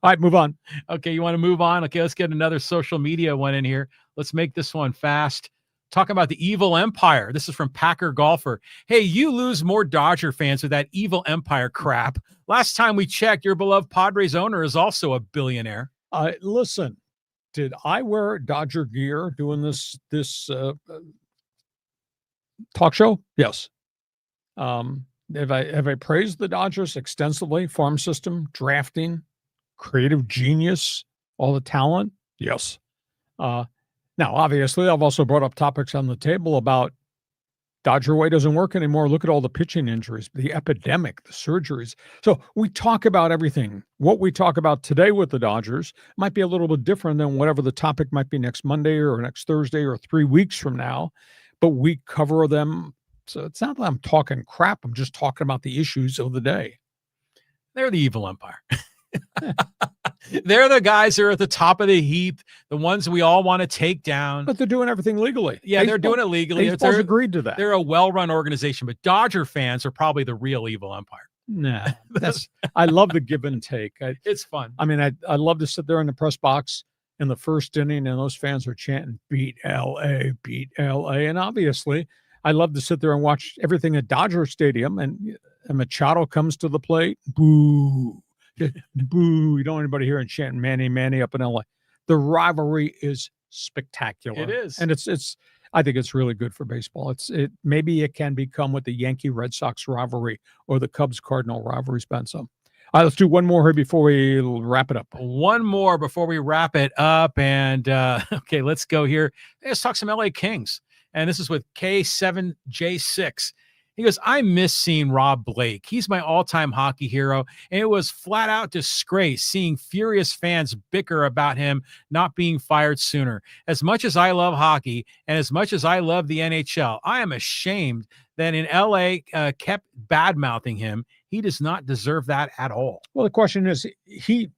right, move on. Okay, you want to move on? Okay, let's get another social media one in here. Let's make this one fast. Talking about the evil empire. This is from Packer Golfer. Hey, you lose more Dodger fans with that evil empire crap. Last time we checked, your beloved Padres owner is also a billionaire. Listen, did I wear Dodger gear doing this talk show? Yes. Have I praised the Dodgers extensively? Farm system, drafting, creative genius, all the talent? Yes. Now, obviously, I've also brought up topics on the table about Dodger way doesn't work anymore. Look at all the pitching injuries, the epidemic, the surgeries. So we talk about everything. What we talk about today with the Dodgers might be a little bit different than whatever the topic might be next Monday or next Thursday or 3 weeks from now, but we cover them. So it's not that I'm talking crap. I'm just talking about the issues of the day. They're the evil empire. They're the guys that are at the top of the heap, the ones we all want to take down. But they're doing everything legally. Yeah, they're doing it legally. Baseball's agreed to that. They're a well-run organization, but Dodger fans are probably the real evil empire. Nah, I love the give and take. It's fun. I mean, I love to sit there in the press box in the first inning, and those fans are chanting, beat LA, beat LA. And obviously, I love to sit there and watch everything at Dodger Stadium, and Machado comes to the plate, boo. Boo. You don't want anybody hearing chanting Manny, Manny up in LA. The rivalry is spectacular. It is. And I think it's really good for baseball. Maybe it can become what the Yankee Red Sox rivalry or the Cubs Cardinal rivalry's been. So, all right, let's do one more here before we wrap it up. One more before we wrap it up. And okay, let's go here. Let's talk some LA Kings. And this is with K7J6. He goes, I miss seeing Rob Blake. He's my all-time hockey hero, and it was flat out disgrace seeing furious fans bicker about him not being fired sooner. As much as I love hockey and as much as I love the NHL, I am ashamed that in LA kept bad-mouthing him. He does not deserve that at all. Well, the question is,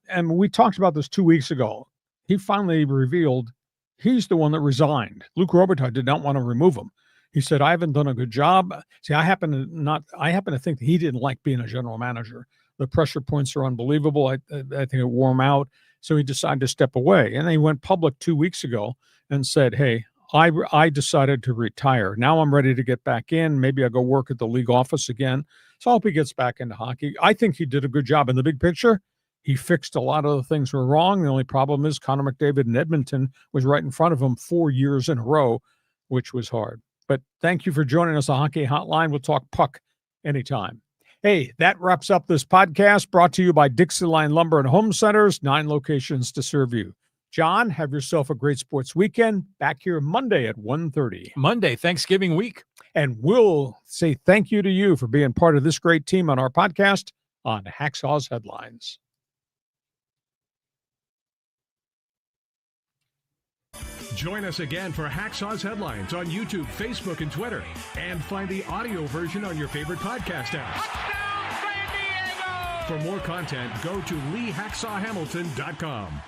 and we talked about this 2 weeks ago, he finally revealed he's the one that resigned. Luc Robitaille did not want to remove him. He said, I haven't done a good job. See, I happen to think that he didn't like being a general manager. The pressure points are unbelievable. I think it wore him out. So he decided to step away. And he went public 2 weeks ago and said, hey, I decided to retire. Now I'm ready to get back in. Maybe I'll go work at the league office again. So I hope he gets back into hockey. I think he did a good job in the big picture. He fixed a lot of the things were wrong. The only problem is Connor McDavid in Edmonton was right in front of him 4 years in a row, which was hard. But thank you for joining us on Hockey Hotline. We'll talk puck anytime. Hey, that wraps up this podcast brought to you by Dixieline Lumber and Home Centers, 9 locations to serve you. John, have yourself a great sports weekend. Back here Monday at 1:30. Monday, Thanksgiving week. And we'll say thank you to you for being part of this great team on our podcast on Hacksaw's Headlines. Join us again for Hacksaw's Headlines on YouTube, Facebook, and Twitter. And find the audio version on your favorite podcast apps. For more content, go to LeeHacksawHamilton.com.